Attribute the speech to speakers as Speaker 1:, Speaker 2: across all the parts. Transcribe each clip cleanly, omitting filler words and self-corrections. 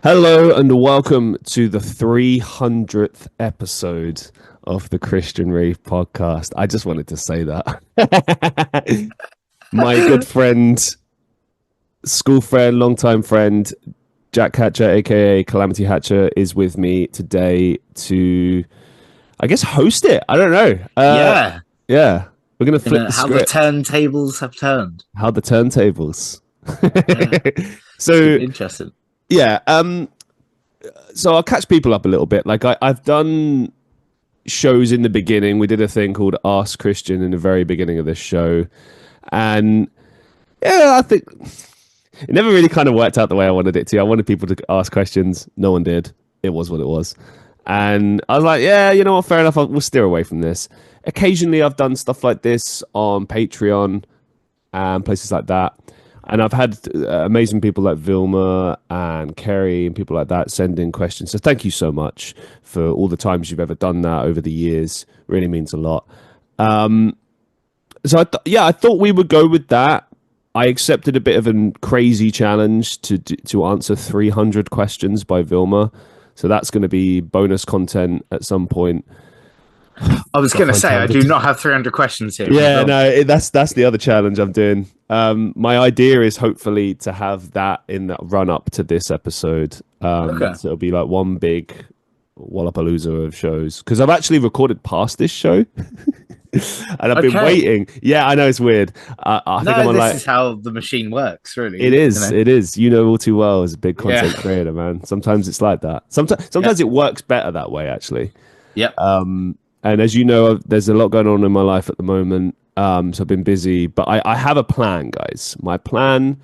Speaker 1: Hello and welcome to the 300th episode of the Christian Reeve Podcast. I just wanted to say that. My good friend, school friend, longtime friend, Jack Hatcher, aka Calamity Hatcher, is with me today to, I guess, host it. I don't know. Yeah. We're going to flip the
Speaker 2: how
Speaker 1: script.
Speaker 2: the turntables have turned.
Speaker 1: How the turntables.
Speaker 2: Yeah.
Speaker 1: So,
Speaker 2: Interesting.
Speaker 1: yeah. So I'll catch people up a little bit. Like I've done shows in the beginning. We did a thing called Ask Christian in the very beginning of this show. And yeah, I think it never really kind of worked out the way I wanted it to. I wanted people to ask questions. No one did. It was what it was. And I was like, yeah, you know what? Fair enough. We'll steer away from this. Occasionally I've done stuff like this on Patreon and places like that. And I've had amazing people like Vilma and Kerry and people like that send in questions. So thank you so much for all the times you've ever done that over the years. Really means a lot. So I thought we would go with that. I accepted a bit of a crazy challenge to answer 300 questions by Vilma. So that's going to be bonus content at some point.
Speaker 2: I was going to say, I do not have 300 questions here.
Speaker 1: Yeah, no, that's the other challenge I'm doing. My idea is hopefully to have that in the run up to this episode. So it'll be like one big Wallapalooza of shows because I've actually recorded past this show. And I've been waiting. Yeah, I know it's weird. I think I'm on,
Speaker 2: this is how the machine works, really.
Speaker 1: It is. It is. You know all too well as a big content creator, man. Sometimes it's like that. Sometimes it works better that way, actually.
Speaker 2: Yep.
Speaker 1: And as you know, there's a lot going on in my life at the moment. So I've been busy, but I have a plan, guys. My plan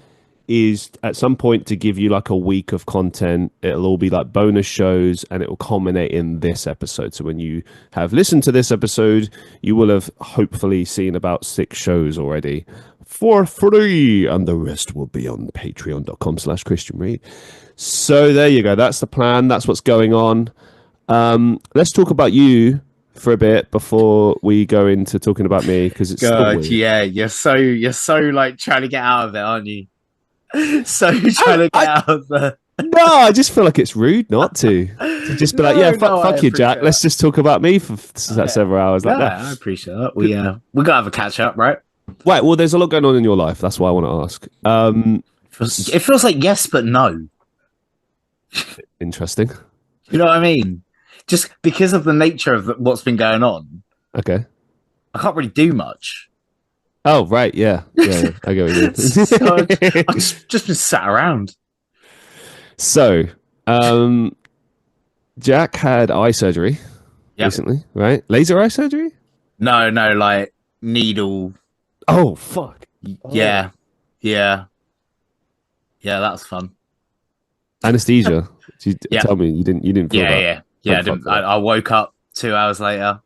Speaker 1: is at some point to give you like a week of content. It'll all be like bonus shows and it will culminate in this episode. So when you have listened to this episode, you will have hopefully seen about 6 shows already for free. And the rest will be on patreon.com/Christian Reeve. So there you go. That's the plan. That's what's going on. Let's talk about you for a bit before we go into talking about me because it's
Speaker 2: yeah, you're so like trying to get out of it, aren't you? So trying to get out of the.
Speaker 1: No, I just feel like it's rude not to just be like, fuck you, Jack. Let's just talk about me for several hours like that.
Speaker 2: I appreciate that. We gotta have a catch up, right?
Speaker 1: Right. Well, there's a lot going on in your life. That's why I want to ask.
Speaker 2: It feels like yes, but no.
Speaker 1: Interesting.
Speaker 2: You know what I mean? Just because of the nature of what's been going on.
Speaker 1: Okay.
Speaker 2: I can't really do much.
Speaker 1: Oh, right. Yeah. I get what you mean.
Speaker 2: So I've just been sat around.
Speaker 1: So, Jack had eye surgery recently, right? Laser eye surgery?
Speaker 2: No, like needle.
Speaker 1: Oh, fuck.
Speaker 2: Yeah. That's fun.
Speaker 1: Anesthesia. Tell me you didn't feel that.
Speaker 2: Yeah. I woke up 2 hours later.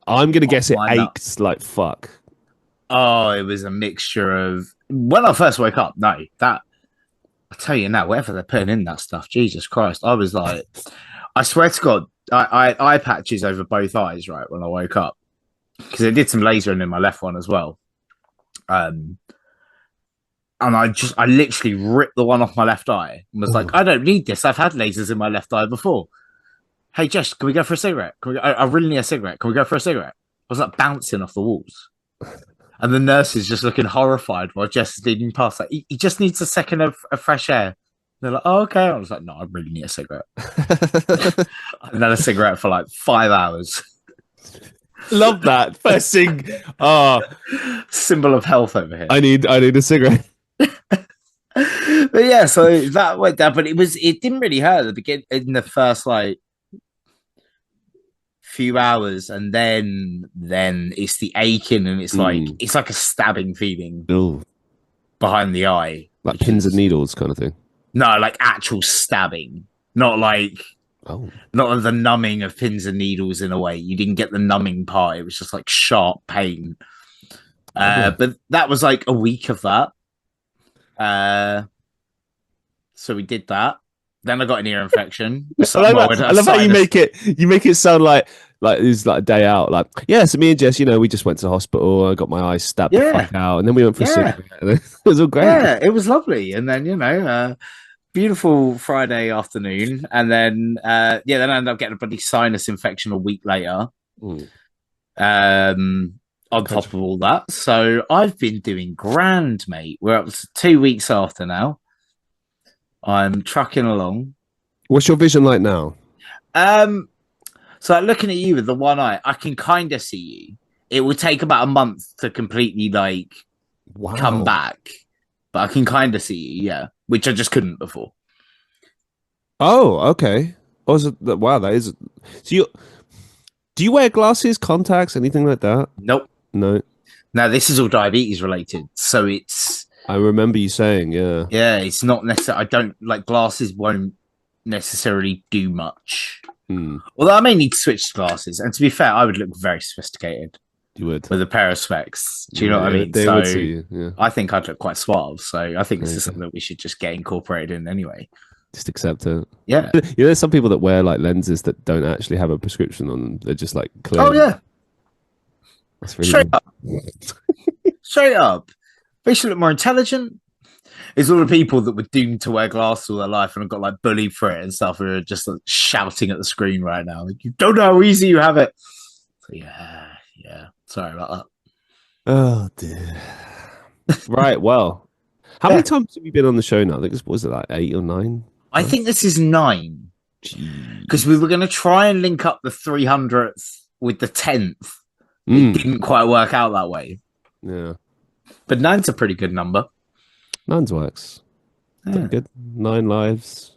Speaker 1: I'm gonna guess it ached like fuck.
Speaker 2: Oh, it was a mixture of when I first woke up. No, that I tell you now, whatever they're putting in that stuff, Jesus Christ, I was like, I swear to God, I eye patches over both eyes right when I woke up because they did some lasering in my left one as well. And I literally ripped the one off my left eye and was like, I don't need this. I've had lasers in my left eye before. Hey, Jess, can we go for a cigarette? I really need a cigarette. Can we go for a cigarette? I was like bouncing off the walls. And the nurse is just looking horrified while Jess is leading past. Like, he just needs a second of fresh air. They're like, oh, okay. I was like, no, I really need a cigarette. I've had a cigarette for like 5 hours.
Speaker 1: Love that. First thing.
Speaker 2: Symbol of health over here.
Speaker 1: I need a cigarette.
Speaker 2: But yeah, so that went down, but it didn't really hurt at the beginning in the first like few hours, and then it's the aching and it's like a stabbing feeling behind the eye.
Speaker 1: Like pins and needles kind of thing.
Speaker 2: No, like actual stabbing. Not like not the numbing of pins and needles in a way. You didn't get the numbing part. It was just like sharp pain. But that was like a week of that. So we did that. Then I got an ear infection.
Speaker 1: I love how you make it sound like it was like a day out. Like, yeah, so me and Jess, we just went to the hospital. I got my eyes stabbed the fuck out, and then we went for a cigarette. It was all great.
Speaker 2: Yeah, it was lovely. And then beautiful Friday afternoon, and then then I ended up getting a bloody sinus infection a week later.
Speaker 1: Mm.
Speaker 2: On top of all that, so I've been doing grand, mate. We're up to 2 weeks after now. I'm trucking along.
Speaker 1: What's your vision like now?
Speaker 2: So looking at you with the one eye, I can kind of see you. It will take about a month to completely come back, but I can kind of see you, yeah, which I just couldn't before.
Speaker 1: Oh, okay. Wow, that is. So do you wear glasses, contacts, anything like that?
Speaker 2: Nope.
Speaker 1: No.
Speaker 2: Now this is all diabetes related, so it's.
Speaker 1: I remember you saying, yeah.
Speaker 2: Yeah, it's not necessarily. I don't like glasses. Won't necessarily do much. Although I may need to switch to glasses, and to be fair, I would look very sophisticated.
Speaker 1: You would
Speaker 2: with a pair of specs. Do you know what I mean?
Speaker 1: They would see you, yeah.
Speaker 2: I think I'd look quite suave. So I think this is something that we should just get incorporated in anyway.
Speaker 1: Just accept it.
Speaker 2: Yeah.
Speaker 1: There's some people that wear like lenses that don't actually have a prescription on them. They're just like clear.
Speaker 2: Oh yeah.
Speaker 1: That's really
Speaker 2: Straight up. Straight up. They should look more intelligent. It's all the people that were doomed to wear glasses all their life and have got like bullied for it and stuff who are just like, shouting at the screen right now. Like, you don't know how easy you have it. So, yeah. Sorry about that.
Speaker 1: Oh dear. Right. Well, how many times have you been on the show now? I think what was it, like 8 or 9?
Speaker 2: I think this is 9. Because we were going to try and link up the 300th with the 10th. It didn't quite work out that way.
Speaker 1: Yeah.
Speaker 2: But 9's a pretty good number.
Speaker 1: 9's works. Yeah. Good. 9 lives.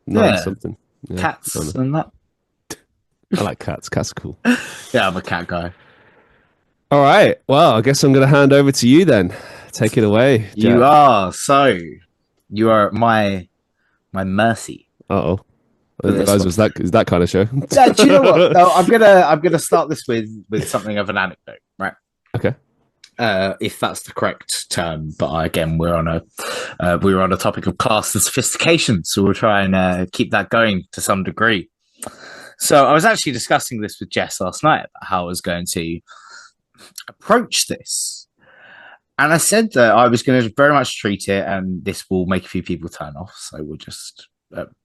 Speaker 1: 9 something. Yeah,
Speaker 2: cats and that.
Speaker 1: I like cats. Cats are cool.
Speaker 2: Yeah, I'm a cat guy.
Speaker 1: All right. Well, I guess I'm going to hand over to you then. Take it away, Jack.
Speaker 2: You are. So, you are my mercy.
Speaker 1: Uh-oh. Is that kind of show?
Speaker 2: Yeah, do you know what? No, I'm gonna start this with something of an anecdote, right?
Speaker 1: Okay.
Speaker 2: If that's the correct term, but again, we're on a topic of class and sophistication, so we'll try and keep that going to some degree. So I was actually discussing this with Jess last night about how I was going to approach this, and I said that I was going to very much treat it, and this will make a few people turn off. So we'll just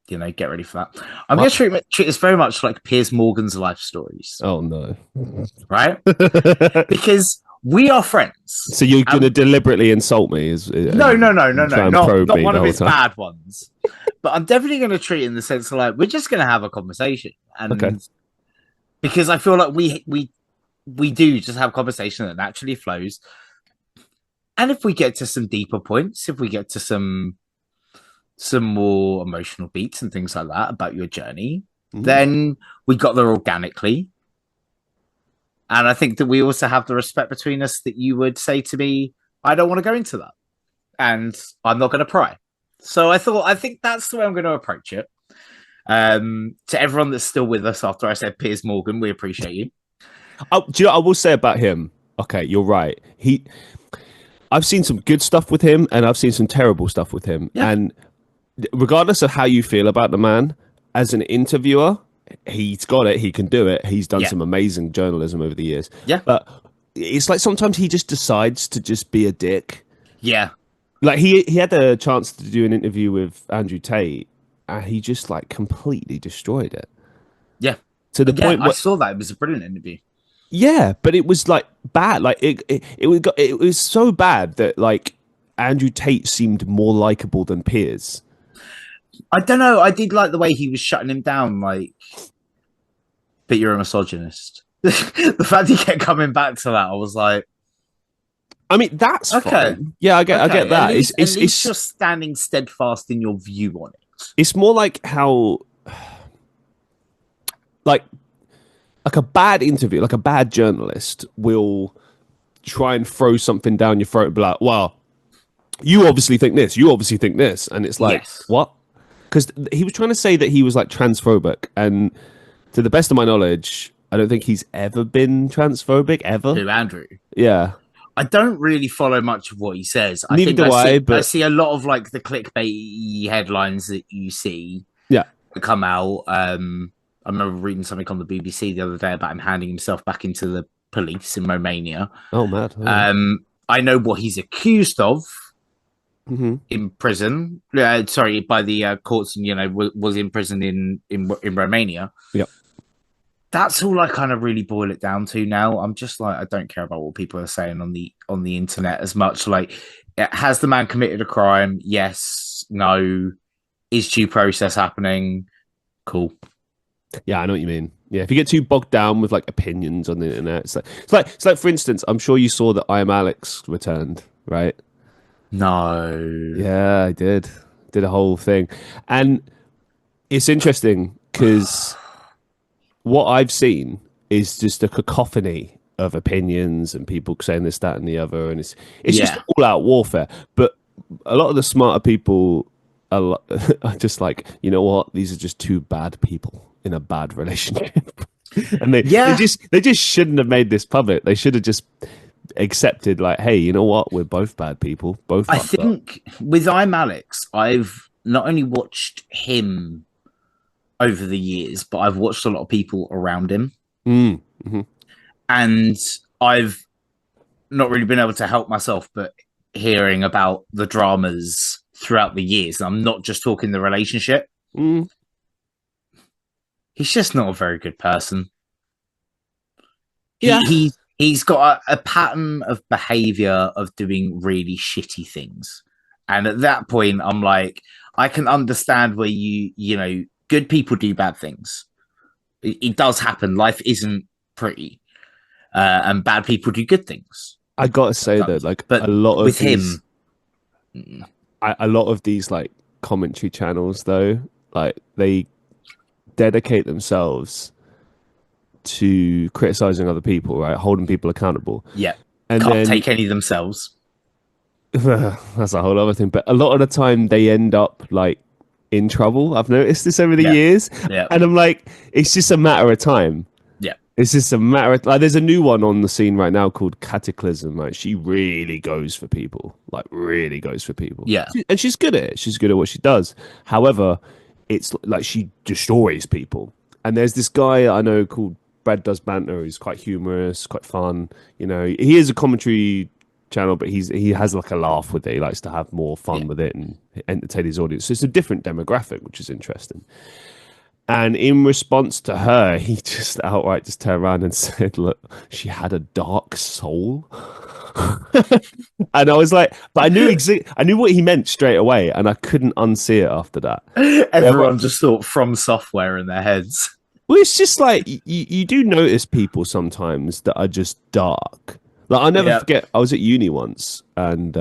Speaker 2: get ready for that. I'm going to treat this very much like Piers Morgan's life stories.
Speaker 1: Oh no!
Speaker 2: Right? Because we are friends.
Speaker 1: So you're going to deliberately insult me?
Speaker 2: No. Not one of his bad ones. But I'm definitely going to treat it in the sense of like we're just going to have a conversation, and because I feel like we do just have a conversation that naturally flows. And if we get to some deeper points, if we get to some more emotional beats and things like that about your journey, then we got there organically. And I think that we also have the respect between us that you would say to me, I don't want to go into that. And I'm not going to pry. So I think that's the way I'm going to approach it. To everyone that's still with us after I said Piers Morgan, we appreciate you.
Speaker 1: Do you know, I will say about him, okay, you're right. I've seen some good stuff with him and I've seen some terrible stuff with him. Yeah. And regardless of how you feel about the man, as an interviewer, he's got it. He can do it. He's done some amazing journalism over the years.
Speaker 2: Yeah.
Speaker 1: But it's like sometimes he just decides to just be a dick.
Speaker 2: Yeah.
Speaker 1: Like he had a chance to do an interview with Andrew Tate and he just like completely destroyed it.
Speaker 2: Yeah.
Speaker 1: To the point
Speaker 2: I saw that. It was a brilliant interview.
Speaker 1: Yeah, but it was like bad. Like it was so bad that like Andrew Tate seemed more likable than Piers.
Speaker 2: I don't know. I did like the way he was shutting him down. Like, but you're a misogynist. The fact he kept coming back to that, I was like,
Speaker 1: I mean, that's okay. Fine. Yeah, I get that.
Speaker 2: At least you're standing steadfast in your view on it.
Speaker 1: It's more like how, like a bad interview, like a bad journalist will try and throw something down your throat and be like, well, you obviously think this, you obviously think this. And it's like, what? Because he was trying to say that he was like transphobic. And to the best of my knowledge, I don't think he's ever been transphobic, ever.
Speaker 2: Who, Andrew?
Speaker 1: Yeah.
Speaker 2: I don't really follow much of what he says.
Speaker 1: Neither do I, but
Speaker 2: I see a lot of like the clickbait headlines that you see
Speaker 1: that
Speaker 2: come out. I remember reading something on the BBC the other day about him handing himself back into the police in Romania.
Speaker 1: Oh, mad.
Speaker 2: I know what he's accused of. in prison. Sorry, by the courts, and was in prison in Romania.
Speaker 1: Yep.
Speaker 2: That's all I kind of really boil it down to now. I'm just like, I don't care about what people are saying on the internet as much. Like, has the man committed a crime? Yes. No. Is due process happening? Cool.
Speaker 1: Yeah, I know what you mean. Yeah, if you get too bogged down with like opinions on the internet, it's like for instance, I'm sure you saw that I Am Alex returned, right?
Speaker 2: No.
Speaker 1: Yeah, I did. Did a whole thing. And it's interesting because what I've seen is just a cacophony of opinions and people saying this, that, and the other, and it's just all out warfare. But a lot of the smarter people are just like, you know what? These are just two bad people in a bad relationship, and they just shouldn't have made this public. They should have just accepted, like, hey, you know what? We're both bad people. Both.
Speaker 2: I think with I'm Alex, I've not only watched him over the years, but I've watched a lot of people around him.
Speaker 1: Mm-hmm.
Speaker 2: And I've not really been able to help myself but hearing about the dramas throughout the years. I'm not just talking the relationship. He's just not a very good person.
Speaker 1: Yeah.
Speaker 2: He's got a pattern of behavior of doing really shitty things. And at that point, I'm like, I can understand where good people do bad things. It does happen. Life isn't pretty. And bad people do good things.
Speaker 1: I gotta say though, like, but a lot of
Speaker 2: with
Speaker 1: these,
Speaker 2: him,
Speaker 1: a lot of these like commentary channels though, like they dedicate themselves to criticizing other people, right? Holding people accountable.
Speaker 2: Yeah.
Speaker 1: And
Speaker 2: can't take any themselves.
Speaker 1: That's a whole other thing. But a lot of the time they end up like in trouble. I've noticed this over the years.
Speaker 2: Yeah.
Speaker 1: And I'm like, it's just a matter of time.
Speaker 2: Yeah.
Speaker 1: It's just a matter of, like, there's a new one on the scene right now called Cataclysm. Like, she really goes for people. Like, really goes for people.
Speaker 2: Yeah.
Speaker 1: And she's good at it. She's good at what she does. However, it's like she destroys people. And there's this guy I know called Brad Does Banter. He's quite humorous, quite fun. You know, he is a commentary channel, but he has like a laugh with it. He likes to have more fun with it and entertain his audience. So it's a different demographic, which is interesting. And in response to her, he just outright just turned around and said, look, she had a dark soul. And I was like, but I knew what he meant straight away, and I couldn't unsee it after that.
Speaker 2: Everyone just thought From Software in their heads.
Speaker 1: Well, it's just like you do notice people sometimes that are just dark. Like, I'll never forget, I was at uni once, and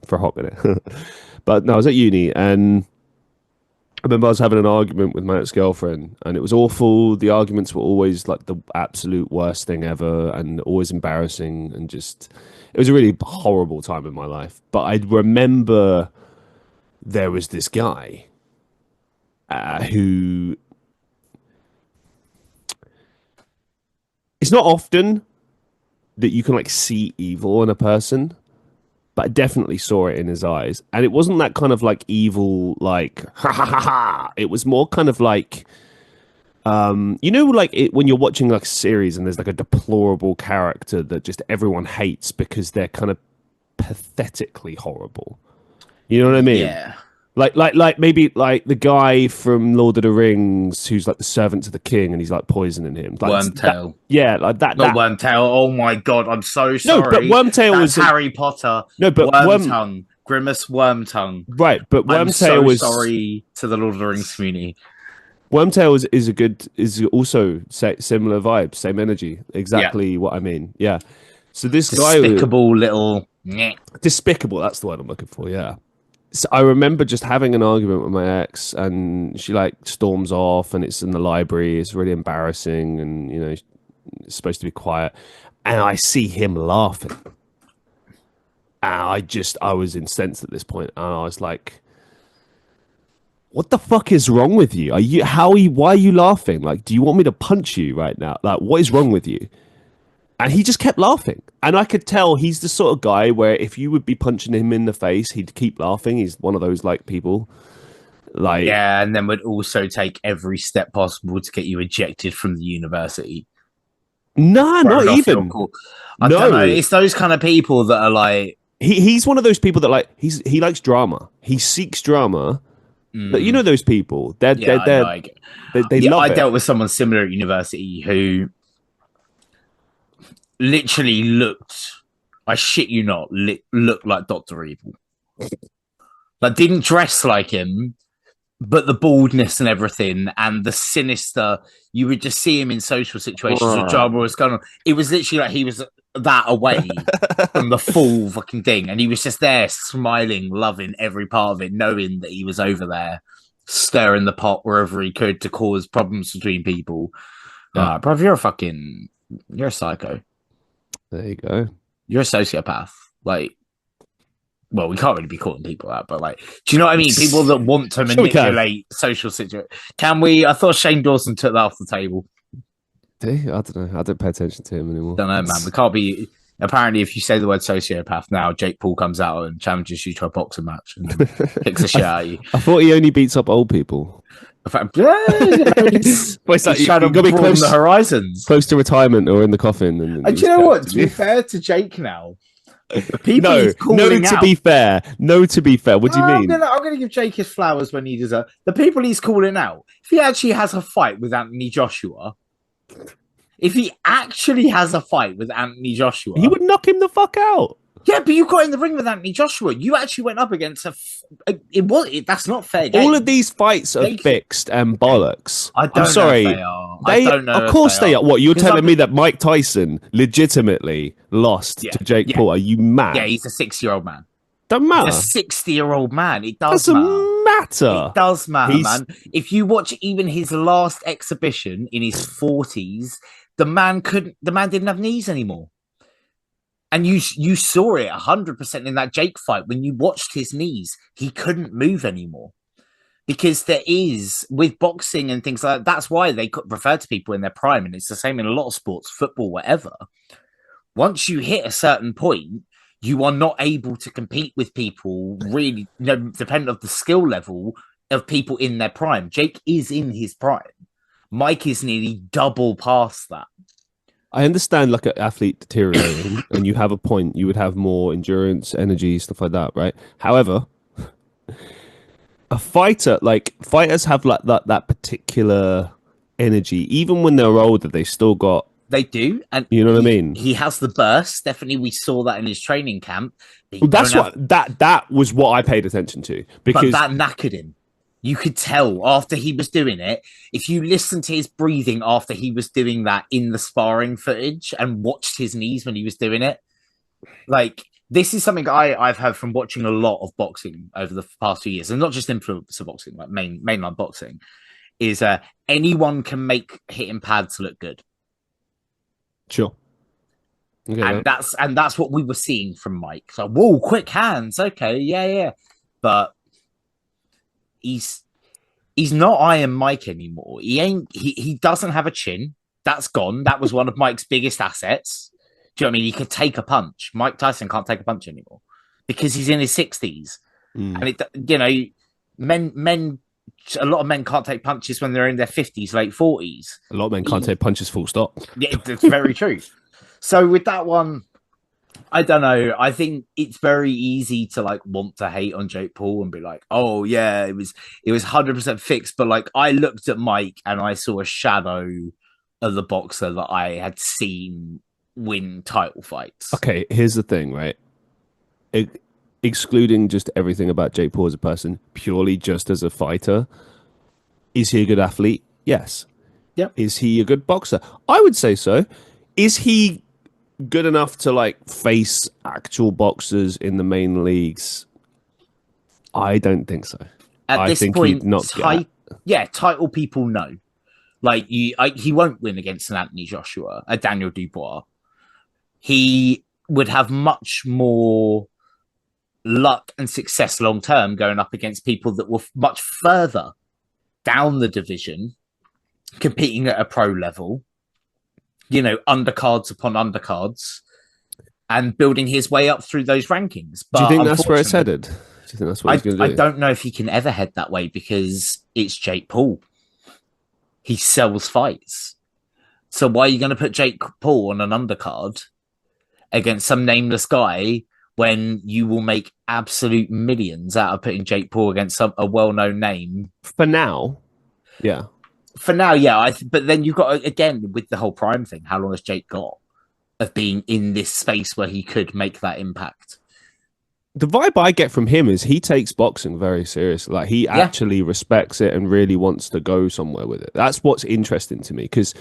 Speaker 1: for a hot minute. But no, I was at uni, and I remember I was having an argument with my ex-girlfriend, and it was awful. The arguments were always like the absolute worst thing ever, and always embarrassing, and just, it was a really horrible time in my life. But I remember there was this guy who, it's not often that you can like see evil in a person, but I definitely saw it in his eyes. And it wasn't that kind of like evil, like, ha ha ha ha. It was more kind of like, like when you're watching like a series and there's like a deplorable character that just everyone hates because they're kind of pathetically horrible. You know what I mean?
Speaker 2: Yeah.
Speaker 1: Like maybe like the guy from Lord of the Rings who's like the servant to the king and he's like poisoning him. Like
Speaker 2: Wormtail.
Speaker 1: Like that.
Speaker 2: Not Wormtail. Oh my god, I'm so sorry.
Speaker 1: No, but Wormtail was
Speaker 2: Harry Potter.
Speaker 1: No, but
Speaker 2: Wormtongue. Grimace Wormtongue.
Speaker 1: Right, but Wormtail was
Speaker 2: sorry to the Lord of the Rings community.
Speaker 1: Wormtail is also similar vibes, same energy, exactly what I mean. Yeah. So this
Speaker 2: despicable little
Speaker 1: despicable. That's the word I'm looking for. Yeah. So I remember just having an argument with my ex, and she like storms off, and it's in the library. It's really embarrassing, and it's supposed to be quiet. And I see him laughing, and I was incensed at this point, and I was like, "What the fuck is wrong with you? Why are you laughing? Like, do you want me to punch you right now? Like, what is wrong with you?" And he just kept laughing. And I could tell he's the sort of guy where if you would be punching him in the face, he'd keep laughing. He's one of those like people. Like,
Speaker 2: yeah, and then would also take every step possible to get you ejected from the university.
Speaker 1: Nah, not even.
Speaker 2: I don't know. It's those kind of people that are like,
Speaker 1: he's one of those people that like he likes drama. He seeks drama. But you know those people. They love
Speaker 2: I
Speaker 1: it.
Speaker 2: dealt with someone similar at university who literally looked, I shit you not, looked like Dr. Evil. Like, didn't dress like him, but the baldness and everything and the sinister, you would just see him in social situations where drama was going on. It was literally like he was that away from the full fucking thing. And he was just there smiling, loving every part of it, knowing that he was over there stirring the pot wherever he could to cause problems between people. Bruv, you're a psycho.
Speaker 1: There you go.
Speaker 2: You're a sociopath. Like, well, we can't really be calling people that, but like, do you know what I mean? People that want to manipulate social situations. Can we? I thought Shane Dawson took that off the table.
Speaker 1: I don't know. I don't pay attention to him anymore.
Speaker 2: Don't know, man. We can't be. Apparently, if you say the word sociopath now, Jake Paul comes out and challenges you to a boxing match and kicks the shit out of you.
Speaker 1: I thought he only beats up old people.
Speaker 2: He's trying to broaden the horizons.
Speaker 1: Close to retirement or in the coffin. And
Speaker 2: do you know what? To be fair to Jake now, the people he's calling out.
Speaker 1: No, to be fair. What do you mean?
Speaker 2: I'm going to give Jake his flowers when he deserves. The people he's calling out, if he actually has a fight with Anthony Joshua, he
Speaker 1: would knock him the fuck out.
Speaker 2: Yeah, but you got in the ring with Anthony Joshua. You actually went up against that's not fair game.
Speaker 1: All of these fights are fixed and bollocks.
Speaker 2: I'm sorry. Know if they are. I don't know.
Speaker 1: Of course they are. What, you're telling me that Mike Tyson legitimately lost to Jake Paul? Are you mad?
Speaker 2: Yeah, he's a 60-year-old man.
Speaker 1: Doesn't matter.
Speaker 2: He's a 60-year-old man. It doesn't
Speaker 1: matter.
Speaker 2: It does matter, man. If you watch even his last exhibition in his 40s, the man didn't have knees anymore. And you saw it 100% in that Jake fight. When you watched his knees, he couldn't move anymore. Because there is, with boxing and things like that, that's why they refer to people in their prime. And it's the same in a lot of sports, football, whatever. Once you hit a certain point, you are not able to compete with people really, dependent on the skill level of people in their prime. Jake is in his prime. Mike is nearly double past that.
Speaker 1: I understand like an athlete deteriorating and you have a point, you would have more endurance, energy, stuff like that, right? However, a fighter, like fighters have like that particular energy. Even when they're older, they still got.
Speaker 2: They do. And
Speaker 1: you know what I mean?
Speaker 2: He has the burst. Definitely we saw that in his training camp.
Speaker 1: Well, that was what I paid attention to. Because
Speaker 2: that knackered him. You could tell after he was doing it. If you listen to his breathing after he was doing that in the sparring footage and watched his knees when he was doing it, like this is something I've heard from watching a lot of boxing over the past few years, and not just influencer boxing, like mainline boxing, is anyone can make hitting pads look good.
Speaker 1: Sure. Okay,
Speaker 2: and that's what we were seeing from Mike. So, whoa, quick hands, okay, yeah, but. He's not Iron Mike anymore. He doesn't have a chin. That's gone. That was one of Mike's biggest assets. Do you know what I mean? He could take a punch. Mike Tyson can't take a punch anymore because he's in his 60s. And men, a lot of men can't take punches when they're in their 50s, late 40s.
Speaker 1: A lot of men can't take punches, full stop.
Speaker 2: Yeah, it's very true. So with that one, I don't know. I think it's very easy to like want to hate on Jake Paul and be like, "Oh yeah, it was 100% fixed." But like, I looked at Mike and I saw a shadow of the boxer that I had seen win title fights.
Speaker 1: Okay, here's the thing, right? Excluding just everything about Jake Paul as a person, purely just as a fighter, is he a good athlete? Yes.
Speaker 2: Yeah.
Speaker 1: Is he a good boxer? I would say so. Is he good enough to like face actual boxers in the main leagues? I don't think so.
Speaker 2: At this point, title people know. Like he won't win against an Anthony Joshua, a Daniel Dubois. He would have much more luck and success long term going up against people that were much further down the division, competing at a pro level. Undercards upon undercards, and building his way up through those rankings. But
Speaker 1: do you think that's where it's headed? Do you think that's what he's going to do?
Speaker 2: I don't know if he can ever head that way because it's Jake Paul. He sells fights. So why are you going to put Jake Paul on an undercard against some nameless guy when you will make absolute millions out of putting Jake Paul against a well-known name.
Speaker 1: For now, yeah.
Speaker 2: For now, yeah. But then you've got, again, with the whole Prime thing, how long has Jake got of being in this space where he could make that impact?
Speaker 1: The vibe I get from him is he takes boxing very seriously. Like, he actually respects it and really wants to go somewhere with it. That's what's interesting to me. Because,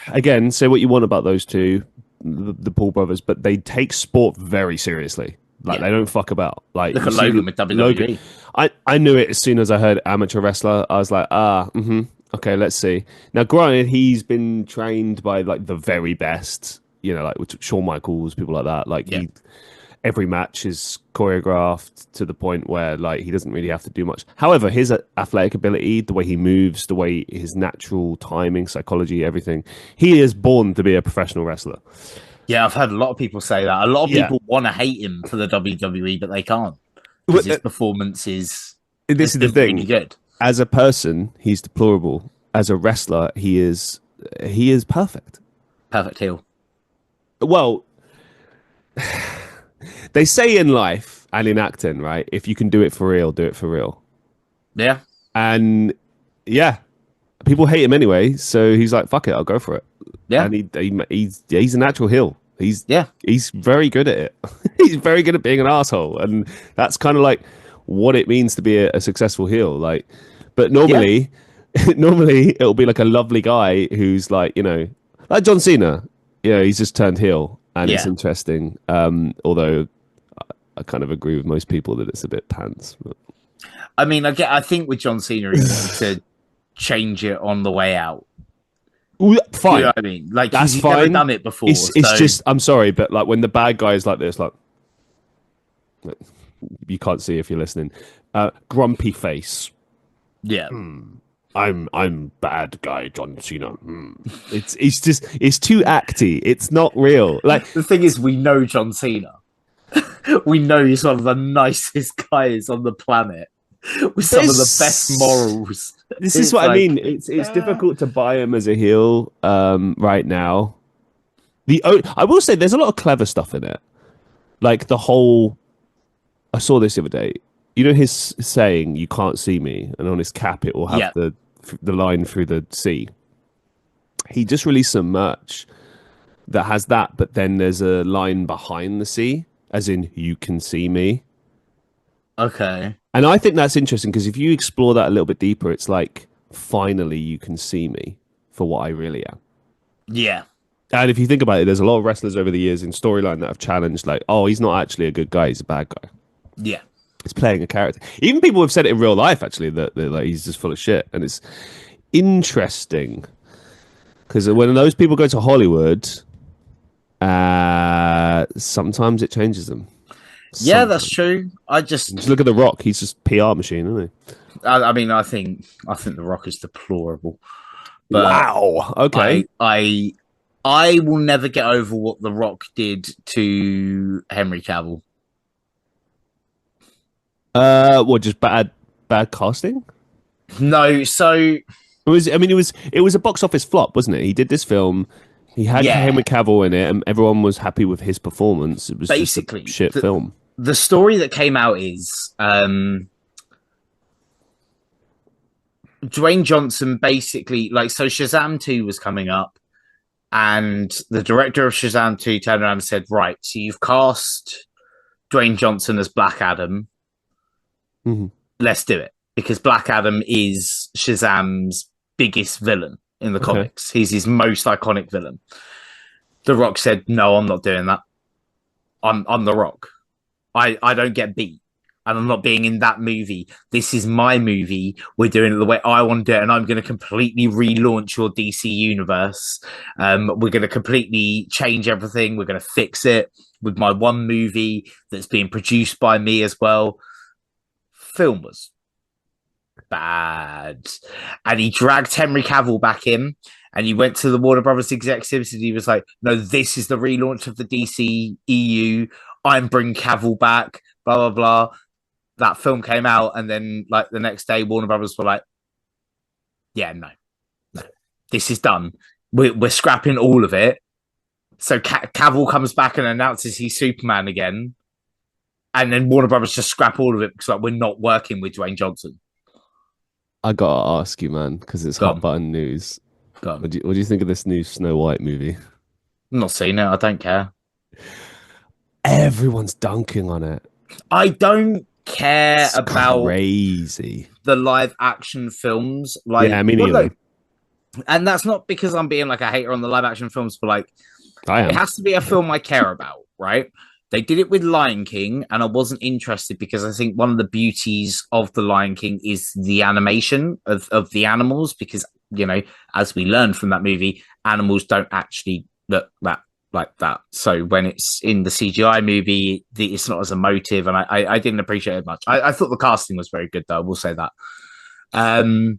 Speaker 1: again, say what you want about those two, the Paul brothers, but they take sport very seriously. Like, they don't fuck about. Like,
Speaker 2: look at Logan with WWE.
Speaker 1: Logan, I knew it as soon as I heard amateur wrestler. I was like, okay, let's see. Now, granted, he's been trained by like the very best, you know, like with Shawn Michaels, people like that. Like, every match is choreographed to the point where like he doesn't really have to do much. However, his athletic ability, the way he moves, the way his natural timing, psychology, everything, he is born to be a professional wrestler.
Speaker 2: Yeah, I've heard a lot of people say that. A lot of people want to hate him for the WWE, but they can't. Because his performance is...
Speaker 1: This is the thing.
Speaker 2: Really good.
Speaker 1: As a person, he's deplorable. As a wrestler, he is perfect.
Speaker 2: Perfect heel.
Speaker 1: Well, they say in life and in acting, right? If you can do it for real, do it for real.
Speaker 2: Yeah.
Speaker 1: And yeah, people hate him anyway, so he's like, "Fuck it, I'll go for it."
Speaker 2: Yeah,
Speaker 1: and he's a natural heel. He's very good at it. He's very good at being an asshole, and that's kind of like what it means to be a successful heel. Like, but normally it'll be like a lovely guy who's like, you know, like John Cena. You know, he's just turned heel, and it's interesting. Although I kind of agree with most people that it's a bit pants. But...
Speaker 2: I mean, I think with John Cena, he wanted to change it on the way out.
Speaker 1: Fine.
Speaker 2: You know what I mean? Like,
Speaker 1: that's
Speaker 2: he's
Speaker 1: fine.
Speaker 2: never done it before.
Speaker 1: It's just, I'm sorry, but like when the bad guy is like this, like you can't see if you're listening. Grumpy face.
Speaker 2: Yeah.
Speaker 1: I'm bad guy John Cena. It's too acty. It's not real. Like,
Speaker 2: the thing is, we know John Cena. We know he's one of the nicest guys on the planet with some of the best morals.
Speaker 1: This is what I mean. It's difficult to buy him as a heel right now. I will say there's a lot of clever stuff in it. Like the whole... I saw this the other day. You know his saying, "You can't see me," and on his cap it will have the line through the sea. He just released some merch that has that, but then there's a line behind the sea, as in "You can see me."
Speaker 2: Okay.
Speaker 1: And I think that's interesting because if you explore that a little bit deeper, it's like, finally you can see me for what I really am.
Speaker 2: Yeah.
Speaker 1: And if you think about it, there's a lot of wrestlers over the years in storyline that have challenged, like, oh, he's not actually a good guy, he's a bad guy.
Speaker 2: Yeah.
Speaker 1: He's playing a character. Even people have said it in real life, actually, that like, he's just full of shit. And it's interesting because when those people go to Hollywood, sometimes it changes them.
Speaker 2: Yeah, that's true. Just
Speaker 1: look at The Rock. He's just PR machine, isn't he?
Speaker 2: I mean, I think The Rock is deplorable. But
Speaker 1: wow. Okay.
Speaker 2: I will never get over what The Rock did to Henry Cavill.
Speaker 1: What? Just bad casting?
Speaker 2: No. So
Speaker 1: it was a box office flop, wasn't it? He did this film. He had Henry Cavill in it, and everyone was happy with his performance. It was basically just a shit film.
Speaker 2: The story that came out is Dwayne Johnson basically, like, so Shazam 2 was coming up, and the director of Shazam 2 turned around and said, right, so you've cast Dwayne Johnson as Black Adam.
Speaker 1: Mm-hmm.
Speaker 2: Let's do it. Because Black Adam is Shazam's biggest villain in the comics. He's his most iconic villain. The Rock said, no, I'm not doing that. I'm The Rock. I don't get beat. And I'm not being in that movie. This is my movie. We're doing it the way I want to do it. And I'm going to completely relaunch your DC universe. We're going to completely change everything. We're going to fix it with my one movie that's being produced by me as well. Film was bad. And he dragged Henry Cavill back in. And he went to the Warner Brothers executives and he was like, no, this is the relaunch of the DC EU. I'm bringing Cavill back, blah, blah, blah. That film came out, and then like the next day, Warner Brothers were like, yeah, no, this is done. We're scrapping all of it. So Cavill comes back and announces he's Superman again, and then Warner Brothers just scrap all of it because like we're not working with Dwayne Johnson.
Speaker 1: I gotta ask you, man, because it's
Speaker 2: Go
Speaker 1: hot
Speaker 2: on.
Speaker 1: button news.
Speaker 2: Go on.
Speaker 1: What do you think of this new Snow White movie?
Speaker 2: I'm not seeing it. I don't care.
Speaker 1: Everyone's dunking on it.
Speaker 2: I don't care
Speaker 1: It's
Speaker 2: about
Speaker 1: crazy.
Speaker 2: the live action films. Like,
Speaker 1: Yeah, me neither.
Speaker 2: like, and that's not because I'm being like a hater on the live action films, but like,
Speaker 1: I
Speaker 2: it
Speaker 1: am.
Speaker 2: has to be a film I care about, right? They did it with Lion King, and I wasn't interested because I think one of the beauties of the Lion King is the animation of the animals. Because you know, as we learned from that movie, animals don't actually look that like that. So when it's in the CGI movie, it's not as emotive, and I didn't appreciate it much. I thought the casting was very good, though. I will say that. And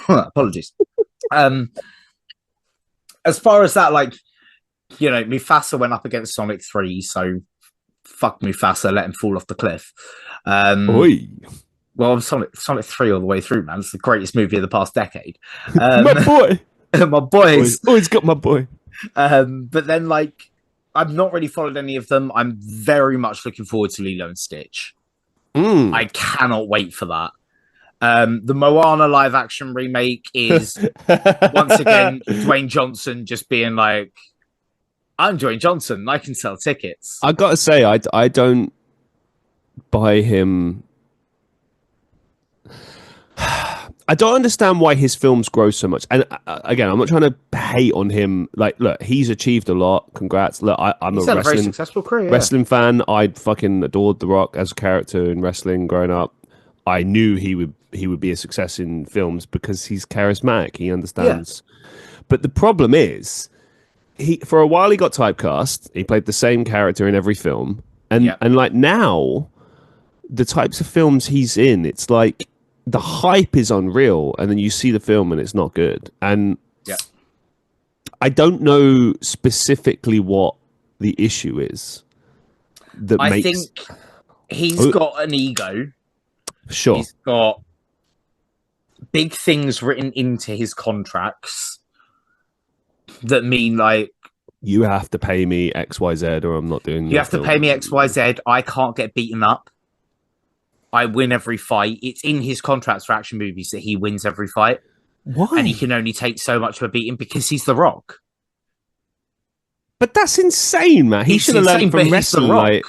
Speaker 2: apologies. As far as that, like, you know, Mufasa went up against Sonic 3, so fuck Mufasa, let him fall off the cliff.
Speaker 1: Oi.
Speaker 2: Well, I'm Sonic 3 all the way through, man. It's the greatest movie of the past decade.
Speaker 1: My boy.
Speaker 2: My boys.
Speaker 1: Always got my boy.
Speaker 2: But then, like, I've not really followed any of them. I'm very much looking forward to Lilo and Stitch. I cannot wait for that. The Moana live action remake is once again Dwayne Johnson just being like, I'm Dwayne Johnson, I can sell tickets.
Speaker 1: I gotta say, I don't buy him. I don't understand why his films grow so much. And again, I'm not trying to hate on him. Like, look, he's achieved a lot. Congrats. Look, I'm
Speaker 2: He's
Speaker 1: a
Speaker 2: had a very successful career.
Speaker 1: wrestling fan. I fucking adored The Rock as a character in wrestling growing up. I knew he would be a success in films because he's charismatic. He understands. Yeah. But the problem is, for a while he got typecast. He played the same character in every film, and like now, the types of films he's in, it's like the hype is unreal, and then you see the film and it's not good. And I don't know specifically what the issue is.
Speaker 2: I think he's got an ego.
Speaker 1: Sure,
Speaker 2: he's got big things written into his contracts that mean like
Speaker 1: you have to pay me XYZ or I'm not doing.
Speaker 2: You have to pay me XYZ. I can't get beaten up. I win every fight. It's in his contracts for action movies that he wins every fight.
Speaker 1: Why?
Speaker 2: And he can only take so much of a beating because he's The Rock.
Speaker 1: But that's insane, man. He should have learned from wrestling. Like...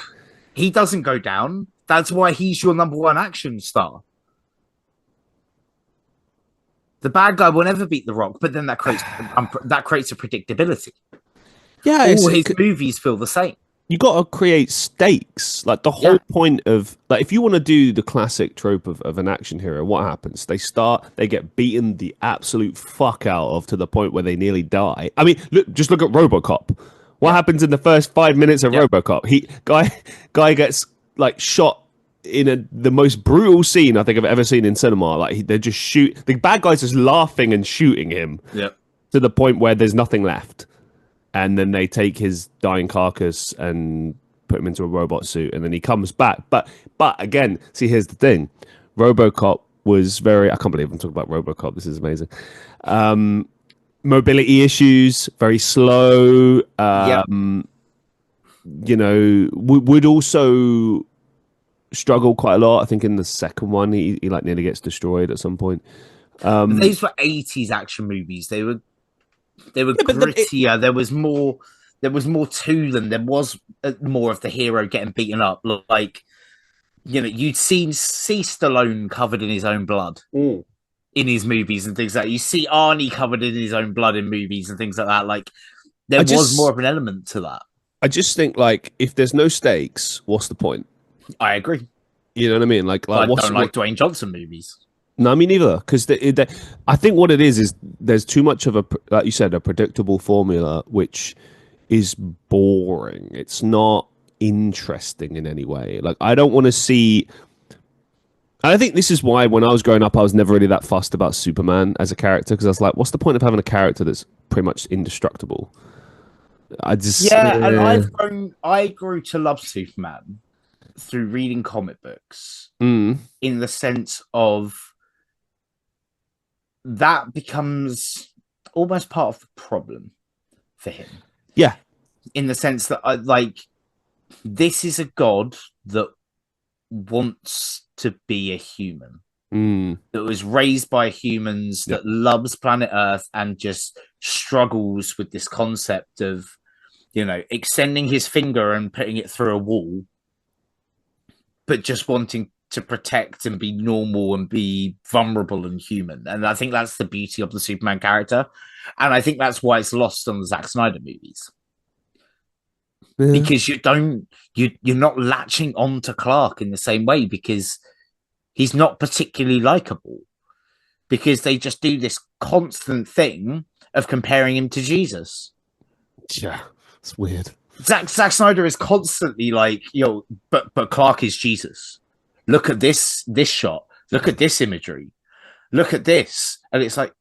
Speaker 2: He doesn't go down. That's why he's your number one action star. The bad guy will never beat The Rock, but then that creates a predictability.
Speaker 1: Yeah,
Speaker 2: all his movies feel the same.
Speaker 1: You got to create stakes. Like the whole point of like, if you want to do the classic trope of an action hero, what happens? They get beaten the absolute fuck out of to the point where they nearly die. I mean, just look at RoboCop. What happens in the first 5 minutes of RoboCop? Guy gets like shot in the most brutal scene I think I've ever seen in cinema. Like they just shoot the bad guys just laughing and shooting him to the point where there's nothing left. And then they take his dying carcass and put him into a robot suit, and then he comes back. But again, see, here's the thing: RoboCop was very. I can't believe I'm talking about RoboCop. This is amazing. Mobility issues, very slow. You know, would also struggle quite a lot. I think in the second one, he like nearly gets destroyed at some point.
Speaker 2: These were 80s action movies. They were grittier. There was more to them. There was more of the hero getting beaten up. Like, you know, you'd see Stallone covered in his own blood in his movies and things like that. You see Arnie covered in his own blood in movies and things like that. Like, there was more of an element to that. I
Speaker 1: just think, like, if there's no stakes, what's the point?
Speaker 2: I agree.
Speaker 1: You know what I mean? Like
Speaker 2: I don't like Dwayne Johnson movies.
Speaker 1: No, me neither. Because I think what it is there's too much of like you said, a predictable formula, which is boring. It's not interesting in any way. Like, I don't want to see. I think this is why when I was growing up, I was never really that fussed about Superman as a character, because I was like, what's the point of having a character that's pretty much indestructible?
Speaker 2: And I grew to love Superman through reading comic books in the sense of that becomes almost part of the problem for him.
Speaker 1: Yeah.
Speaker 2: In the sense that, this is a god that wants to be a human. That was raised by humans, that loves planet Earth and just struggles with this concept of, extending his finger and putting it through a wall, but just wanting to protect and be normal and be vulnerable and human. And I think that's the beauty of the Superman character. And I think that's why it's lost on the Zack Snyder movies. Yeah. Because you're not latching on to Clark in the same way, because he's not particularly likable, because they just do this constant thing of comparing him to Jesus.
Speaker 1: Yeah, it's weird.
Speaker 2: Zack Snyder is constantly like, but Clark is Jesus. Look at this shot. Look at this imagery. Look at this. And it's like,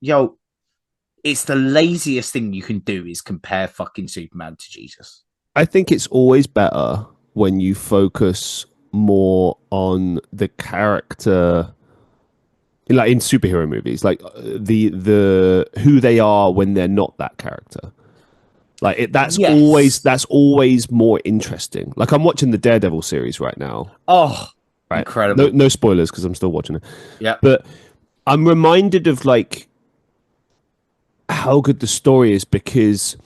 Speaker 2: it's the laziest thing you can do is compare fucking Superman to Jesus.
Speaker 1: I think it's always better when you focus more on the character, like in superhero movies, like the who they are when they're not that character. Like that's always more interesting. Like I'm watching the Daredevil series right now.
Speaker 2: Oh,
Speaker 1: right.
Speaker 2: Incredible!
Speaker 1: No spoilers because I'm still watching it.
Speaker 2: Yeah,
Speaker 1: but I'm reminded of like how good the story is, because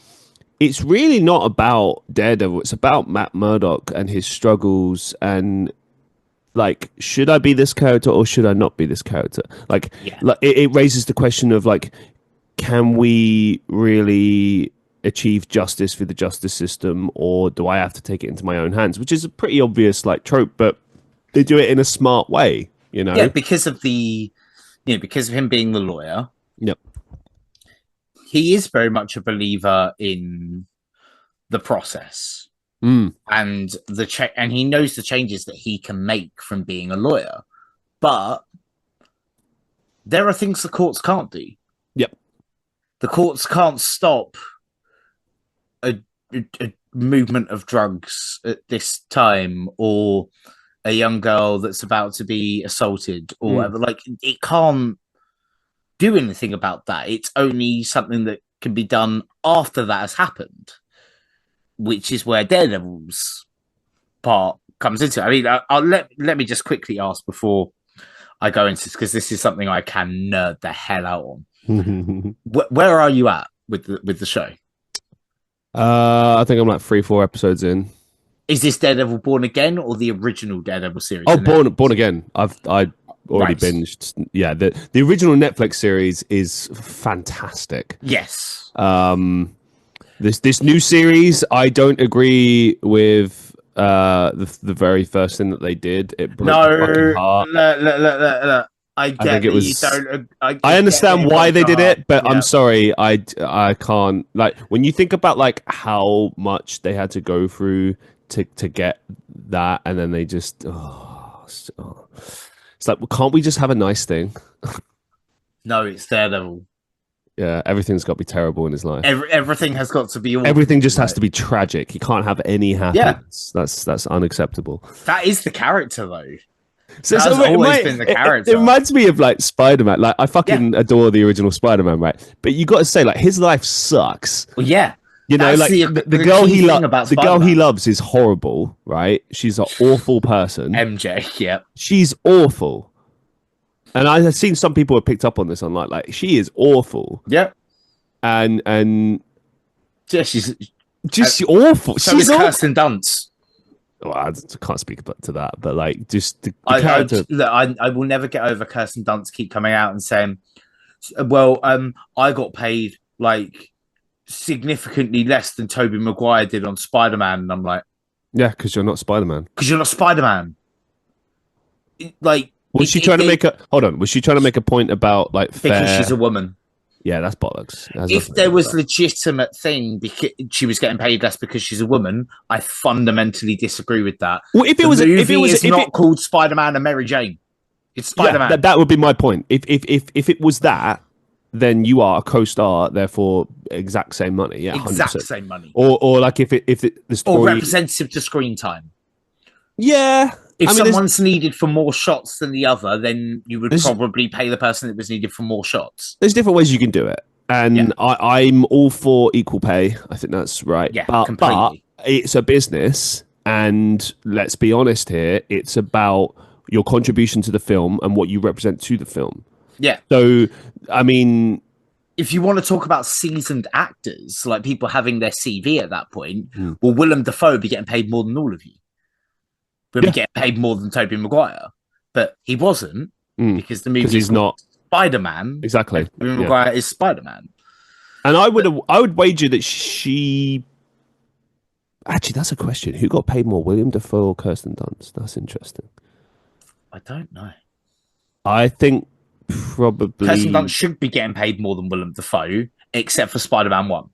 Speaker 1: it's really not about Daredevil. It's about Matt Murdock and his struggles and like, should I be this character or should I not be this character? Like it raises the question of like, can we really achieve justice through the justice system, or do I have to take it into my own hands? Which is a pretty obvious like trope, but they do it in a smart way,
Speaker 2: Yeah, because of because of him being the lawyer.
Speaker 1: Yep.
Speaker 2: He is very much a believer in the process and and he knows the changes that he can make from being a lawyer, but there are things the courts can't do.
Speaker 1: Yep.
Speaker 2: The courts can't stop a movement of drugs at this time, or a young girl that's about to be assaulted, or whatever. Like, it can't do anything about that. It's only something that can be done after that has happened, which is where Daredevil's part comes into it. I mean, I'll let me just quickly ask before I go into this, because this is something I can nerd the hell out on. Where are you at with the show?
Speaker 1: I think I'm like 3-4 episodes in.
Speaker 2: Is this Daredevil Born Again or the original Daredevil series?
Speaker 1: Oh, Born Again. I already binged. Yeah, the original Netflix series is fantastic.
Speaker 2: Yes.
Speaker 1: This new series, I don't agree with the very first thing that they did. It broke my fucking heart.
Speaker 2: Look. I think it was.
Speaker 1: I understand why they did it, but I'm sorry, I can't. Like, when you think about like how much they had to go through to get that, and then they just it's like, well, can't we just have a nice thing?
Speaker 2: No, it's Daredevil.
Speaker 1: Yeah, everything's got to be terrible in his life.
Speaker 2: Everything has got to be awful.
Speaker 1: Everything just has to be tragic. He can't have any happiness. Yeah. That's unacceptable.
Speaker 2: That is the character, though. So that's always been the character.
Speaker 1: It reminds me of like Spider-Man. Like, I fucking adore the original Spider-Man, right? But you got to say, like, his life sucks.
Speaker 2: Well, yeah.
Speaker 1: You know, like the girl he loves is horrible, right? She's an awful person.
Speaker 2: MJ, yeah.
Speaker 1: She's awful. And I have seen some people have picked up on this online. Like, she is awful.
Speaker 2: Yep.
Speaker 1: And
Speaker 2: yeah, she's
Speaker 1: just awful.
Speaker 2: So she's Kirsten Dunst.
Speaker 1: Well, I can't speak to that, but like, just the character.
Speaker 2: I will never get over Kirsten Dunst keep coming out and saying, "Well, I got paid like significantly less than Tobey Maguire did on Spider-Man," and I'm like,
Speaker 1: "Yeah, because you're not Spider-Man.
Speaker 2: Because you're not Spider-Man." Like,
Speaker 1: was she trying to make a? Hold on, was she trying to make a point about like
Speaker 2: because she's a woman?
Speaker 1: Yeah, that's bollocks.
Speaker 2: If there was legitimate thing because she was getting paid less because she's a woman, I fundamentally disagree with that.
Speaker 1: Well, if it was
Speaker 2: not called Spider-Man and Mary Jane, it's Spider-Man.
Speaker 1: Yeah, that would be my point. If it was that, then you are a co-star, therefore exact same money. Yeah, 100%.
Speaker 2: Exact same money.
Speaker 1: Or like if the story,
Speaker 2: or representative to screen time.
Speaker 1: Yeah.
Speaker 2: If someone's needed for more shots than the other, then you would probably pay the person that was needed for more shots.
Speaker 1: There's different ways you can do it. And I'm all for equal pay. I think that's right.
Speaker 2: Yeah,
Speaker 1: but
Speaker 2: completely.
Speaker 1: it's a business, and let's be honest here, it's about your contribution to the film and what you represent to the film.
Speaker 2: Yeah.
Speaker 1: So, I mean,
Speaker 2: if you want to talk about seasoned actors, like people having their CV at that point, well, Willem Dafoe would be getting paid more than all of you. Would be getting paid more than Tobey Maguire. But he wasn't, because the movie
Speaker 1: he's not
Speaker 2: Spider-Man.
Speaker 1: Exactly.
Speaker 2: Tobey Maguire is Spider-Man.
Speaker 1: And I would wager that she... Actually, that's a question. Who got paid more, William Dafoe or Kirsten Dunst? That's interesting.
Speaker 2: I don't know.
Speaker 1: I think probably...
Speaker 2: Kirsten Dunst should be getting paid more than Willem Dafoe, except for Spider-Man 1.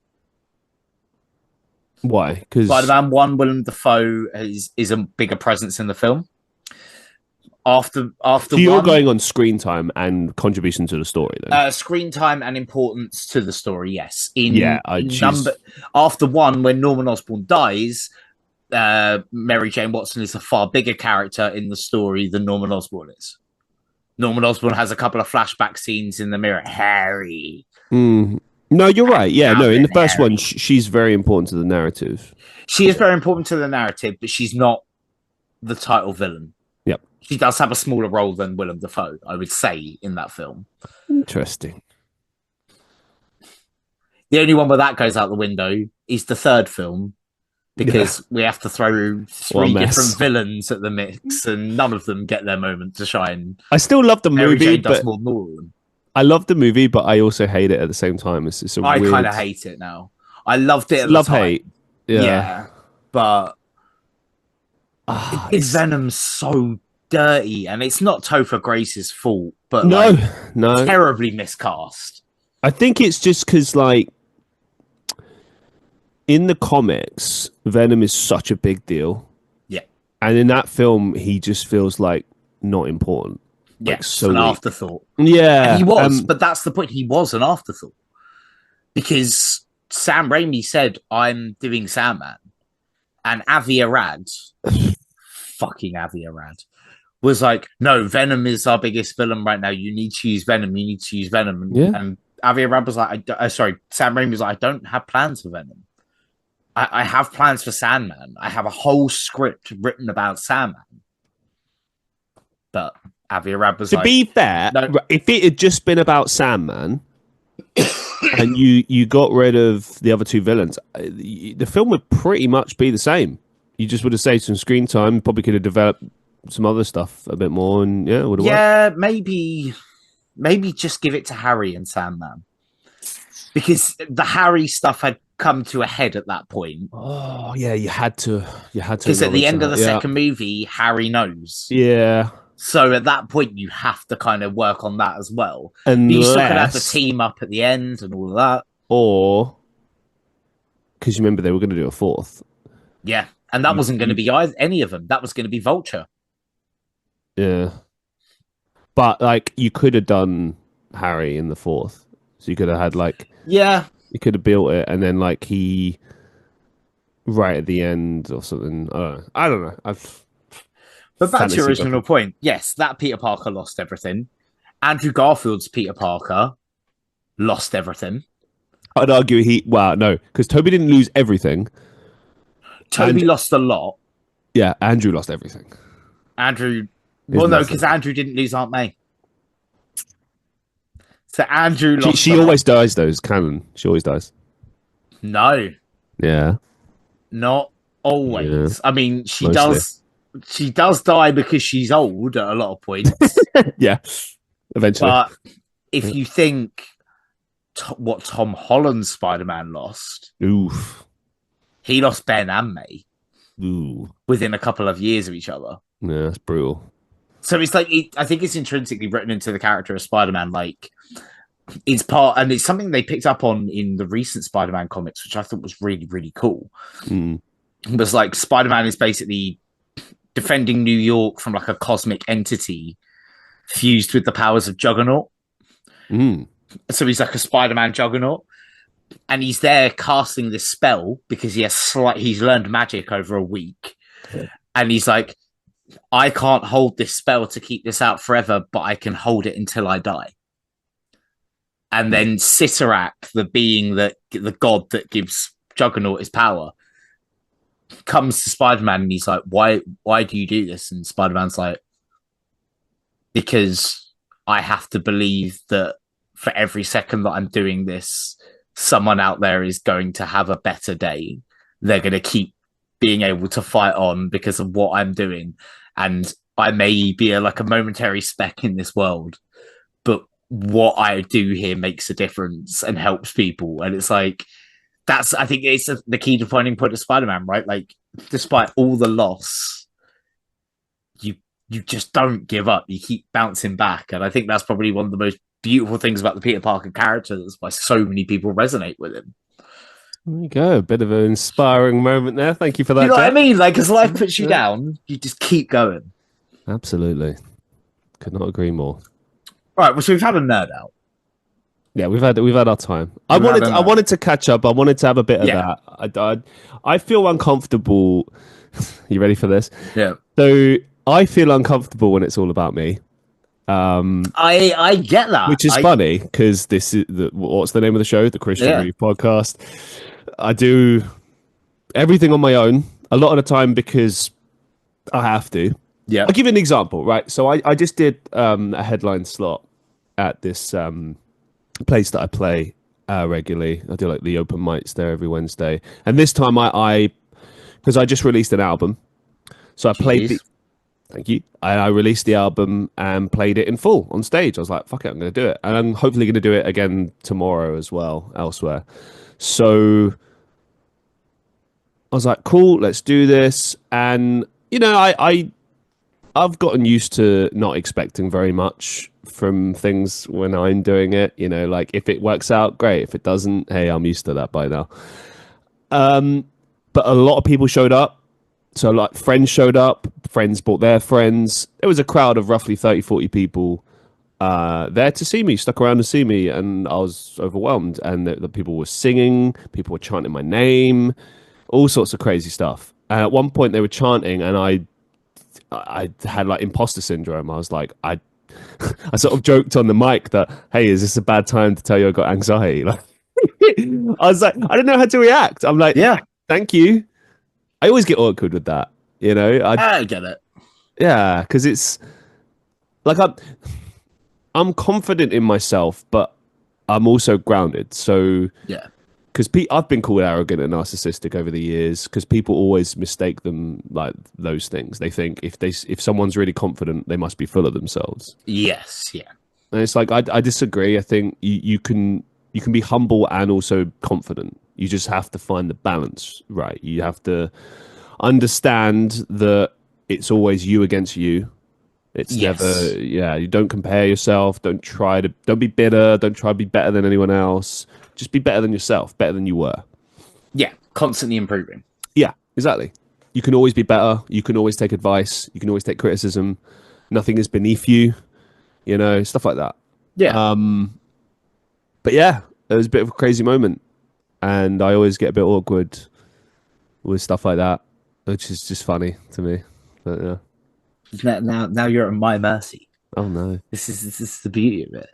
Speaker 1: Why? Because
Speaker 2: Spider-Man 1, Willem Dafoe is a bigger presence in the film. After
Speaker 1: so you're going on screen time and contribution to the story, then?
Speaker 2: Screen time and importance to the story, yes. After 1, when Norman Osborn dies, Mary Jane Watson is a far bigger character in the story than Norman Osborn is. Norman Osborn has a couple of flashback scenes in the mirror. Harry.
Speaker 1: No, you're right. Yeah, no, in the first one, she's very important to the narrative.
Speaker 2: She is very important to the narrative, but she's not the title villain.
Speaker 1: Yep.
Speaker 2: She does have a smaller role than Willem Dafoe, I would say, in that film.
Speaker 1: Interesting.
Speaker 2: The only one where that goes out the window is the third film, because we have to throw 3 different villains at the mix, and none of them get their moment to shine.
Speaker 1: I still love the movie,
Speaker 2: Jane does
Speaker 1: but
Speaker 2: more than all of them.
Speaker 1: I love the movie, but I also hate it at the same time. I
Speaker 2: kind of hate it now. I loved it at the time.
Speaker 1: Hate.
Speaker 2: Yeah, but it's Venom so dirty, and it's not Topher Grace's fault, but
Speaker 1: no,
Speaker 2: terribly miscast.
Speaker 1: I think it's just because, like, in the comics, Venom is such a big deal.
Speaker 2: Yeah,
Speaker 1: and in that film, he just feels like not important.
Speaker 2: Yeah,
Speaker 1: like, so
Speaker 2: an
Speaker 1: weak.
Speaker 2: afterthought.
Speaker 1: Yeah,
Speaker 2: and he was, but that's the point. He was an afterthought because Sam Raimi said, "I'm doing Sandman," and Avi Arad, fucking Avi Arad, was like, "No, Venom is our biggest villain right now. You need to use Venom. You need to use Venom." And Avi Arad was like, Sam Raimi was like, "I don't have plans for Venom. I have plans for Sandman. I have a whole script written about Sandman." But Avi Arad was
Speaker 1: to be fair, if it had just been about Sandman and you got rid of the other 2 villains, the film would pretty much be the same. You just would have saved some screen time, probably could have developed some other stuff a bit more, and it would have worked.
Speaker 2: Maybe just give it to Harry and Sandman, because the Harry stuff had come to a head at that point.
Speaker 1: Oh yeah, you had to
Speaker 2: because at the end of the second movie, Harry knows.
Speaker 1: Yeah.
Speaker 2: So at that point, you have to kind of work on that as well.
Speaker 1: Unless...
Speaker 2: You still could have the team up at the end and all of that.
Speaker 1: Or, because you remember they were going to do a 4th.
Speaker 2: Yeah, and that wasn't going to be any of them. That was going to be Vulture.
Speaker 1: Yeah. But, like, you could have done Harry in the 4th. So you could have had, like...
Speaker 2: Yeah.
Speaker 1: You could have built it, and then, like, he... Right at the end or something. I don't know.
Speaker 2: But back to your original point, yes, that Peter Parker lost everything. Andrew Garfield's Peter Parker lost everything.
Speaker 1: I'd argue no, because Toby didn't lose everything.
Speaker 2: Toby lost a lot.
Speaker 1: Yeah, Andrew lost everything.
Speaker 2: Because Andrew didn't lose Aunt May. So Andrew lost.
Speaker 1: She always dies, though, as canon. She always dies.
Speaker 2: No.
Speaker 1: Yeah.
Speaker 2: Not always. Yeah. I mean, she
Speaker 1: Mostly.
Speaker 2: does. She does die because she's old at a lot of points.
Speaker 1: Yeah, eventually.
Speaker 2: But if you think what Tom Holland's Spider-Man lost, he lost Ben and May within a couple of years of each other.
Speaker 1: Yeah, that's brutal.
Speaker 2: So it's like, I think it's intrinsically written into the character of Spider-Man. Like, it's part, and it's something they picked up on in the recent Spider-Man comics, which I thought was really, really cool. It was like Spider-Man is basically defending New York from like a cosmic entity fused with the powers of Juggernaut. So he's like a Spider-Man Juggernaut, and he's there casting this spell because he's learned magic over a week, and he's like, I can't hold this spell to keep this out forever, but I can hold it until I die. And then Sitarak, the god that gives Juggernaut his power, comes to Spider-Man and he's like, why do you do this? And Spider-Man's like, because I have to believe that for every second that I'm doing this, someone out there is going to have a better day. They're going to keep being able to fight on because of what I'm doing. And I may be a momentary speck in this world, but what I do here makes a difference and helps people. And it's like, I think it's the key defining point of Spider-Man, right? Like, despite all the loss, you just don't give up. You keep bouncing back. And I think that's probably one of the most beautiful things about the Peter Parker character. That's why so many people resonate with him.
Speaker 1: There you go. A bit of an inspiring moment there. Thank you for that.
Speaker 2: You know what I mean? Like, as life puts you down, you just keep going.
Speaker 1: Absolutely. Could not agree more.
Speaker 2: All right, well, so we've had a nerd out.
Speaker 1: Yeah, we've had our time. I wanted to catch up. I wanted to have a bit of that. I feel uncomfortable. You ready for this?
Speaker 2: Yeah.
Speaker 1: So I feel uncomfortable when it's all about me.
Speaker 2: I get that,
Speaker 1: which is funny because this is what's the name of the show? The Christian Reeve Podcast. I do everything on my own a lot of the time because I have to.
Speaker 2: Yeah.
Speaker 1: I'll give you an example, right? So I just did a headline slot at this place that I play regularly. I do like the open mics there every Wednesday. And this time because I just released an album. So I played thank you. I released the album and played it in full on stage. I was like, fuck it, I'm going to do it. And I'm hopefully going to do it again tomorrow as well, elsewhere. So I was like, cool, let's do this. And, I've gotten used to not expecting very much from things when I'm doing it. Like if it works out, great. If it doesn't, hey, I'm used to that by now. But a lot of people showed up. So like friends showed up, friends brought their friends. There was a crowd of roughly 30, 40 people there to see me, stuck around to see me. And I was overwhelmed. And the people were singing, people were chanting my name, all sorts of crazy stuff. And at one point they were chanting and I had like imposter syndrome. I was like, I sort of joked on the mic that, hey, is this a bad time to tell you I got anxiety? Like, I was like, I don't know how to react. I'm like, yeah, thank you. I always get awkward with that, I
Speaker 2: get it.
Speaker 1: Yeah, because it's like I'm confident in myself, but I'm also grounded. So
Speaker 2: yeah,
Speaker 1: because I've been called arrogant and narcissistic over the years because people always mistake them like those things. They think if someone's really confident, they must be full of themselves.
Speaker 2: Yes, yeah.
Speaker 1: And it's like I disagree. I think you can be humble and also confident. You just have to find the balance right. You have to understand that it's always you against you. It's never, you don't compare yourself. Don't be bitter. Don't try to be better than anyone else. Just be better than yourself, better than you were.
Speaker 2: Yeah, constantly improving.
Speaker 1: Yeah, exactly. You can always be better. You can always take advice. You can always take criticism. Nothing is beneath you, stuff like that.
Speaker 2: Yeah.
Speaker 1: But yeah, it was a bit of a crazy moment. And I always get a bit awkward with stuff like that, which is just funny to me. But yeah.
Speaker 2: Now you're at my mercy.
Speaker 1: Oh no.
Speaker 2: This is the beauty of it.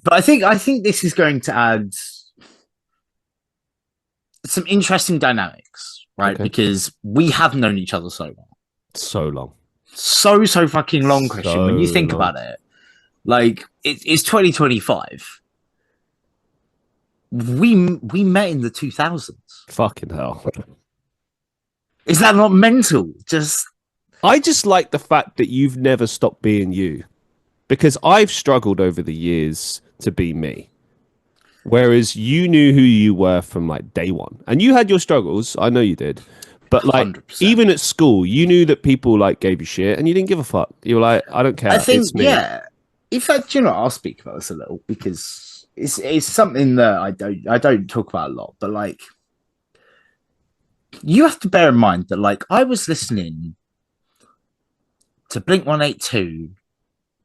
Speaker 2: But I think this is going to add some interesting dynamics, right? Okay. Because we have known each other so long.
Speaker 1: So long.
Speaker 2: So fucking long, Christian. When you think about it, like it's 2025. We met in the 2000s.
Speaker 1: Fucking hell.
Speaker 2: Is that not mental?
Speaker 1: I just like the fact that you've never stopped being you. Because I've struggled over the years to be me. Whereas you knew who you were from like day one. And you had your struggles. I know you did. But like 100%. Even at school, you knew that people like gave you shit and you didn't give a fuck. You were like, I don't care.
Speaker 2: I think,
Speaker 1: it's me.
Speaker 2: Yeah. In fact, I'll speak about this a little because it's something that I don't talk about a lot. But like, you have to bear in mind that like I was listening to Blink-182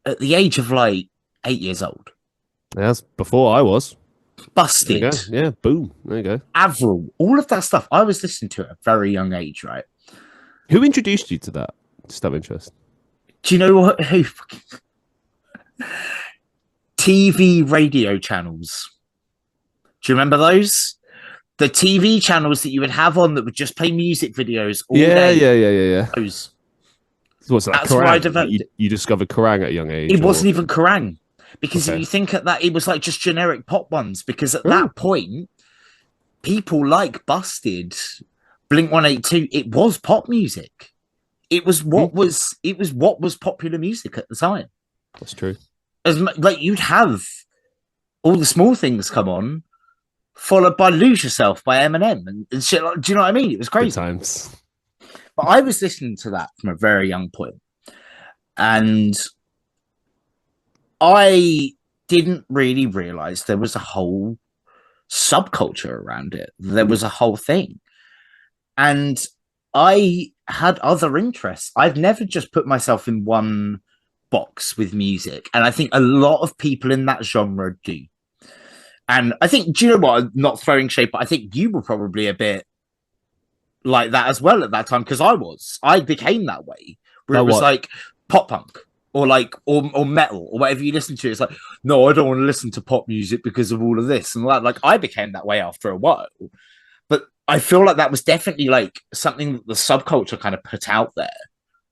Speaker 2: at the age of like 8 years old.
Speaker 1: That's before I was.
Speaker 2: Busted.
Speaker 1: Yeah, boom. There you go.
Speaker 2: Avril, all of that stuff. I was listening to at a very young age, right?
Speaker 1: Who introduced you to that? Just out of interest.
Speaker 2: Do you know what? Who? TV radio channels. Do you remember those? The TV channels that you would have on that would just play music videos all day.
Speaker 1: Yeah.
Speaker 2: Those.
Speaker 1: So what's that?
Speaker 2: That's where I
Speaker 1: Kerrang?
Speaker 2: developed it.
Speaker 1: You discovered Kerrang at a young age?
Speaker 2: It wasn't even Kerrang. Because
Speaker 1: Okay.
Speaker 2: if you think at that, it was like just generic pop ones. Because at that point, people like Busted, Blink-182, it was pop music. It was what was popular music at the time.
Speaker 1: That's true.
Speaker 2: Like you'd have all the small things come on, followed by "Lose Yourself" by Eminem and shit. Like, do you know what I mean? It was crazy.
Speaker 1: Good times.
Speaker 2: But I was listening to that from a very young point, and I didn't really realize there was a whole subculture around it. There was a whole thing, and I had other interests. I've never just put myself in one box with music, and I think a lot of people in that genre do. And I think, do you know what? I'm not throwing shade, but I think you were probably a bit like that as well at that time, because I became that way, where it was like pop punk or like or metal or whatever you listen to. It's like, no, I don't want to listen to pop music because of all of this and that. Like I became that way after a while, but I feel like that was definitely like something that the subculture kind of put out there.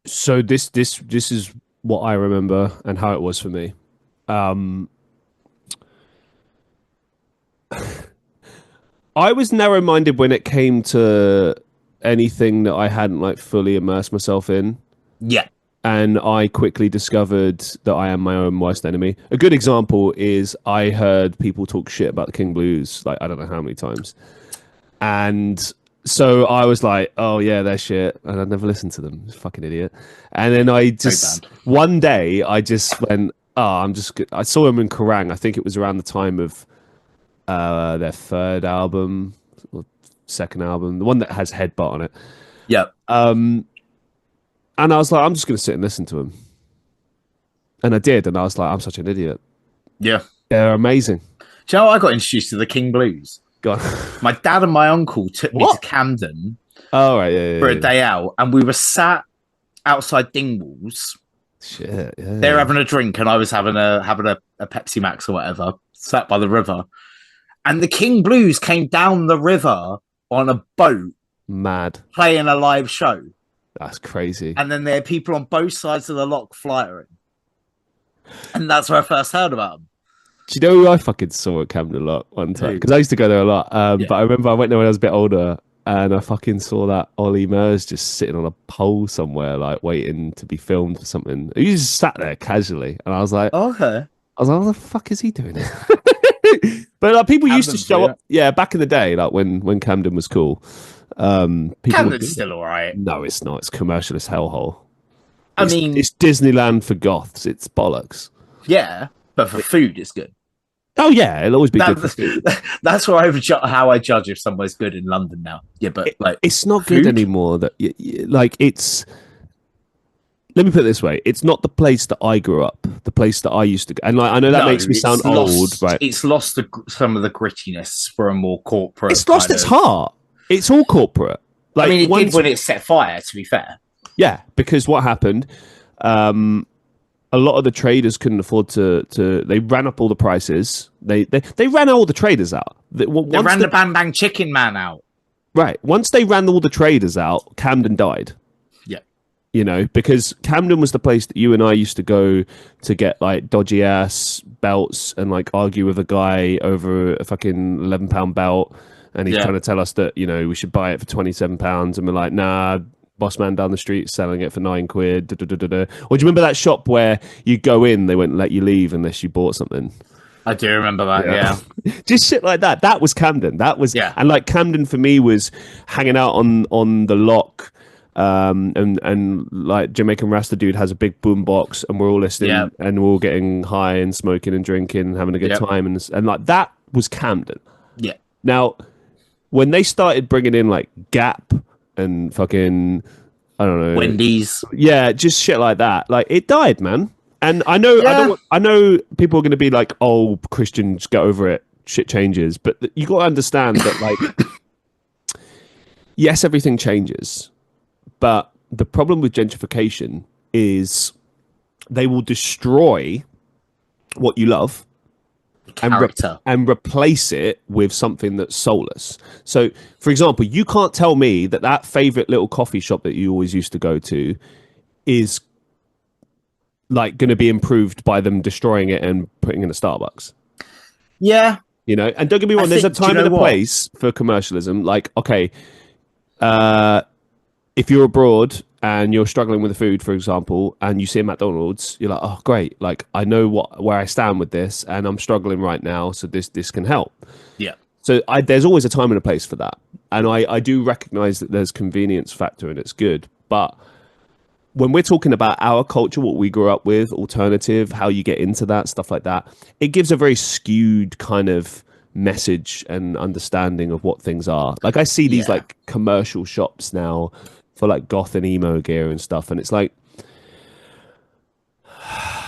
Speaker 1: So this is what I remember and how it was for me. I was narrow-minded when it came to anything that I hadn't like fully immersed myself in.
Speaker 2: Yeah.
Speaker 1: And I quickly discovered that I am my own worst enemy. A good example is I heard people talk shit about the King Blues, like I don't know how many times. And so I was like, oh yeah, they're shit. And I'd never listened to them. Fucking idiot. And then I just, one day I just went, I saw them in Kerrang. I think it was around the time of their third album or second album, the one that has Headbutt on it.
Speaker 2: Yeah.
Speaker 1: And I was like, I'm just going to sit and listen to them. And I did. And I was like, I'm such an idiot.
Speaker 2: Yeah.
Speaker 1: They're amazing.
Speaker 2: Do you know how I got introduced to the King Blues?
Speaker 1: God.
Speaker 2: My dad and my uncle took me to Camden
Speaker 1: for
Speaker 2: a day out. And we were sat outside Dingwalls.
Speaker 1: Shit, yeah.
Speaker 2: They were having a drink and I was having a Pepsi Max or whatever, sat by the river. And the King Blues came down the river on a boat.
Speaker 1: Mad.
Speaker 2: Playing a live show.
Speaker 1: That's crazy.
Speaker 2: And then there are people on both sides of the lock flying. And that's where I first heard about them.
Speaker 1: Do you know who I fucking saw at Camden a lot one time? Because I used to go there a lot. But I remember I went there when I was a bit older and I fucking saw that Ollie Murs just sitting on a pole somewhere, like waiting to be filmed for something. He just sat there casually. And I was like,
Speaker 2: okay.
Speaker 1: I was like, what the fuck is he doing here? But like, people used to show up. Yeah, back in the day, like when Camden was cool.
Speaker 2: Camden's still all right.
Speaker 1: No, it's not. It's commercialist hellhole.
Speaker 2: I mean,
Speaker 1: it's Disneyland for goths. It's bollocks.
Speaker 2: Yeah, but for food, it's good.
Speaker 1: Oh yeah, it'll always be good for food.
Speaker 2: That's how I judge if somewhere's good in London now. Yeah, but
Speaker 1: it's not food? Good anymore. That like it's. Let me put it this way: it's not the place that I grew up, the place that I used to go. And like, I know that makes me sound old, right?
Speaker 2: It's lost some of the grittiness for a more corporate.
Speaker 1: It's lost its heart. It's all corporate. Like,
Speaker 2: I mean, it did when it set fire, to be fair.
Speaker 1: Yeah, because what happened, a lot of the traders couldn't afford to they ran up all the prices. They ran all the traders out.
Speaker 2: They ran the Bang Bang Chicken Man out.
Speaker 1: Right. Once they ran all the traders out, Camden died.
Speaker 2: Yeah.
Speaker 1: You know, because Camden was the place that you and I used to go to get like dodgy ass belts and like argue with a guy over a fucking £11 belt. And he's trying to tell us that, you know, we should buy it for £27. And we're like, nah, boss man down the street selling it for £9. Or do you remember that shop where you go in, they wouldn't let you leave unless you bought something?
Speaker 2: I do remember that, yeah.
Speaker 1: Just shit like that. That was Camden. That was, and like Camden for me was hanging out on the lock. And like Jamaican Rasta dude has a big boom box and we're all listening and we're all getting high and smoking and drinking and having a good time. And like that was Camden.
Speaker 2: Yeah.
Speaker 1: Now, when they started bringing in like Gap and fucking, I don't know,
Speaker 2: Wendy's,
Speaker 1: just shit like that, like it died, man. And I know, I know people are going to be like, "Oh, Christians, get over it. Shit changes." But you got to understand that, like, yes, everything changes, but the problem with gentrification is they will destroy what you love
Speaker 2: character
Speaker 1: and replace it with something that's soulless. So, for example, you can't tell me that favorite little coffee shop that you always used to go to is like going to be improved by them destroying it and putting in a Starbucks.
Speaker 2: Yeah.
Speaker 1: You know, and don't get me wrong, there's a time and a place for commercialism. Like, okay, if you're abroad and you're struggling with the food, for example, and you see a McDonald's, you're like, oh, great. Like, I know where I stand with this and I'm struggling right now. So this can help.
Speaker 2: Yeah.
Speaker 1: So there's always a time and a place for that. And I do recognize that there's convenience factor and it's good. But when we're talking about our culture, what we grew up with, alternative, how you get into that, stuff like that, it gives a very skewed kind of message and understanding of what things are. Like I see these like commercial shops now for like goth and emo gear and stuff. And it's like,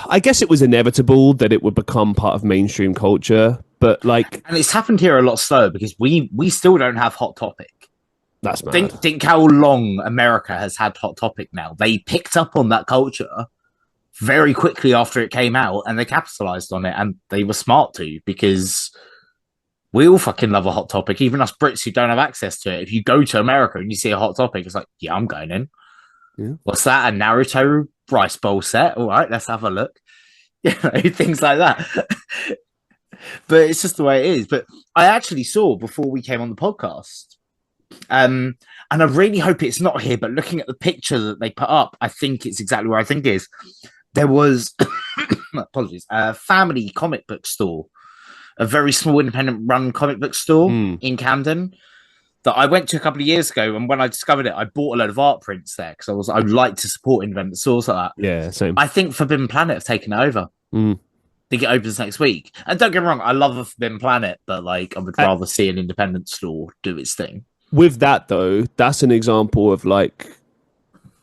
Speaker 1: I guess it was inevitable that it would become part of mainstream culture, but like,
Speaker 2: and it's happened here a lot slower because we still don't have Hot Topic.
Speaker 1: That's mad.
Speaker 2: Think how long America has had Hot Topic now. They picked up on that culture very quickly after it came out and they capitalized on it, and they were smart to, because we all fucking love a Hot Topic, even us Brits who don't have access to it. If you go to America and you see a Hot Topic, it's like, yeah, I'm going in. Yeah. What's that? A Naruto rice bowl set? All right, let's have a look. You know, things like that. But it's just the way it is. But I actually saw before we came on the podcast, and I really hope it's not here, but looking at the picture that they put up, I think it's exactly where I think it is. There was, apologies, a family comic book store, a very small independent run comic book store in Camden that I went to a couple of years ago. And when I discovered it, I bought a load of art prints there because I'd like to support independent stores like that.
Speaker 1: Yeah, same.
Speaker 2: I think Forbidden Planet have taken it over. I think it opens next week. And don't get me wrong, I love a Forbidden Planet, but like I would rather see an independent store do its thing.
Speaker 1: With that though, that's an example of like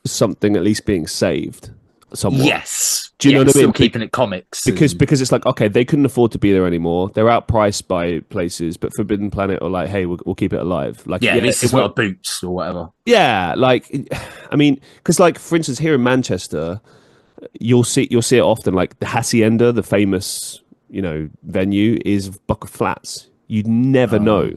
Speaker 1: something at least being saved somewhat.
Speaker 2: Yes.
Speaker 1: Do you know what I mean?
Speaker 2: Still keeping it comics.
Speaker 1: Because it's like, okay, they couldn't afford to be there anymore. They're outpriced by places, but Forbidden Planet are like, hey, we'll keep it alive. Like,
Speaker 2: at least it's not Boots or whatever.
Speaker 1: Yeah, like, I mean, because like, for instance, here in Manchester, you'll see it often. Like the Hacienda, the famous, venue, is Buck of Flats. You'd never know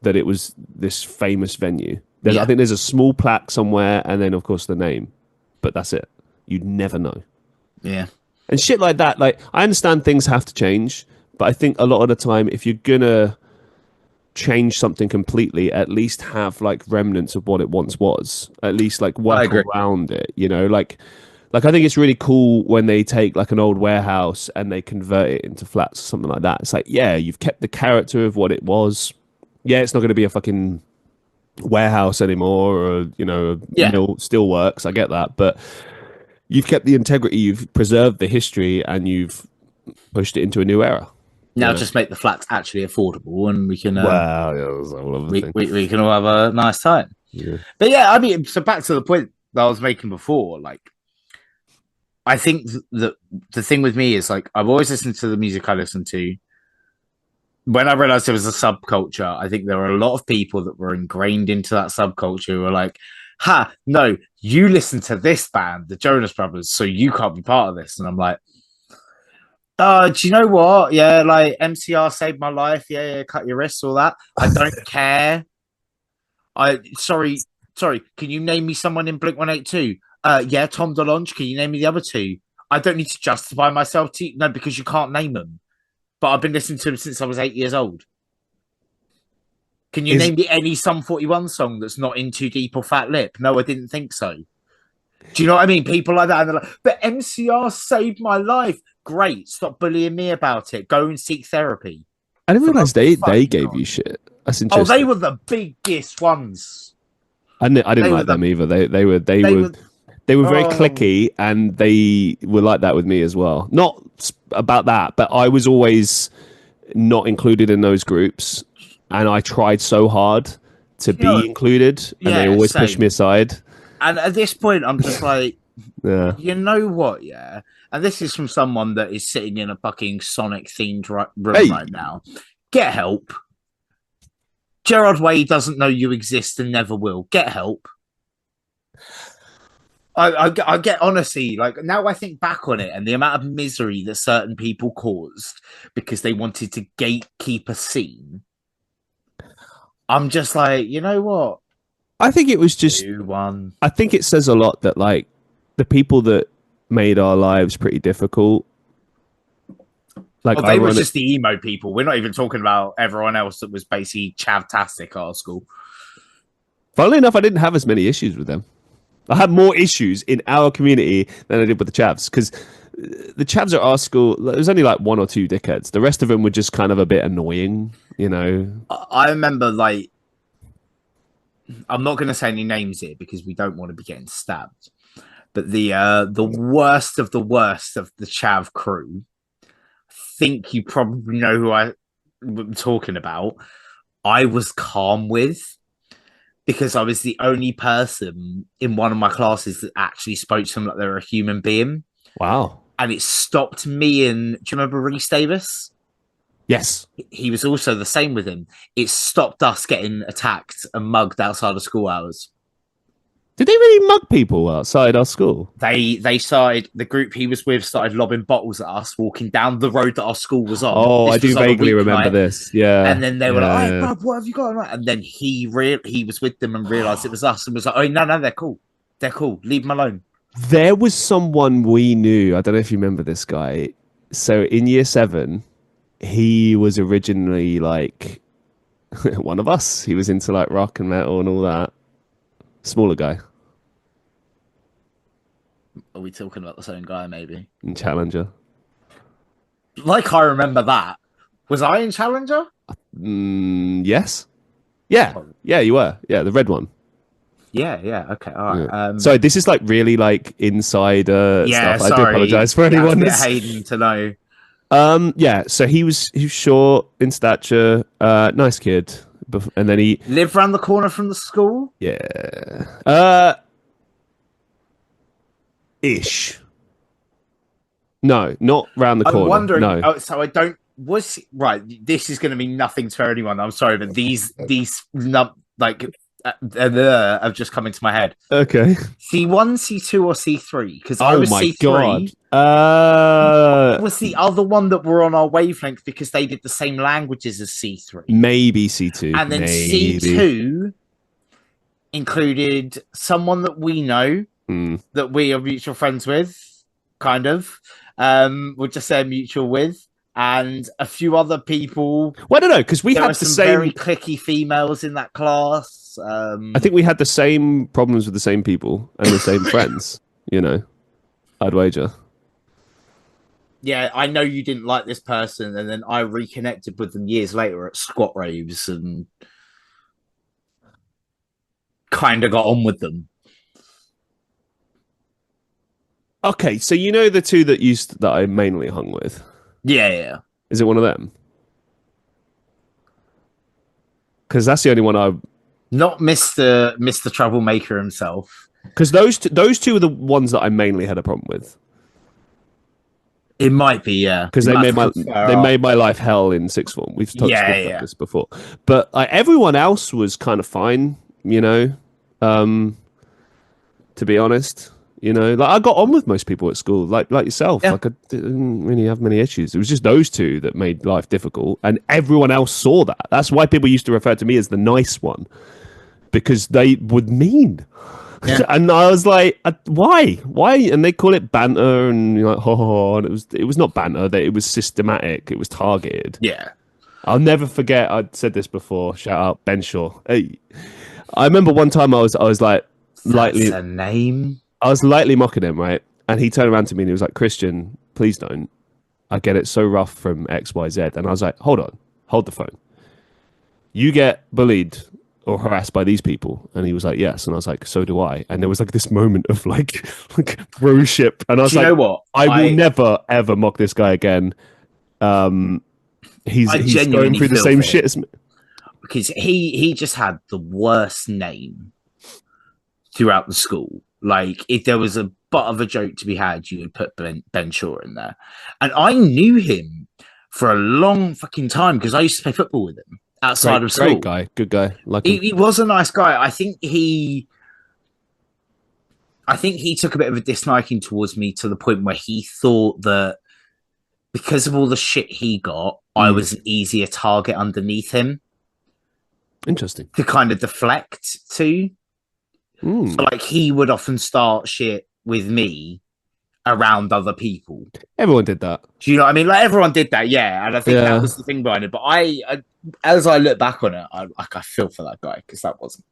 Speaker 1: that it was this famous venue. I think there's a small plaque somewhere, and then of course the name, but that's it. You'd never know.
Speaker 2: Yeah.
Speaker 1: And shit like that. Like, I understand things have to change, but I think a lot of the time, if you're gonna change something completely, at least have like remnants of what it once was. At least like work around it. Like I think it's really cool when they take like an old warehouse and they convert it into flats or something like that. It's like, yeah, you've kept the character of what it was. Yeah, it's not going to be a fucking warehouse anymore, or mill still works. I get that, but you've kept the integrity, you've preserved the history, and you've pushed it into a new era.
Speaker 2: Now just make the flats actually affordable, and we can we can all have a nice time.
Speaker 1: Yeah.
Speaker 2: But yeah, I mean, so back to the point that I was making before, like, I think that the thing with me is like I've always listened to the music I listen to. When I realized there was a subculture, I think there were a lot of people that were ingrained into that subculture who were like, ha, no, you listen to this band, the Jonas Brothers, so you can't be part of this. And I'm like, do you know what? Yeah, like MCR saved my life. Yeah, cut your wrists, all that. I don't care. Sorry. Can you name me someone in Blink-182? Yeah, Tom DeLonge. Can you name me the other two? I don't need to justify myself to you. No, because you can't name them. But I've been listening to them since I was 8 years old. Can you name me any Sum 41 song that's not In Too Deep or Fat Lip? No, I didn't think so. Do you know what I mean? People like that. And they're like, but MCR saved my life. Great. Stop bullying me about it. Go and seek therapy.
Speaker 1: I didn't realize they gave you shit. That's interesting.
Speaker 2: Oh, they were the biggest ones.
Speaker 1: I didn't like them either. They were very cliquey, and they were like that with me as well. Not about that, but I was always not included in those groups, and I tried so hard to be included, and they always pushed me aside.
Speaker 2: And at this point, I'm just like, you know what, yeah? And this is from someone that is sitting in a fucking Sonic-themed room right now. Get help. Gerard Way doesn't know you exist and never will. Get help. I get honestly, like now I think back on it and the amount of misery that certain people caused because they wanted to gatekeep a scene. I'm just like, you know what?
Speaker 1: I think it was just.
Speaker 2: One.
Speaker 1: I think it says a lot that like the people that made our lives pretty difficult. Like
Speaker 2: they were just the emo people. We're not even talking about everyone else that was basically chavtastic at our school.
Speaker 1: Funnily enough, I didn't have as many issues with them. I had more issues in our community than I did with the chavs, because the chavs at our school, there was only like one or two dickheads. The rest of them were just kind of a bit annoying, you know.
Speaker 2: I remember, like, I'm not going to say any names here because we don't want to be getting stabbed. But the worst of the chav crew, I think you probably know who I'm talking about. I was calm with, because I was the only person in one of my classes that actually spoke to them like they were a human being.
Speaker 1: Wow.
Speaker 2: And it stopped me and... Do you remember Reese Davis?
Speaker 1: Yes.
Speaker 2: He was also the same with him. It stopped us getting attacked and mugged outside of school hours.
Speaker 1: Did they really mug people outside our school?
Speaker 2: They started... The group he was with started lobbing bottles at us, walking down the road that our school was on.
Speaker 1: Oh, I do vaguely remember this. Yeah.
Speaker 2: And then they were like, "Hey, bruv, what have you got?" And then he was with them and realised it was us and was like, "Oh, no, they're cool. They're cool. Leave them alone."
Speaker 1: There was someone we knew. I don't know if you remember this guy. So in year 7, he was originally like one of us. He was into like rock and metal and all that. Smaller guy.
Speaker 2: Are we talking about the same guy, maybe?
Speaker 1: In Challenger.
Speaker 2: Like, I remember that. Was I in Challenger?
Speaker 1: Yes. Yeah. Yeah, you were. Yeah, the red one.
Speaker 2: Yeah. Okay. All right.
Speaker 1: Yeah. Sorry, this is like really like insider stuff.
Speaker 2: Sorry.
Speaker 1: I do apologize for anyone
Speaker 2: that's Hayden to know.
Speaker 1: Yeah, so he was short in stature, nice kid, and then he
Speaker 2: lived around the corner from the school.
Speaker 1: Yeah, ish. No, not round the corner.
Speaker 2: I'm wondering.
Speaker 1: No.
Speaker 2: So I don't. Was right. This is going to mean nothing to anyone. I'm sorry, but these have just come into my head.
Speaker 1: Okay.
Speaker 2: C1, C2, or C3? Because I was
Speaker 1: my
Speaker 2: C3.
Speaker 1: God.
Speaker 2: Was the other one that were on our wavelength because they did the same languages as C3?
Speaker 1: Maybe C2.
Speaker 2: And then
Speaker 1: maybe.
Speaker 2: C2 included someone that we know, that we are mutual friends with, kind of. We'll just say mutual with. And a few other people.
Speaker 1: Well, I don't know, because we had the same
Speaker 2: very cliquey females in that class.
Speaker 1: I think we had the same problems with the same people and the same friends. You know, I'd wager.
Speaker 2: Yeah, I know you didn't like this person, and then I reconnected with them years later at squat raves and kind of got on with them.
Speaker 1: Okay, so you know the two that I mainly hung with.
Speaker 2: Yeah.
Speaker 1: Is it one of them? Because that's the only one I.
Speaker 2: Not Mr. Troublemaker himself.
Speaker 1: Because those two are the ones that I mainly had a problem with.
Speaker 2: It might be, yeah.
Speaker 1: Because they made my life hell in sixth form. We've talked about this before, but everyone else was kind of fine, you know. To be honest. You know, like I got on with most people at school, like yourself.
Speaker 2: Yeah.
Speaker 1: Like I didn't really have many issues. It was just those two that made life difficult, and everyone else saw that. That's why people used to refer to me as the nice one, because they were mean. Yeah. And I was like, why? And they call it banter, and you're like, and it was not banter. It was systematic. It was targeted.
Speaker 2: Yeah,
Speaker 1: I'll never forget. I'd said this before. Shout out Ben Shaw. Hey, I remember one time I was like, lightly.
Speaker 2: That's a name.
Speaker 1: I was lightly mocking him, right? And he turned around to me and he was like, "Christian, please don't. I get it so rough from X, Y, Z." And I was like, hold the phone. You get bullied or harassed by these people? And he was like, yes. And I was like, so do I. And there was like this moment of like broship. And I was like,
Speaker 2: you know what?
Speaker 1: I will never, ever mock this guy again. He's going through the same shit as me.
Speaker 2: Because he just had the worst name throughout the school. Like, if there was a butt of a joke to be had, you would put Ben Shaw in there. And I knew him for a long fucking time because I used to play football with him outside of school.
Speaker 1: Great guy. Good guy. Like
Speaker 2: he was a nice guy. I think I think he took a bit of a disliking towards me to the point where he thought that because of all the shit he got, I was an easier target underneath him.
Speaker 1: Interesting.
Speaker 2: To kind of deflect to. So, like, he would often start shit with me around other people.
Speaker 1: Everyone did that.
Speaker 2: Do you know what I mean? Like, everyone did that, yeah. And I think that was the thing behind it. But I as I look back on it, I feel for that guy because that wasn't.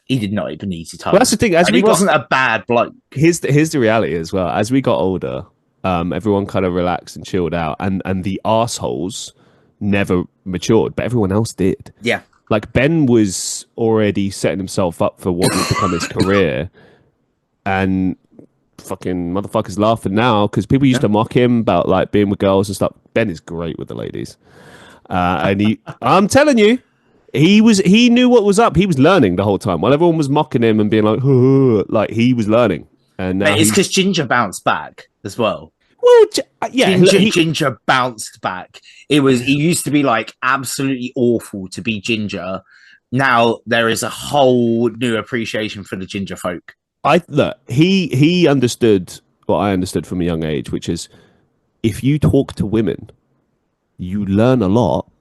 Speaker 2: He did not even need to target.
Speaker 1: Well, that's the thing.
Speaker 2: He wasn't a bad bloke.
Speaker 1: Here's the reality as well. As we got older, everyone kind of relaxed and chilled out, and the arseholes never matured, but everyone else did.
Speaker 2: Yeah.
Speaker 1: Like, Ben was already setting himself up for what would become his career, and fucking motherfuckers laughing now because people used to mock him about like being with girls and stuff. Ben is great with the ladies, and I'm telling you, he knew what was up. He was learning the whole time while everyone was mocking him and being like he was learning. And now
Speaker 2: it's because Ginger bounced back as well.
Speaker 1: Well, yeah,
Speaker 2: Ginger bounced back. He used to be like absolutely awful to be Ginger. Now there is a whole new appreciation for the Ginger folk.
Speaker 1: He understood what I understood from a young age, which is if you talk to women, you learn a lot.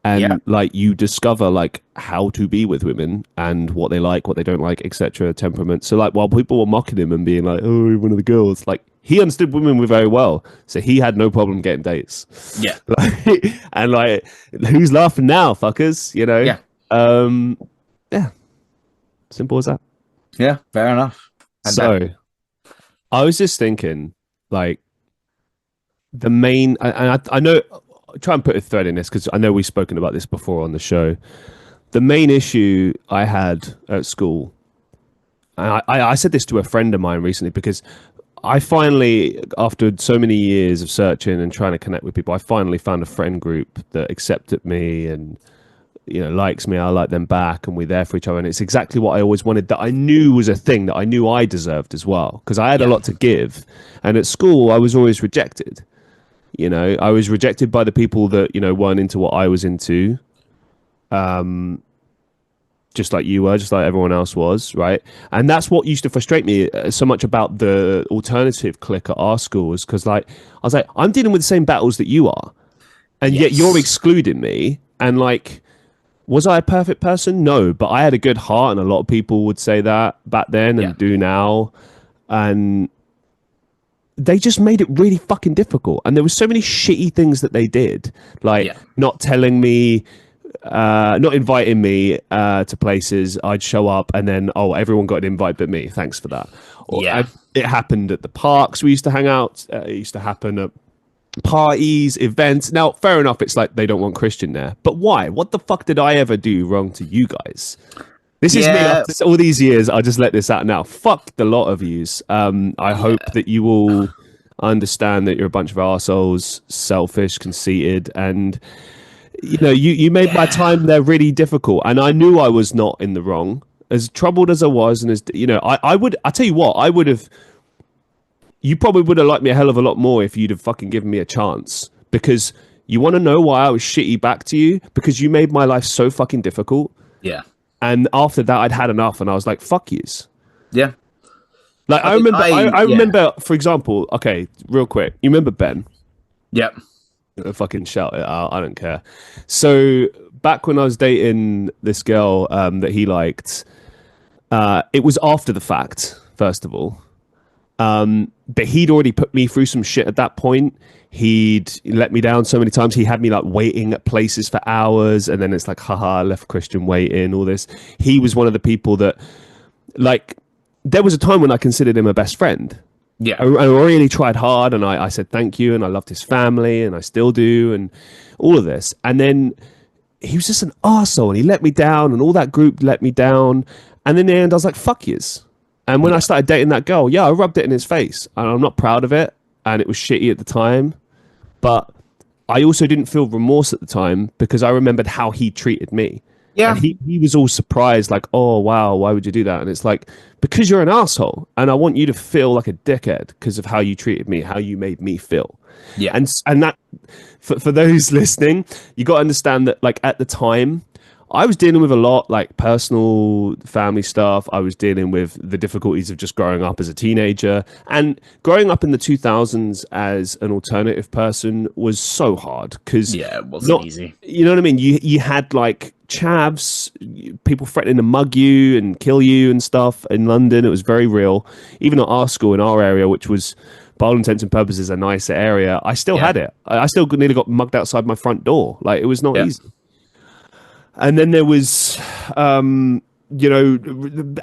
Speaker 1: And like you discover like how to be with women and what they like, what they don't like, etc. Temperament. So like while people were mocking him and being like, "Oh, you're one of the girls," like he understood women very well, so he had no problem getting dates.
Speaker 2: Yeah,
Speaker 1: and like who's laughing now, fuckers? You know? Yeah. Simple as that.
Speaker 2: Yeah, fair enough.
Speaker 1: So I was just thinking, like the main, and I know. Try and put a thread in this because I know we've spoken about this before on the show. The main issue I had at school, and I said this to a friend of mine recently because I finally, after so many years of searching and trying to connect with people, I finally found a friend group that accepted me and likes me. I like them back, and we're there for each other. And it's exactly what I always wanted. That I knew was a thing that I knew I deserved as well because I had a lot to give. And at school, I was always rejected. I was rejected by the people that, weren't into what I was into. Just like you were, just like everyone else was, right? And that's what used to frustrate me so much about the alternative clique at our schools, because I was like, I'm dealing with the same battles that you are, and yet you're excluding me. And like, was I a perfect person? No, but I had a good heart, and a lot of people would say that back then and do now. And they just made it really fucking difficult. And there were so many shitty things that they did, like not telling me, not inviting me to places. I'd show up and then, everyone got an invite but me. Thanks for that. It happened at the parks we used to hang out. It used to happen at parties, events. Now, fair enough, it's like they don't want Christian there. But why? What the fuck did I ever do wrong to you guys? This is me after all these years. I'll just let this out now. Fuck the lot of yous. I hope that you all understand that you're a bunch of arseholes, selfish, conceited, and you made my time there really difficult. And I knew I was not in the wrong. As troubled as I was, and as I tell you what, I would have. You probably would have liked me a hell of a lot more if you'd have fucking given me a chance. Because you want to know why I was shitty back to you? Because you made my life so fucking difficult.
Speaker 2: Yeah.
Speaker 1: And after that, I'd had enough, and I was like, "Fuck yous."
Speaker 2: Yeah.
Speaker 1: Like I remember, for example. Okay, real quick. You remember Ben?
Speaker 2: Yep.
Speaker 1: Fucking shout it out. I don't care. So back when I was dating this girl that he liked, it was after the fact. First of all, but he'd already put me through some shit at that point. He'd let me down so many times. He had me like waiting at places for hours, and then it's like, haha, I left Christian waiting, all this. He was one of the people that, like, there was a time when I considered him a best friend.
Speaker 2: Yeah.
Speaker 1: I really tried hard, and I said thank you, and I loved his family, and I still do, and all of this. And then he was just an arsehole, and he let me down, and all that group let me down. And in the end, I was like, fuck yous. And when I started dating that girl, I rubbed it in his face, and I'm not proud of it. And it was shitty at the time, but I also didn't feel remorse at the time because I remembered how he treated me. Yeah. And he was all surprised, like, oh, wow, why would you do that? And it's like, because you're an asshole, and I want you to feel like a dickhead because of how you treated me, how you made me feel. Yeah. And that, for those listening, you got to understand that, like, at the time, I was dealing with a lot, like personal family stuff. I was dealing with the difficulties of just growing up as a teenager, and growing up in the 2000s as an alternative person was so hard because
Speaker 2: Yeah, it wasn't easy.
Speaker 1: you know what I mean? You had like chavs, people threatening to mug you and kill you and stuff in London. It was very real. Even at our school in our area, which was by all intents and purposes a nicer area, I still had it. I still nearly got mugged outside my front door. Like it was not easy. And then there was,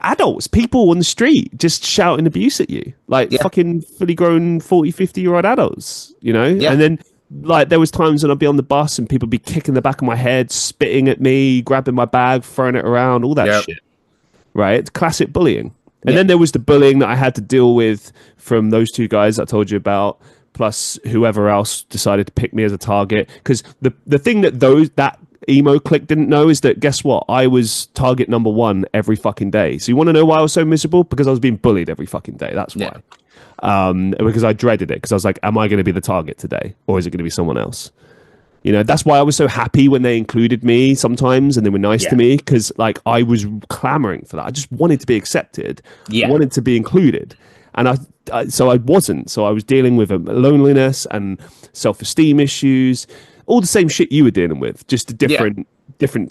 Speaker 1: adults, people on the street just shouting abuse at you, like fucking fully grown 40, 50-year-old adults, you know? And then like there was times when I'd be on the bus and people would be kicking the back of my head, spitting at me, grabbing my bag, throwing it around, all that shit. Right? It's classic bullying. And then there was the bullying that I had to deal with from those two guys I told you about, plus whoever else decided to pick me as a target. Because the thing that emo clique didn't know is that, guess what? I was target number one every fucking day. So you want to know why I was so miserable? Because I was being bullied every fucking day. That's why. Because I dreaded it. Because I was like, am I going to be the target today? Or is it going to be someone else? You know, that's why I was so happy when they included me sometimes and they were nice to me, because like I was clamoring for that. I just wanted to be accepted. I wanted to be included. And so I wasn't. So I was dealing with loneliness and self-esteem issues, all the same shit you were dealing with, just a different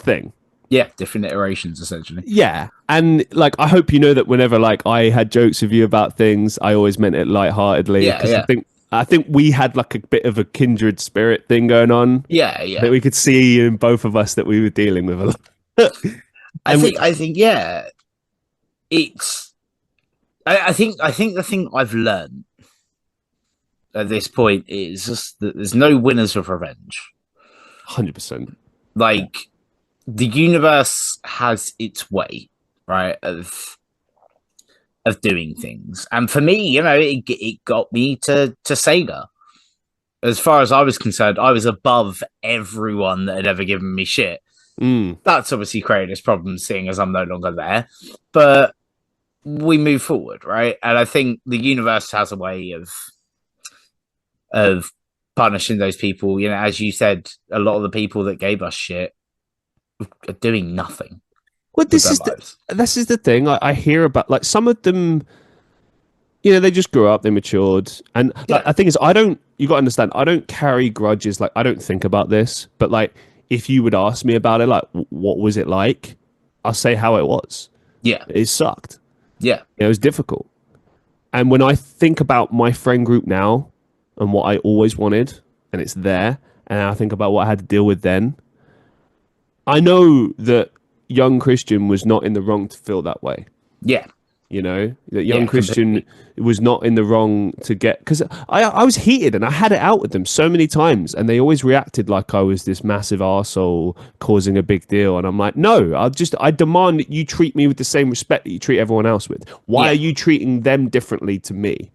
Speaker 1: thing.
Speaker 2: Yeah, different iterations, essentially.
Speaker 1: Yeah. And like, I hope you know that whenever like I had jokes with you about things, I always meant it lightheartedly.
Speaker 2: Yeah.
Speaker 1: I think we had like a bit of a kindred spirit thing going on.
Speaker 2: Yeah.
Speaker 1: That we could see in both of us that we were dealing with a lot.
Speaker 2: I think it's, I think the thing I've learned at this point is just that there's no winners of revenge.
Speaker 1: 100%.
Speaker 2: Like, the universe has its way, right, of doing things. And for me, you know, it got me to Sega. As far as I was concerned, I was above everyone that had ever given me shit. That's obviously created its problems, seeing as I'm no longer there. But we move forward, right? And I think the universe has a way of punishing those people. You know, as you said, a lot of the people that gave us shit are doing nothing.
Speaker 1: Well, this is the thing I hear about. Like, some of them, you know, they just grew up, they matured, and like, I think is you got to understand, I don't carry grudges. Like, I don't think about this, but like, if you would ask me about it, like, what was it like? I'll say how it was. Yeah, it sucked. Yeah, it was difficult. And when I think about my friend group now and what I always wanted, and it's there, and I think about what I had to deal with then, I know that young Christian was not in the wrong to feel that way. Yeah. You know, that young Christian was not in the wrong to get, because I was heated and I had it out with them so many times and they always reacted like I was this massive arsehole causing a big deal. And I'm like, no, I demand that you treat me with the same respect that you treat everyone else with. Why are you treating them differently to me?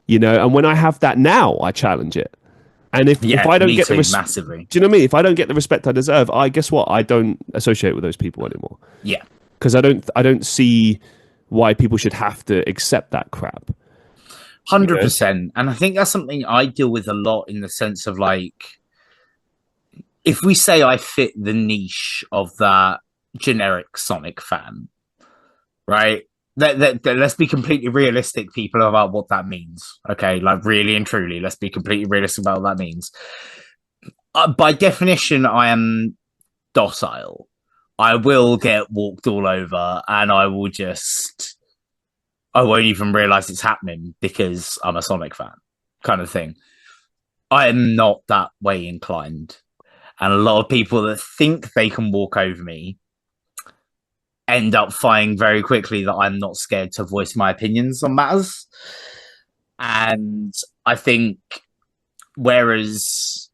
Speaker 1: You know, and when I have that now, I challenge it. And if I don't get the
Speaker 2: massively,
Speaker 1: do you know what I mean? If I don't get the respect I deserve, guess what? I don't associate with those people anymore. Yeah, because I don't see why people should have to accept that crap.
Speaker 2: 100%, and I think that's something I deal with a lot, in the sense of like, if we say I fit the niche of that generic Sonic fan, right? Let's be completely realistic, people, about what that means. Okay, like, really and truly, let's be completely realistic about what that means. By definition, I am docile. I will get walked all over, and I won't even realize it's happening because I'm a Sonic fan, kind of thing. I am not that way inclined, and a lot of people that think they can walk over me end up finding very quickly that I'm not scared to voice my opinions on matters. And I think, whereas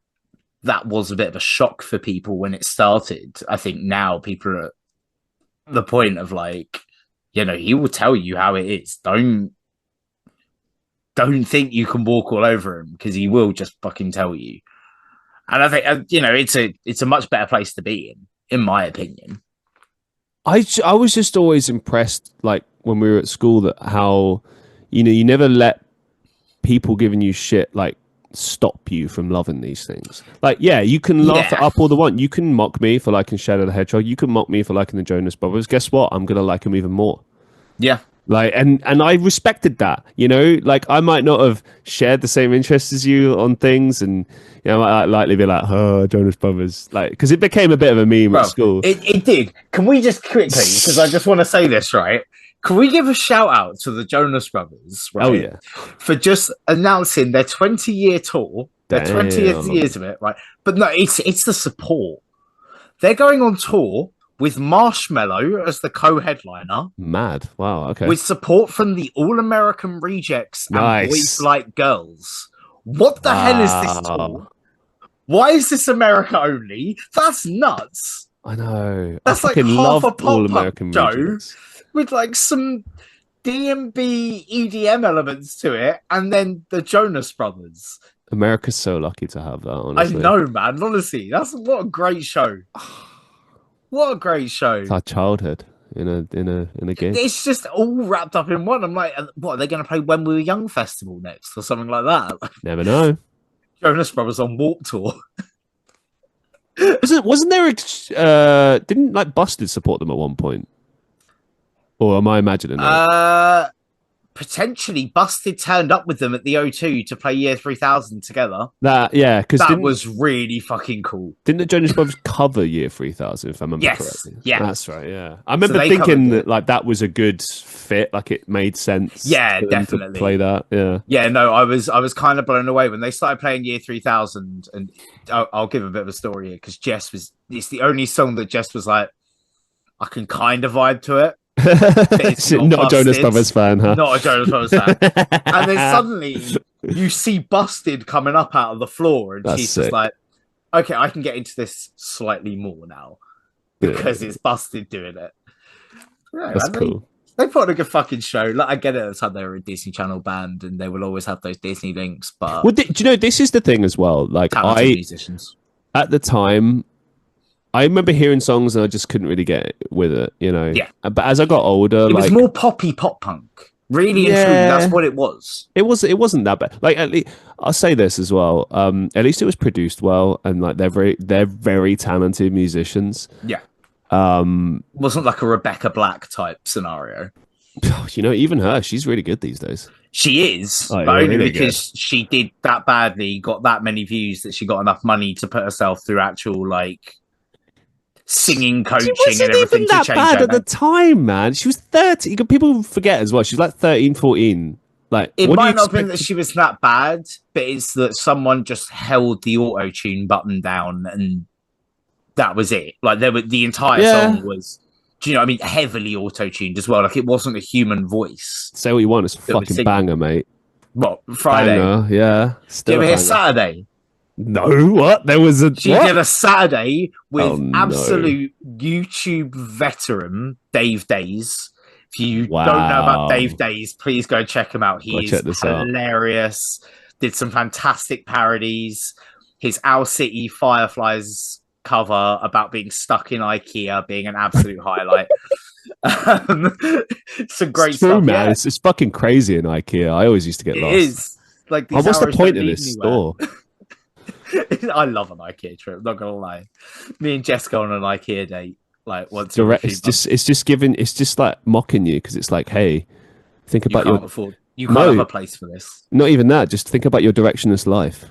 Speaker 2: that was a bit of a shock for people when it started, I think now people are at the point of like, you know, he will tell you how it is. Don't think you can walk all over him, because he will just fucking tell you. And I think, you know, it's a much better place to be in my opinion.
Speaker 1: I was just always impressed, like, when we were at school, that how, you know, you never let people giving you shit, like, stop you from loving these things. Like, yeah, you can laugh it up all the want. You can mock me for liking Shadow the Hedgehog. You can mock me for liking the Jonas Brothers. Guess what? I'm gonna like them even more.
Speaker 2: Yeah.
Speaker 1: Like, and I respected that, you know, like I might not have shared the same interests as you on things, and you know, I might likely be like, oh, Jonas Brothers, like, because it became a bit of a meme at school.
Speaker 2: It did. Can we just quickly, because I just want to say this, right? Can we give a shout out to the Jonas Brothers, right?
Speaker 1: Oh yeah,
Speaker 2: for just announcing their 20-year tour, their 20th years of it, right? But no, it's the support. They're going on tour with Marshmello as the co-headliner.
Speaker 1: Mad. Wow, okay.
Speaker 2: With support from the All-American Rejects and Boys Like Girls. What the hell is this tour? Why is this America only? That's nuts.
Speaker 1: I know.
Speaker 2: That's like half a pop-up show with like some D&B EDM elements to it, and then the Jonas Brothers.
Speaker 1: America's so lucky to have that, honestly.
Speaker 2: I know, man. Honestly, what a great show. What a great show!
Speaker 1: It's our childhood in a game.
Speaker 2: It's just all wrapped up in one. I'm like, what are they going to play When We Were Young Festival next or something like that?
Speaker 1: Never know.
Speaker 2: Jonas Brothers on Warped Tour.
Speaker 1: Wasn't there didn't like Busted support them at one point? Or am I imagining that?
Speaker 2: Potentially Busted turned up with them at the O2 to play Year 3000 together.
Speaker 1: Because
Speaker 2: that was really fucking cool.
Speaker 1: Didn't the Jonas Brothers cover Year 3000, if I remember correctly?
Speaker 2: Yeah.
Speaker 1: That's right, yeah. I remember thinking that like that was a good fit, like it made sense.
Speaker 2: Yeah, definitely.
Speaker 1: To play that, yeah.
Speaker 2: Yeah, no, I was kind of blown away when they started playing Year 3000, and I'll give a bit of a story here, because it's the only song that Jess was like, I can kind of vibe to it. It's
Speaker 1: not a Jonas Brothers fan, huh?
Speaker 2: Not a Jonas Brothers fan. And then suddenly you see Busted coming up out of the floor, and she's just like, okay, I can get into this slightly more now because it's Busted doing it. Yeah,
Speaker 1: that's cool.
Speaker 2: They put on a good fucking show. Like, I get it at the time they were a Disney Channel band, and they will always have those Disney links. But
Speaker 1: do you know, this is the thing as well. Like,
Speaker 2: musicians
Speaker 1: at the time, I remember hearing songs and I just couldn't really get with it, you know.
Speaker 2: Yeah.
Speaker 1: But as I got older,
Speaker 2: it was more poppy pop punk. Really and truly, that's what it was.
Speaker 1: It wasn't that bad. Like, at least I'll say this as well. At least it was produced well, and like they're very talented musicians.
Speaker 2: Yeah. Wasn't like a Rebecca Black type scenario.
Speaker 1: You know, even her, she's really good these days.
Speaker 2: She is, but only because she did that badly, got that many views that she got enough money to put herself through actual like singing, coaching, and everything to change
Speaker 1: bad at the time, man. She was 30. People forget as well. She was like 13, 14. Like,
Speaker 2: it might not have been that she was that bad, but it's that someone just held the auto-tune button down and that was it. Like, the entire song was, do you know what I mean, heavily auto-tuned as well. Like, it wasn't a human voice.
Speaker 1: Say what you want, it's a fucking banger, mate.
Speaker 2: What, Friday?
Speaker 1: Banger, yeah.
Speaker 2: Still you ever hear Saturday?
Speaker 1: No, what? There was
Speaker 2: She did a Saturday with absolute YouTube veteran Dave Days. If you don't know about Dave Days, please go check him out. He is hilarious. Did some fantastic parodies. His Owl City Fireflies cover about being stuck in IKEA being an absolute highlight. Some great stuff,
Speaker 1: man. Yeah. It's fucking crazy in IKEA. I always used to get lost.
Speaker 2: It is. Like,
Speaker 1: what's the point of this store?
Speaker 2: I love an IKEA trip, not gonna lie. Me and Jess go on an IKEA date like once.
Speaker 1: It's just like mocking you, because it's like, hey, think about
Speaker 2: you can't have a place for this.
Speaker 1: Not even that. Just think about your directionless life.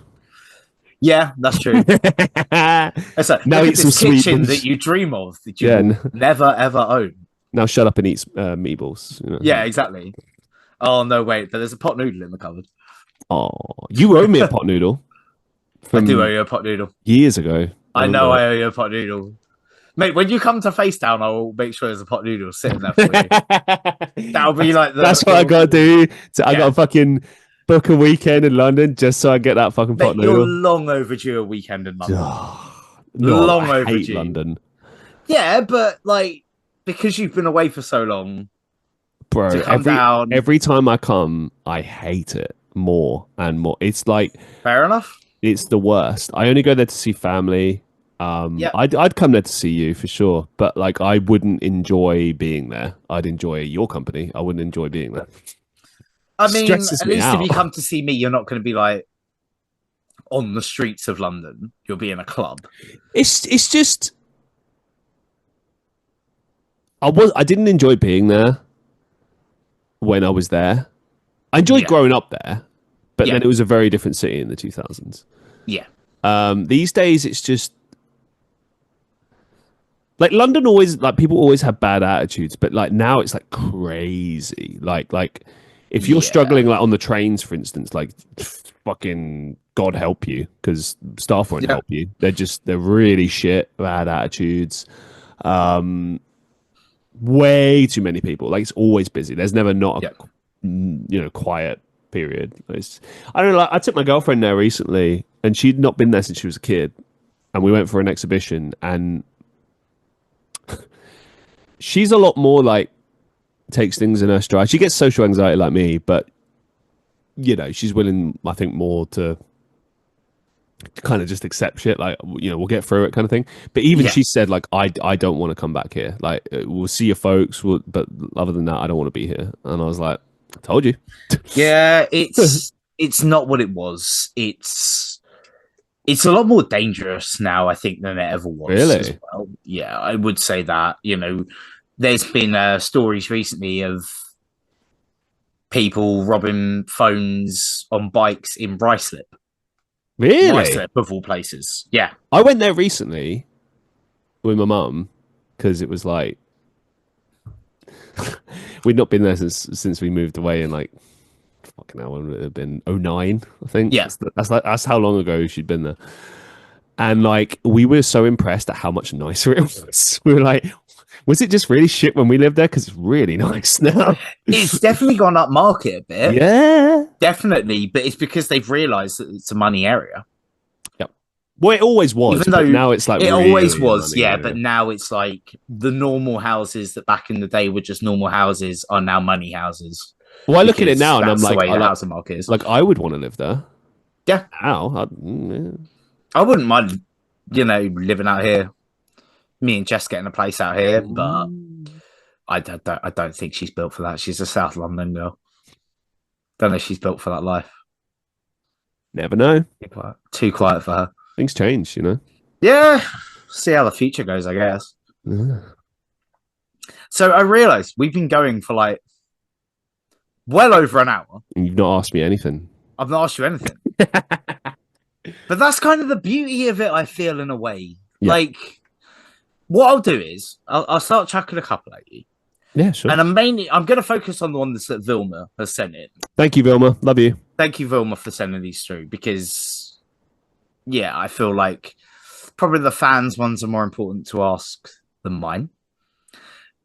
Speaker 2: Yeah, that's true. It's like, now eat some kitchen that you dream of that you never ever own. Now
Speaker 1: shut up and eat meatballs. You know?
Speaker 2: Yeah, exactly. Oh no, wait, but there's a pot noodle in the cupboard.
Speaker 1: Oh, you owe me a pot noodle.
Speaker 2: I do owe you a pot noodle.
Speaker 1: Years ago.
Speaker 2: I know I owe you a pot noodle. Mate, when you come to Facetown, I will make sure there's a pot noodle sitting there for you. That'll be like
Speaker 1: that's what I got to do. So I got to fucking book a weekend in London just so I get that fucking pot noodle.
Speaker 2: You're long overdue a weekend in London.
Speaker 1: I hate London.
Speaker 2: Yeah, but like, because you've been away for so long,
Speaker 1: bro, every time I come, I hate it more and more. It's like...
Speaker 2: Fair enough.
Speaker 1: It's the worst. I only go there to see family. I'd come there to see you for sure, but like I wouldn't enjoy being there. I'd enjoy your company. I wouldn't enjoy being there.
Speaker 2: I mean, at least if you come to see me, you're not going to be like, on the streets of London. You'll be in a club.
Speaker 1: It's just I didn't enjoy being there when I was there. I enjoyed growing up there, but then it was a very different city in the 2000s.
Speaker 2: Yeah.
Speaker 1: These days, it's just like London always, like people always have bad attitudes, but like now it's like crazy. Like if you're struggling like on the trains, for instance, like fucking God help you, because staff won't help you. They're really shit, bad attitudes. Way too many people. Like it's always busy. There's never not a quiet period. I don't know. Like, I took my girlfriend there recently, and she'd not been there since she was a kid, and we went for an exhibition, and she's a lot more like takes things in her stride. She gets social anxiety like me, but she's willing, I think, more to kind of just accept shit, like we'll get through it kind of thing. But even she said like I don't want to come back here, like we'll see your folks, but other than that I don't want to be here. And I was like, I told you.
Speaker 2: Yeah, it's not what it was. It's a lot more dangerous now, I think, than it ever was.
Speaker 1: Really?
Speaker 2: As well. Yeah, I would say that. There's been stories recently of people robbing phones on bikes in Ruislip.
Speaker 1: Really?
Speaker 2: Ruislip, of all places. Yeah.
Speaker 1: I went there recently with my mum because it was like we'd not been there since we moved away in like fucking hell, it would have been 2009, I think.
Speaker 2: Yeah.
Speaker 1: That's how long ago she'd been there. And like we were so impressed at how much nicer it was. We were like, was it just really shit when we lived there? Because it's really nice now.
Speaker 2: It's definitely gone up market a bit.
Speaker 1: Yeah.
Speaker 2: Definitely. But it's because they've realised that it's a money area.
Speaker 1: Yep. Well, it always was. Even though now it's like
Speaker 2: it
Speaker 1: really
Speaker 2: always was,
Speaker 1: money,
Speaker 2: yeah. But now it's like the normal houses that back in the day were just normal houses are now money houses.
Speaker 1: Well, I look at it now and I'm like,
Speaker 2: the way the housing market is.
Speaker 1: Like, I would want to live there.
Speaker 2: Yeah.
Speaker 1: How?
Speaker 2: I wouldn't mind, living out here. Me and Jess getting a place out here, but I don't think she's built for that. She's a South London girl. Don't know if she's built for that life.
Speaker 1: Never know.
Speaker 2: Too quiet for her.
Speaker 1: Things change,
Speaker 2: Yeah. See how the future goes, I guess.
Speaker 1: Yeah.
Speaker 2: So I realised we've been going for like well over an hour.
Speaker 1: And you've not asked me anything.
Speaker 2: I've not asked you anything. But that's kind of the beauty of it, I feel, in a way. Yeah. Like, what I'll do is I'll start chucking a couple at you.
Speaker 1: Yeah, sure.
Speaker 2: And I'm going to focus on the ones that Vilma has sent in.
Speaker 1: Thank you, Vilma. Love you.
Speaker 2: Thank you, Vilma, for sending these through because, yeah, I feel like probably the fans' ones are more important to ask than mine.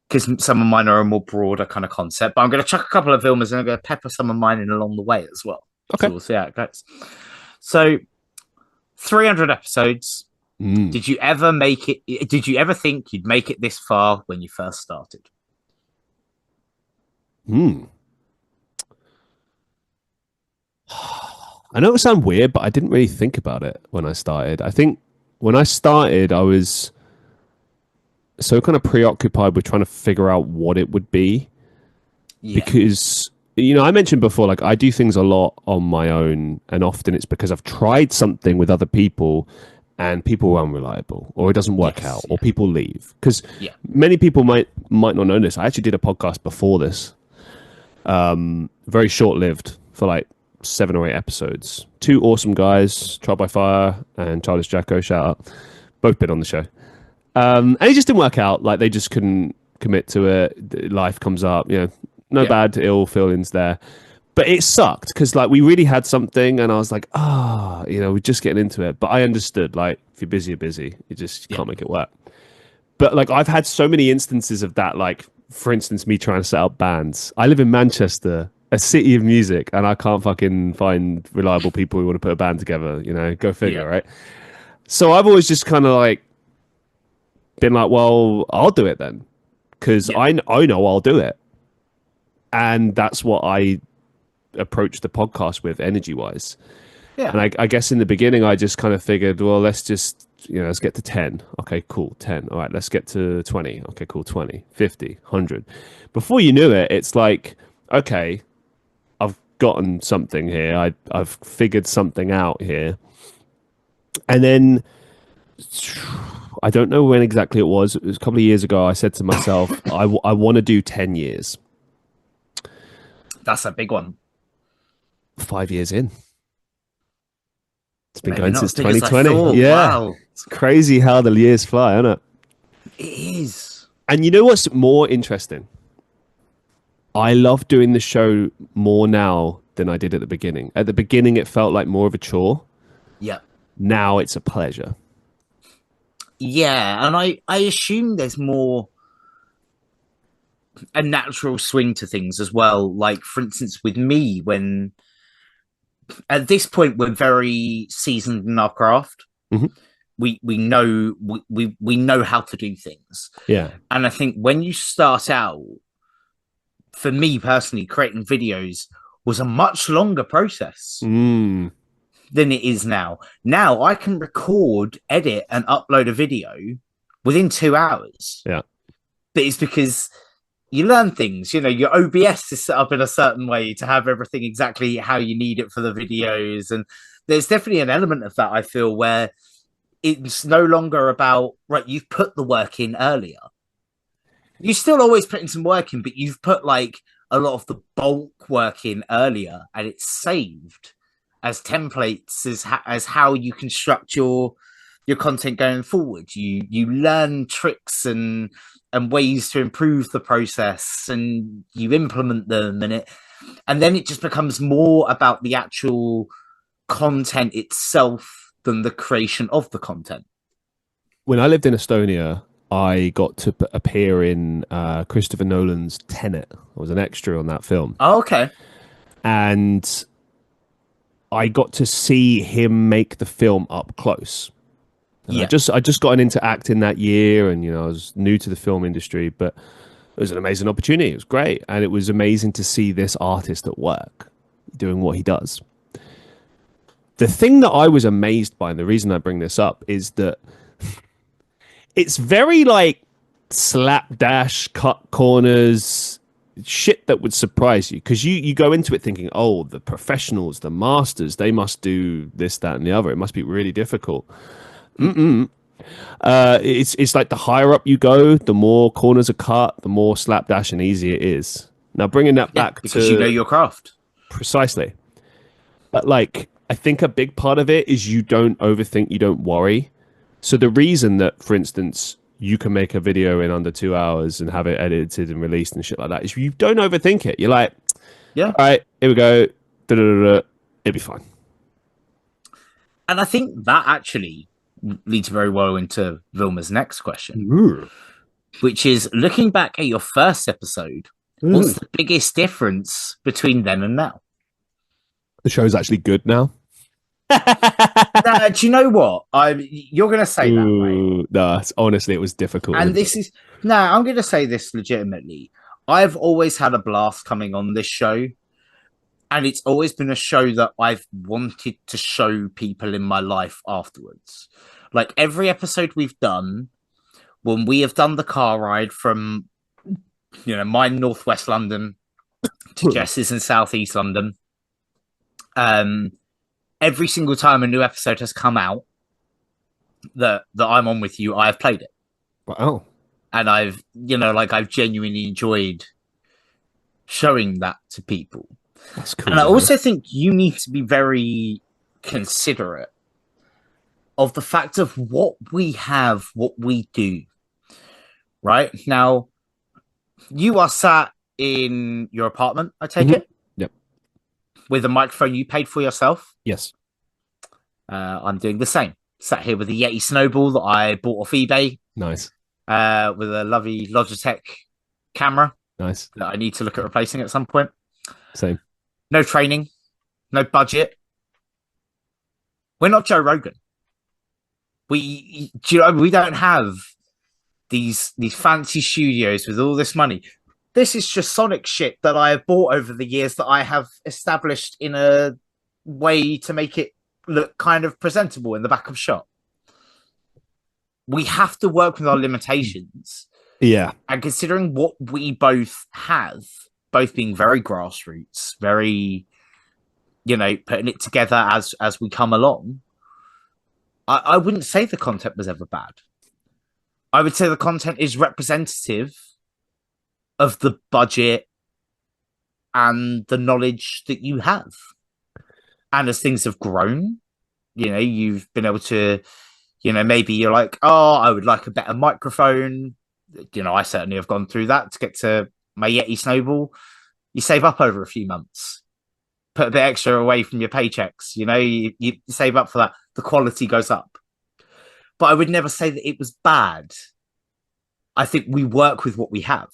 Speaker 2: Because some of mine are a more broader kind of concept. But I'm going to chuck a couple of Vilmas and I'm going to pepper some of mine in along the way as well.
Speaker 1: Okay.
Speaker 2: So we'll see how it goes. So, 300 episodes. Did you ever make it? Did you ever think you'd make it this far when you first started?
Speaker 1: I know it sounds weird, but I didn't really think about it when I started. I think when I started, I was so kind of preoccupied with trying to figure out what it would be. Yeah. Because, I mentioned before, like I do things a lot on my own, and often it's because I've tried something with other people and people are unreliable, or it doesn't work out, or people leave. Because many people might not know this. I actually did a podcast before this, very short-lived, for like 7 or 8 episodes. 2 awesome guys, Trial by Fire and Childish Jacko, shout out. Both been on the show. And it just didn't work out. Like they just couldn't commit to it. Life comes up, no bad ill feelings there. But it sucked because like we really had something and I was like, we're just getting into it. But I understood, like, if you're busy, you're busy. You can't make it work. But like I've had so many instances of that, like, for instance, me trying to set up bands. I live in Manchester, a city of music, and I can't fucking find reliable people who want to put a band together, go figure, right? So I've always just kind of like been like, well, I'll do it then. Because I know I'll do it. And that's what I approach the podcast with energy-wise. Yeah. And I guess in the beginning, I just kind of figured, well, let's just, let's get to 10. Okay, cool, 10. All right, let's get to 20. Okay, cool, 20, 50, 100. Before you knew it, it's like, okay, I've gotten something here. I've figured something out here. And then I don't know when exactly it was. It was a couple of years ago. I said to myself, I want to do 10 years.
Speaker 2: That's a big one.
Speaker 1: 5 years in. It's been
Speaker 2: Maybe
Speaker 1: going
Speaker 2: not
Speaker 1: since
Speaker 2: as big as I
Speaker 1: 2020.
Speaker 2: thought.
Speaker 1: Yeah.
Speaker 2: Wow.
Speaker 1: It's crazy how the years fly, isn't it?
Speaker 2: It is.
Speaker 1: And you know what's more interesting? I love doing the show more now than I did at the beginning. At the beginning, it felt like more of a chore.
Speaker 2: Yeah.
Speaker 1: Now it's a pleasure.
Speaker 2: Yeah, and I assume there's more a natural swing to things as well. Like, for instance, with me, when at this point we're very seasoned in our craft.
Speaker 1: Mm-hmm.
Speaker 2: We know we know how to do things.
Speaker 1: Yeah.
Speaker 2: And I think when you start out, for me personally, creating videos was a much longer process than it is now. Now I can record, edit, and upload a video within 2 hours.
Speaker 1: Yeah.
Speaker 2: But it's because you learn things. You know, your OBS is set up in a certain way to have everything exactly how you need it for the videos. And there's definitely an element of that, I feel, where it's no longer about, right, you've put the work in earlier. You're still always putting some work in, but you've put like a lot of the bulk work in earlier, and it's saved as templates as how you construct your content going forward. You learn tricks and ways to improve the process, and you implement them, and then it just becomes more about the actual content itself than the creation of the content.
Speaker 1: When I lived in Estonia, I got to appear in Christopher Nolan's Tenet. I was an extra on that film.
Speaker 2: Oh, okay.
Speaker 1: And I got to see him make the film up close. And
Speaker 2: Yeah.
Speaker 1: I just got into acting that year, and I was new to the film industry, but it was an amazing opportunity. It was great, and it was amazing to see this artist at work doing what he does. The thing that I was amazed by, and the reason I bring this up, is that it's very like slapdash, cut corners, shit that would surprise you, because you go into it thinking, oh, the professionals, the masters, they must do this, that, and the other. It must be really difficult. It's like the higher up you go, the more corners are cut, the more slapdash and easy it is. Now bringing that back
Speaker 2: because
Speaker 1: to
Speaker 2: you know your craft.
Speaker 1: Precisely, but like I think a big part of it is you don't overthink, you don't worry. So the reason that, for instance, you can make a video in under 2 hours and have it edited and released and shit like that is you don't overthink it. You're like,
Speaker 2: yeah,
Speaker 1: all right, here we go, it'll be fine.
Speaker 2: And I think that actually leads very well into Vilma's next question, which is, looking back at your first episode, what's the biggest difference between then and now?
Speaker 1: The show's actually good now.
Speaker 2: Nah, do you know what? You're going to say that, right?
Speaker 1: No, honestly, it was difficult.
Speaker 2: And I'm going to say this legitimately. I've always had a blast coming on this show, and it's always been a show that I've wanted to show people in my life afterwards. Like every episode we've done, when we have done the car ride from, mine northwest London to Jess's in southeast London, every single time a new episode has come out that I'm on with you, I have played it.
Speaker 1: Wow.
Speaker 2: And I've genuinely enjoyed showing that to people.
Speaker 1: That's cool.
Speaker 2: And I also think you need to be very considerate of the fact of what we have, what we do. Right? Now, you are sat in your apartment, I take it?
Speaker 1: Yep.
Speaker 2: With a microphone you paid for yourself?
Speaker 1: Yes.
Speaker 2: I'm doing the same. Sat here with a Yeti Snowball that I bought off eBay.
Speaker 1: Nice.
Speaker 2: With a lovely Logitech camera.
Speaker 1: Nice.
Speaker 2: That I need to look at replacing at some point.
Speaker 1: Same.
Speaker 2: No training. No budget. We're not Joe Rogan. We don't have these fancy studios with all this money. This is just Sonic shit that I have bought over the years that I have established in a way to make it look kind of presentable in the back of shot. We have to work with our limitations.
Speaker 1: Yeah.
Speaker 2: And considering what we both have, both being very grassroots, very putting it together as we come along, I wouldn't say the content was ever bad. I would say the content is representative of the budget and the knowledge that you have. And as things have grown, you've been able to, maybe you're like, oh, I would like a better microphone. I certainly have gone through that to get to my Yeti Snowball. You save up over a few months, put a bit extra away from your paychecks. You save up for that. The quality goes up. But I would never say that it was bad. I think we work with what we have.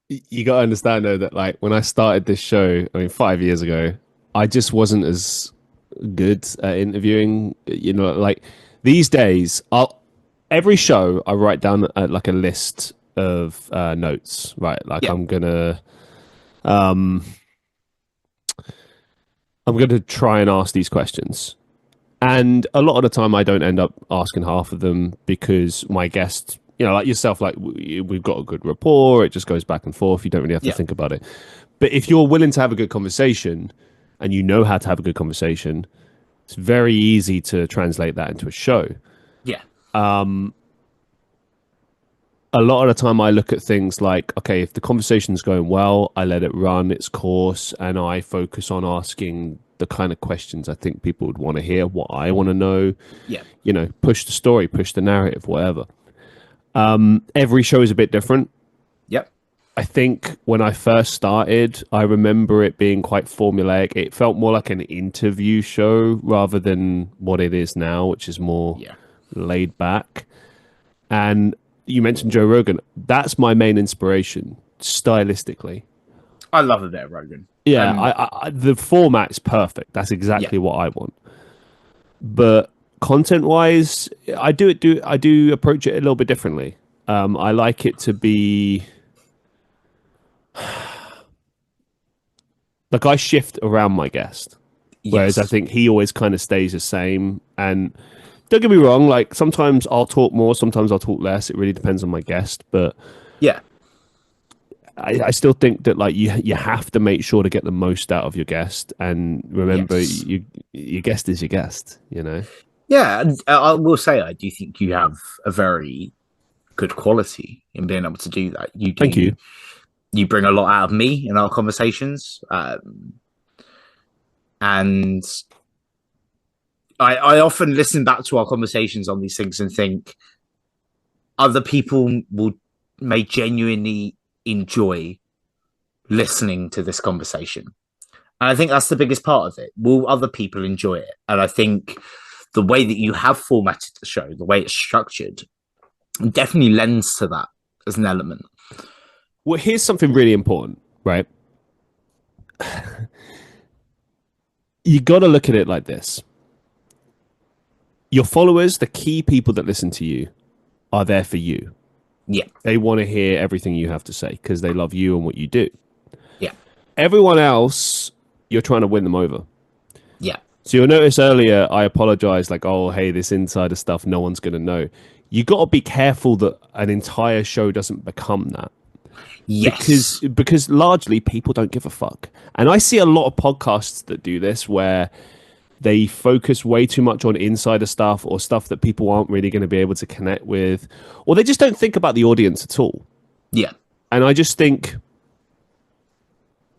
Speaker 1: You got to understand, though, that like when I started this show, 5 years ago, I just wasn't as good at interviewing. Like these days, every show I write down like a list of notes, right? Like I'm gonna try and ask these questions. And a lot of the time I don't end up asking half of them because my guest, like yourself, like we've got a good rapport. It just goes back and forth. You don't really have to think about it. But if you're willing to have a good conversation and you know how to have a good conversation, it's very easy to translate that into a show.
Speaker 2: Yeah.
Speaker 1: A lot of the time I look at things like, okay, if the conversation's going well, I let it run its course and I focus on asking the kind of questions I think people would want to hear, what I want to know.
Speaker 2: Yeah.
Speaker 1: Push the story, push the narrative, whatever. Every show is a bit different.
Speaker 2: Yep.
Speaker 1: I think when I first started, I remember it being quite formulaic. It felt more like an interview show rather than what it is now, which is more laid back. And you mentioned Joe Rogan. That's my main inspiration, stylistically.
Speaker 2: I love a bit of Rogan.
Speaker 1: Yeah, the format's perfect. That's exactly what I want. But content-wise, I do approach it a little bit differently. I like it to be like I shift around my guest, whereas I think he always kind of stays the same. And don't get me wrong, like sometimes I'll talk more, sometimes I'll talk less. It really depends on my guest, but I still think that like you have to make sure to get the most out of your guest, and remember your guest is your guest.
Speaker 2: Yeah, and I will say I do think you have a very good quality in being able to do that.
Speaker 1: Thank you.
Speaker 2: You bring a lot out of me in our conversations, and I often listen back to our conversations on these things and think other people may genuinely enjoy listening to this conversation. And I think that's the biggest part of it. Will other people enjoy it? And I think the way that you have formatted the show, the way it's structured, definitely lends to that as an element.
Speaker 1: Well, here's something really important, right? You got to look at it like this. Your followers, the key people that listen to you, are there for you.
Speaker 2: Yeah.
Speaker 1: They want to hear everything you have to say because they love you and what you do.
Speaker 2: Yeah.
Speaker 1: Everyone else, you're trying to win them over.
Speaker 2: Yeah.
Speaker 1: So you'll notice earlier, I apologized, like, oh, hey, this insider stuff, no one's going to know. You got to be careful that an entire show doesn't become that.
Speaker 2: Yes.
Speaker 1: Because largely people don't give a fuck. And I see a lot of podcasts that do this where they focus way too much on insider stuff or stuff that people aren't really going to be able to connect with, or they just don't think about the audience at all.
Speaker 2: Yeah.
Speaker 1: And I just think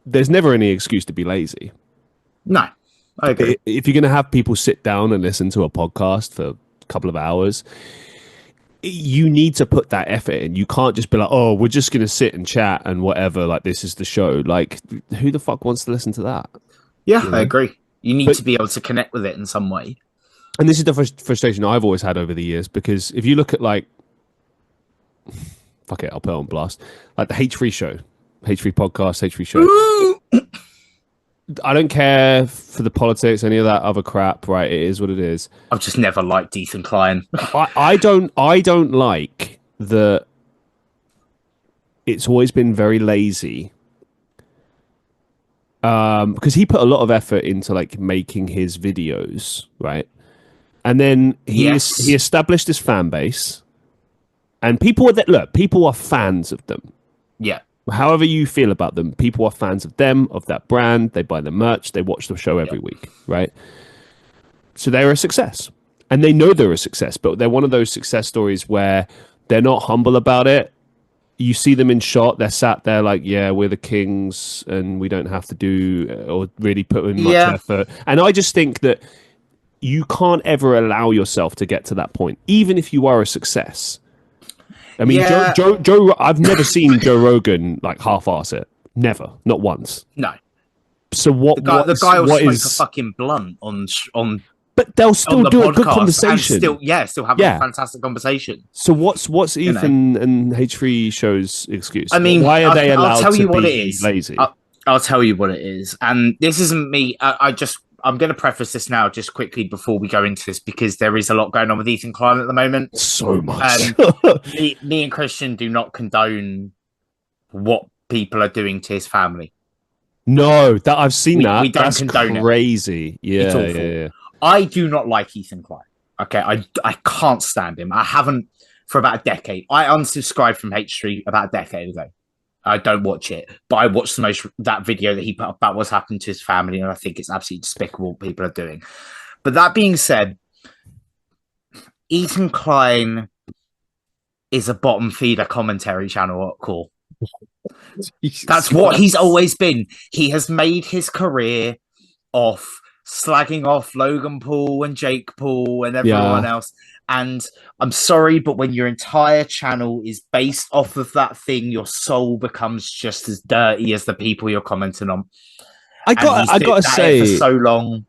Speaker 1: there's never any excuse to be lazy.
Speaker 2: No, I agree.
Speaker 1: If you're going to have people sit down and listen to a podcast for a couple of hours, you need to put that effort in. You can't just be like, oh, we're just going to sit and chat and whatever, like this is the show. Like, who the fuck wants to listen to that?
Speaker 2: Yeah, I agree. You need to be able to connect with it in some way.
Speaker 1: And this is the frustration I've always had over the years, because if you look at like, fuck it, I'll put it on blast, like the H3 show, H3 podcast, H3 show. I don't care for the politics, any of that other crap, right? It is what it is.
Speaker 2: I've just never liked Ethan Klein.
Speaker 1: I don't like that it's always been very lazy. Because he put a lot of effort into like making his videos, right? And then he established his fan base, and people are fans of them.
Speaker 2: Yeah.
Speaker 1: However you feel about them, people are fans of them, of that brand. They buy the merch. They watch the show every week, right? So they're a success. And they know they're a success, but they're one of those success stories where they're not humble about it. You see them in shot, they're sat there like, yeah, we're the kings and we don't have to do or really put in much effort. And I just think that you can't ever allow yourself to get to that point, even if you are a success. I mean, Joe, I've never seen Joe Rogan like half-ass it. Never. Not once.
Speaker 2: No.
Speaker 1: So
Speaker 2: the guy will smoke a fucking blunt on
Speaker 1: but they'll still do a good conversation.
Speaker 2: Still have a fantastic conversation.
Speaker 1: So what's Ethan and H3 show's excuse?
Speaker 2: I mean,
Speaker 1: why are they allowed to be lazy?
Speaker 2: I'll tell you what it is. And this isn't me. I'm going to preface this now just quickly before we go into this because there is a lot going on with Ethan Klein at the moment.
Speaker 1: So much.
Speaker 2: Me and Christian do not condone what people are doing to his family.
Speaker 1: No, that I've seen that.
Speaker 2: We don't
Speaker 1: That's
Speaker 2: condone
Speaker 1: crazy.
Speaker 2: It. It's awful. Yeah. I do not like Ethan Klein. Okay, I can't stand him. I haven't for about a decade. I unsubscribed from H3 about a decade ago. I don't watch it, but I watched that video that he put up about what's happened to his family, and I think it's absolutely despicable what people are doing. But that being said, Ethan Klein is a bottom feeder commentary channel at core. That's what he's always been. He has made his career off slagging off Logan Paul and Jake Paul and everyone else. And I'm sorry, but when your entire channel is based off of that thing, your soul becomes just as dirty as the people you're commenting on.
Speaker 1: I gotta say,
Speaker 2: for so long.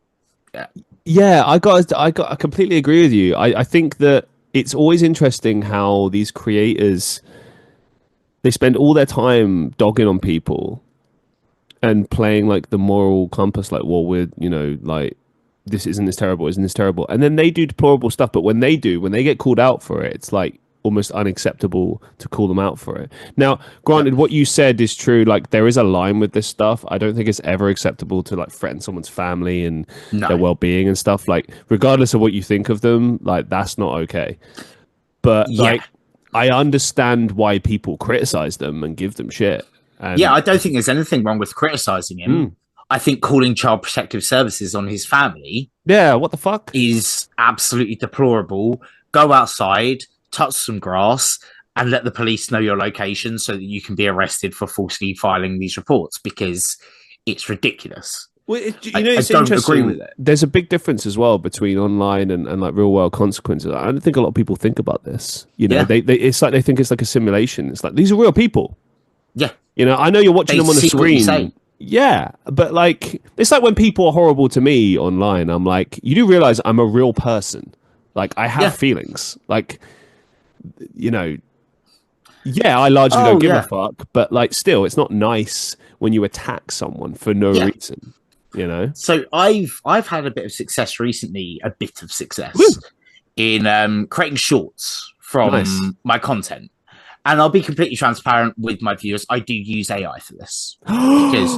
Speaker 1: I completely agree with you. I think that it's always interesting how these creators, they spend all their time dogging on people and playing like the moral compass, like, well, we're, like, isn't this terrible? And then they do deplorable stuff. But when they get called out for it, it's like almost unacceptable to call them out for it. Now, granted, what you said is true. Like, there is a line with this stuff. I don't think it's ever acceptable to like threaten someone's family and their well-being and stuff. Like, regardless of what you think of them, like, that's not okay. But like, I understand why people criticize them and give them shit. And
Speaker 2: I don't think there's anything wrong with criticizing him. I think calling Child Protective Services on his family,
Speaker 1: what the fuck,
Speaker 2: is absolutely deplorable. Go outside, touch some grass, and let the police know your location so that you can be arrested for falsely filing these reports, because it's ridiculous.
Speaker 1: Well, it's
Speaker 2: I don't
Speaker 1: interesting.
Speaker 2: agree with it.
Speaker 1: There's a big difference as well between online and like real world consequences. I don't think a lot of people think about this. They it's like they think it's like a simulation. It's like, these are real people.
Speaker 2: Yeah.
Speaker 1: I know you're watching them on the screen. Yeah, but like, it's like when people are horrible to me online, I'm like, you do realize I'm a real person. Like, I have feelings. Like, I largely don't give a fuck, but like, still, it's not nice when you attack someone for no reason.
Speaker 2: So I've had a bit of success recently, in creating shorts from my content. And I'll be completely transparent with my viewers. I do use AI for this because,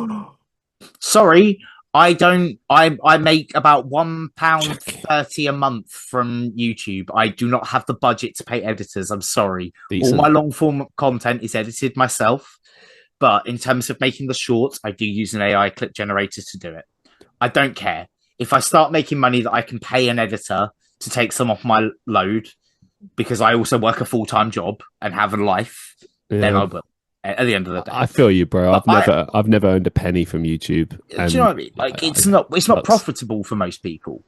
Speaker 2: sorry, I don't. I make about £1.30 a month from YouTube. I do not have the budget to pay editors. I'm sorry. Decent. All my long form content is edited myself. But in terms of making the shorts, I do use an AI clip generator to do it. I don't care if I start making money that I can pay an editor to take some off my load, because I also work a full-time job and have a life, then I will. At the end of the day,
Speaker 1: I feel you, bro. I've never earned a penny from YouTube.
Speaker 2: Do you know what I mean? Like, it's not profitable for most people.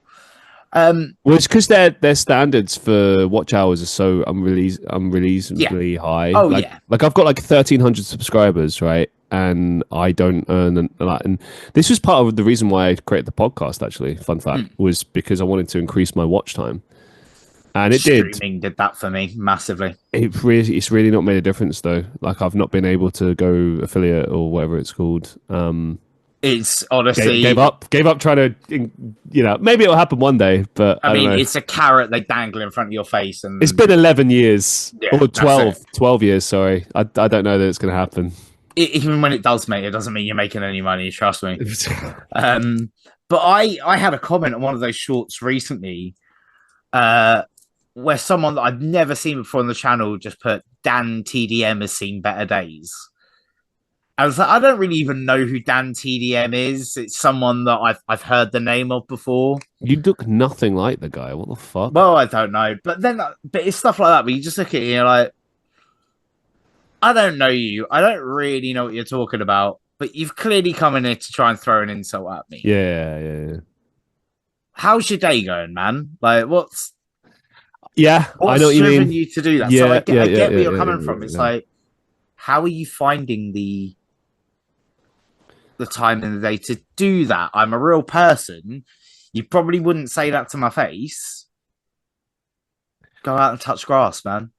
Speaker 1: Well, it's because their standards for watch hours are so unreasonably high.
Speaker 2: Oh,
Speaker 1: like I've got like 1,300 subscribers, right? And I don't earn a lot. And this was part of the reason why I created the podcast. Actually, fun fact, was because I wanted to increase my watch time. And it
Speaker 2: Streaming did that for me massively.
Speaker 1: It's really not made a difference though. Like, I've not been able to go affiliate or whatever it's called.
Speaker 2: It's honestly
Speaker 1: gave up trying to, maybe it'll happen one day, but I mean,
Speaker 2: it's a carrot they dangle in front of your face, and
Speaker 1: it's been 11 years or 12 years. Sorry, I don't know that it's going to happen.
Speaker 2: Even when it does, mate, it doesn't mean you're making any money. Trust me. But I had a comment on one of those shorts recently, where someone that I'd never seen before on the channel just put, Dan TDM has seen better days. I was like, I don't really even know who Dan TDM is. It's someone that I've heard the name of before.
Speaker 1: You look nothing like the guy. What the fuck?
Speaker 2: Well, I don't know, but it's stuff like that. But you just look at it, and you're like, I don't know you. I don't really know what you're talking about. But you've clearly come in here to try and throw an insult at me.
Speaker 1: Yeah.
Speaker 2: How's your day going, man? Like, what's
Speaker 1: I know what you mean.
Speaker 2: You to do that?
Speaker 1: Yeah,
Speaker 2: So I get where you're
Speaker 1: yeah,
Speaker 2: coming from. It's like, how are you finding the time in the day to do that? I'm a real person. You probably wouldn't say that to my face. Go out and touch grass, man.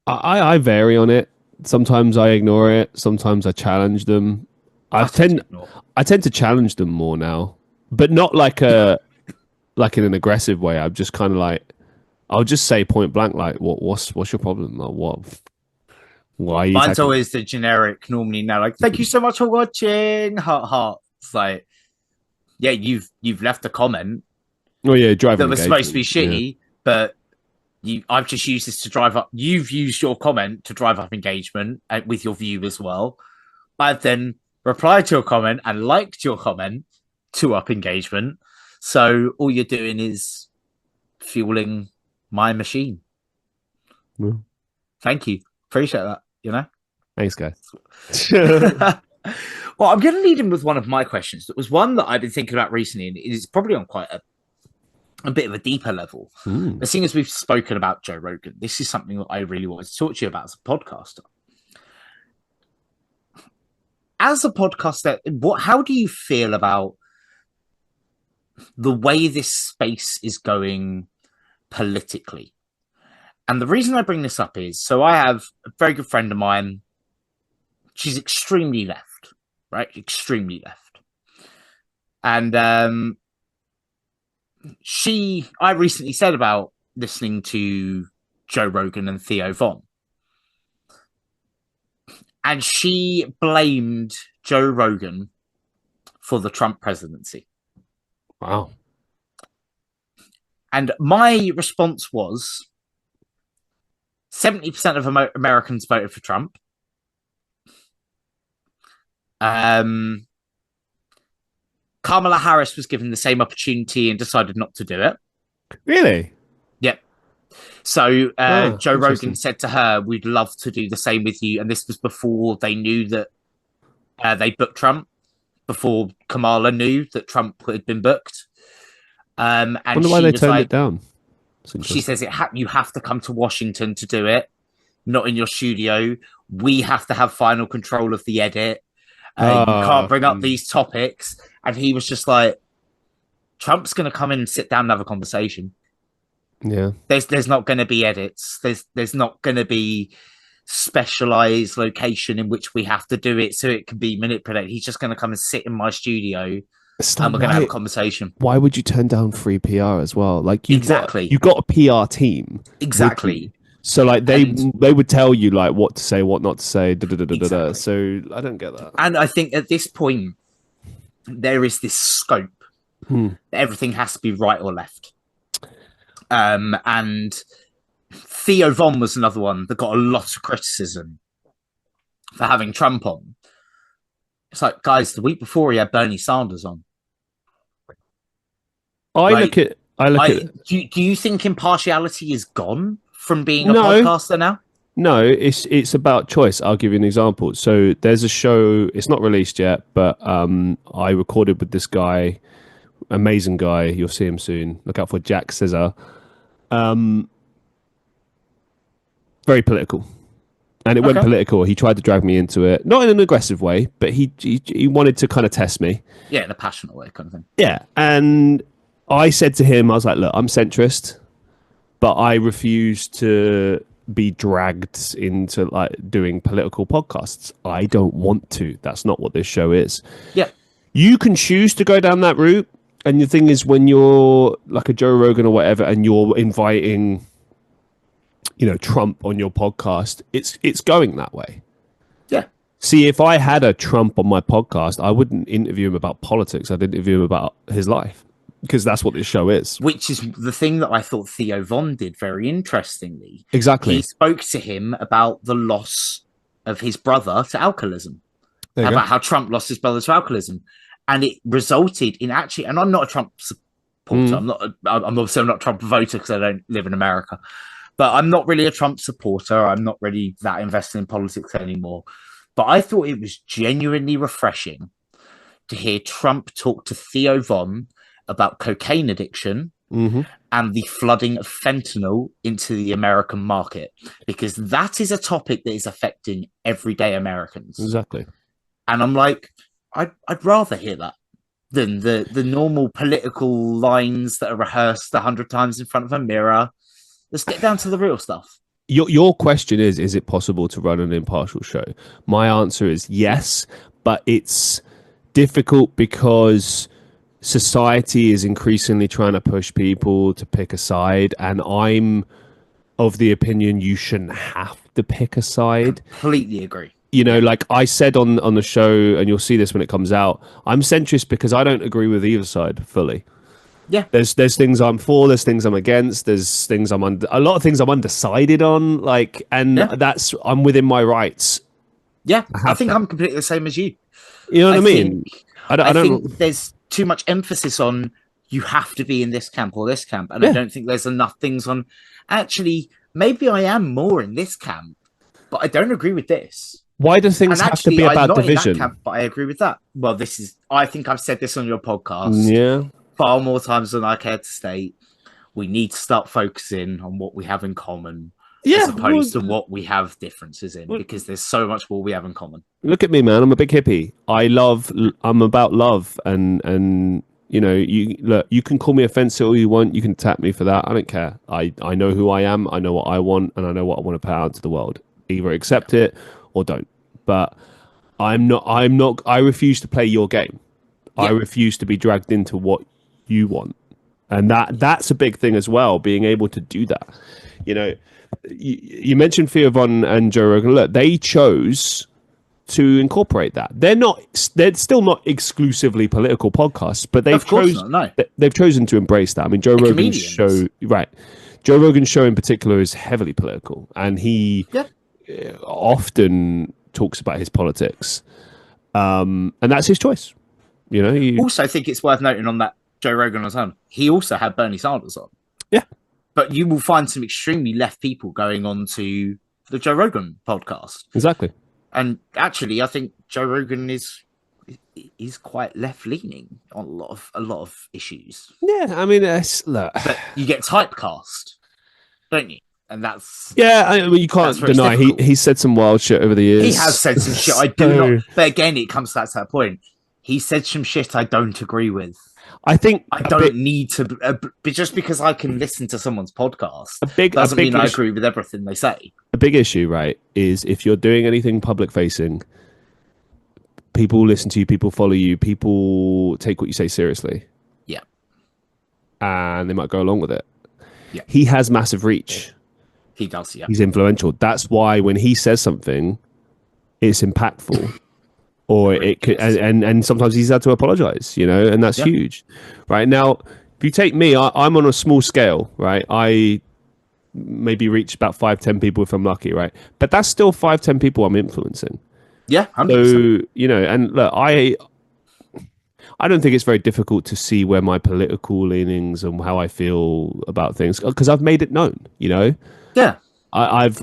Speaker 1: I vary on it. Sometimes I ignore it. Sometimes I challenge them. I tend to challenge them more now, but not like in an aggressive way. I'm just kind of like, I'll just say point blank, like, what's your problem? Like, what? Why? Are you
Speaker 2: Mine's always the generic. Normally now, like, thank you so much for watching. Heart. It's like, yeah, you've left a comment.
Speaker 1: Oh yeah, driving
Speaker 2: that was supposed to be shitty, but I've just used this to drive up. You've used your comment to drive up engagement with your view as well. I've then replied to your comment and liked your comment to up engagement. So all you're doing is fueling my machine.
Speaker 1: Well,
Speaker 2: thank you. Appreciate that, you know?
Speaker 1: Thanks, guys.
Speaker 2: Well, I'm going to lead in with one of my questions. That was one that I've been thinking about recently, and it's probably on quite a bit of a deeper level. But seeing as we've spoken about Joe Rogan, this is something that I really wanted to talk to you about as a podcaster. As a podcaster, how do you feel about the way this space is going politically? And the reason I bring this up is, so I have a very good friend of mine. She's extremely left, right? Extremely left. And I recently said about listening to Joe Rogan and Theo Von. And she blamed Joe Rogan for the Trump presidency.
Speaker 1: Wow.
Speaker 2: And my response was 70% of Americans voted for Trump. Kamala Harris was given the same opportunity and decided not to do it.
Speaker 1: Really?
Speaker 2: Yep. So Joe Rogan said to her, we'd love to do the same with you. And this was before they knew that they booked Trump, before Kamala knew that Trump had been booked. And
Speaker 1: I wonder why they turned it down.
Speaker 2: She says you have to come to Washington to do it, not in your studio. We have to have final control of the edit. You can't bring up these topics. And he was just like, Trump's going to come in and sit down and have a conversation.
Speaker 1: Yeah.
Speaker 2: There's not going to be edits. There's not going to be specialized location in which we have to do it so it can be manipulated. He's just going to come and sit in my studio and we're going to have a conversation.
Speaker 1: Why would you turn down free PR as well? Like you've got a PR team.
Speaker 2: Exactly.
Speaker 1: So like they would tell you like what to say, what not to say. Exactly. So I don't get that.
Speaker 2: And I think at this point there is this scope. Everything has to be right or left. And Theo Von was another one that got a lot of criticism for having Trump on. It's like, guys, the week before he had Bernie Sanders on.
Speaker 1: I look at.
Speaker 2: Do you think impartiality is gone from being a podcaster now?
Speaker 1: No, it's about choice. I'll give you an example. So there's a show. It's not released yet, but I recorded with this guy, amazing guy. You'll see him soon. Look out for Jack Scissor. Very political. And it went political. He tried to drag me into it, not in an aggressive way, but he wanted to kind of test me.
Speaker 2: Yeah, in a passionate way, kind of thing.
Speaker 1: Yeah, and I said to him, I was like, look, I'm centrist, but I refuse to be dragged into like doing political podcasts. I don't want to. That's not what this show is.
Speaker 2: Yeah.
Speaker 1: You can choose to go down that route. And the thing is, when you're like a Joe Rogan or whatever, and you're inviting, Trump on your podcast, it's going that way.
Speaker 2: Yeah.
Speaker 1: See, if I had a Trump on my podcast, I wouldn't interview him about politics. I'd interview him about his life, because that's what this show is.
Speaker 2: Which is the thing that I thought Theo Von did very interestingly.
Speaker 1: Exactly.
Speaker 2: He spoke to him about the loss of his brother to alcoholism. about how Trump lost his brother to alcoholism, and it resulted in actually. And I'm not a Trump supporter. I'm obviously not a Trump voter because I don't live in America. But I'm not really a Trump supporter. I'm not really that invested in politics anymore. But I thought it was genuinely refreshing to hear Trump talk to Theo Von about cocaine addiction and the flooding of fentanyl into the American market, because that is a topic that is affecting everyday Americans.
Speaker 1: Exactly.
Speaker 2: And I'm like, I'd rather hear that than the normal political lines that are rehearsed 100 times in front of a mirror. Let's get down to the real stuff.
Speaker 1: Your question is it possible to run an impartial show? My answer is yes, but it's difficult because society is increasingly trying to push people to pick a side, and I'm of the opinion you shouldn't have to pick a side.
Speaker 2: Completely agree.
Speaker 1: You know, like I said on the show, and you'll see this when it comes out, I'm centrist because I don't agree with either side fully.
Speaker 2: Yeah,
Speaker 1: there's things I'm for, there's things I'm against, there's things a lot of things I'm undecided on, like, and that's I'm within my rights.
Speaker 2: Yeah, I think I'm completely the same as you.
Speaker 1: You know what I mean?
Speaker 2: I think there's too much emphasis on you have to be in this camp or this camp, and I don't think there's enough things on. Actually, maybe I am more in this camp, but I don't agree with this.
Speaker 1: Why do things have to be about division?
Speaker 2: In that camp, but I agree with that. Well, I think I've said this on your podcast.
Speaker 1: Yeah.
Speaker 2: Far more times than I care to state. We need to start focusing on what we have in common, as opposed to what we have differences in, because there's so much more we have in common. Look
Speaker 1: at me, man. I'm a big hippie. I'm about love, and you know, you can call me offensive all you want. You can attack me for that. I don't care. I know who I am. I know what I want, and I know what I want to put out into the world. Either accept it or don't. But I refuse to play your game. Yeah. I refuse to be dragged into what you want, and that's a big thing as well, being able to do that. You know, you mentioned Theo Von and Joe Rogan. Look, they chose to incorporate that. They're still not exclusively political podcasts, but they've chosen to embrace that. I mean, Joe Rogan's show in particular is heavily political, and he often talks about his politics, and that's his choice. You know,
Speaker 2: also think it's worth noting on that Joe Rogan was on. He also had Bernie Sanders on.
Speaker 1: Yeah.
Speaker 2: But you will find some extremely left people going on to the Joe Rogan podcast.
Speaker 1: Exactly.
Speaker 2: And actually, I think Joe Rogan is quite left leaning on a lot of issues.
Speaker 1: Yeah, I mean, look.
Speaker 2: But you get typecast, don't you? And that's
Speaker 1: I mean, you can't deny he said some wild shit over the years.
Speaker 2: He has said some shit. I do not. But again, it comes to that point. He said some shit I don't agree with.
Speaker 1: I think
Speaker 2: I don't need to, just because I can listen to someone's podcast doesn't mean I agree with everything they say.
Speaker 1: A big issue, right, is if you're doing anything public facing, people listen to you, people follow you, people take what you say seriously.
Speaker 2: Yeah.
Speaker 1: And they might go along with it.
Speaker 2: Yeah.
Speaker 1: He has massive reach.
Speaker 2: He does, yeah.
Speaker 1: He's influential. That's why when he says something, it's impactful. Or it could, and sometimes he's had to apologize, you know, and that's huge, right? Now, if you take me, I'm on a small scale, right? I maybe reach about 5-10 people if I'm lucky, right? But that's still 5-10 people I'm influencing.
Speaker 2: Yeah, 100%.
Speaker 1: So, you know, and look, I don't think it's very difficult to see where my political leanings and how I feel about things, because I've made it known, you know?
Speaker 2: Yeah.
Speaker 1: I've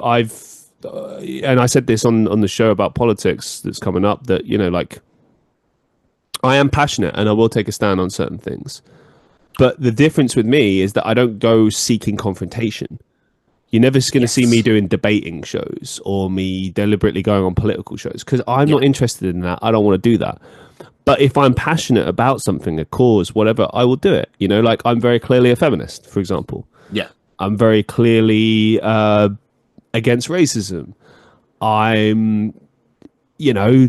Speaker 1: and I said this on the show about politics that's coming up, that, you know, like, I am passionate and I will take a stand on certain things. But the difference with me is that I don't go seeking confrontation. You're never going to see me doing debating shows or me deliberately going on political shows, because I'm not interested in that. I don't want to do that. But if I'm passionate about something, a cause, whatever, I will do it. You know, like, I'm very clearly a feminist, for example.
Speaker 2: Yeah.
Speaker 1: I'm very clearly against racism. I'm, you know,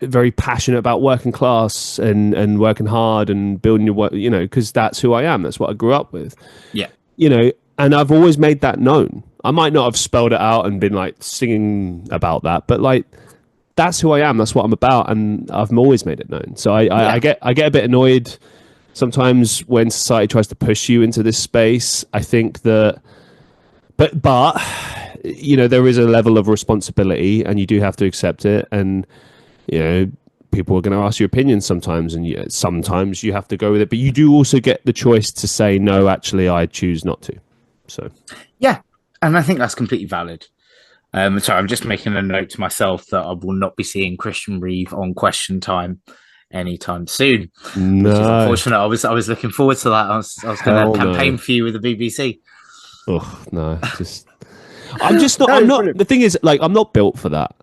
Speaker 1: very passionate about working class and working hard and building your work, you know, because that's who I am. That's what I grew up with.
Speaker 2: Yeah.
Speaker 1: You know, and I've always made that known. I might not have spelled it out and been like singing about that, but like, that's who I am. That's what I'm about. And I've always made it known. So I get a bit annoyed sometimes when society tries to push you into this space. I think that, but you know, there is a level of responsibility and you do have to accept it. And, you know, people are going to ask your opinion sometimes, and sometimes you have to go with it. But you do also get the choice to say, no, actually, I choose not to. So,
Speaker 2: yeah, and I think that's completely valid. So I'm just making a note to myself that I will not be seeing Christian Reeve on Question Time anytime soon, which is unfortunate. I was looking forward to that. I was going to campaign for you with the BBC.
Speaker 1: Oh no, I'm just not. I'm not. Brilliant. The thing is, like, I'm not built for that.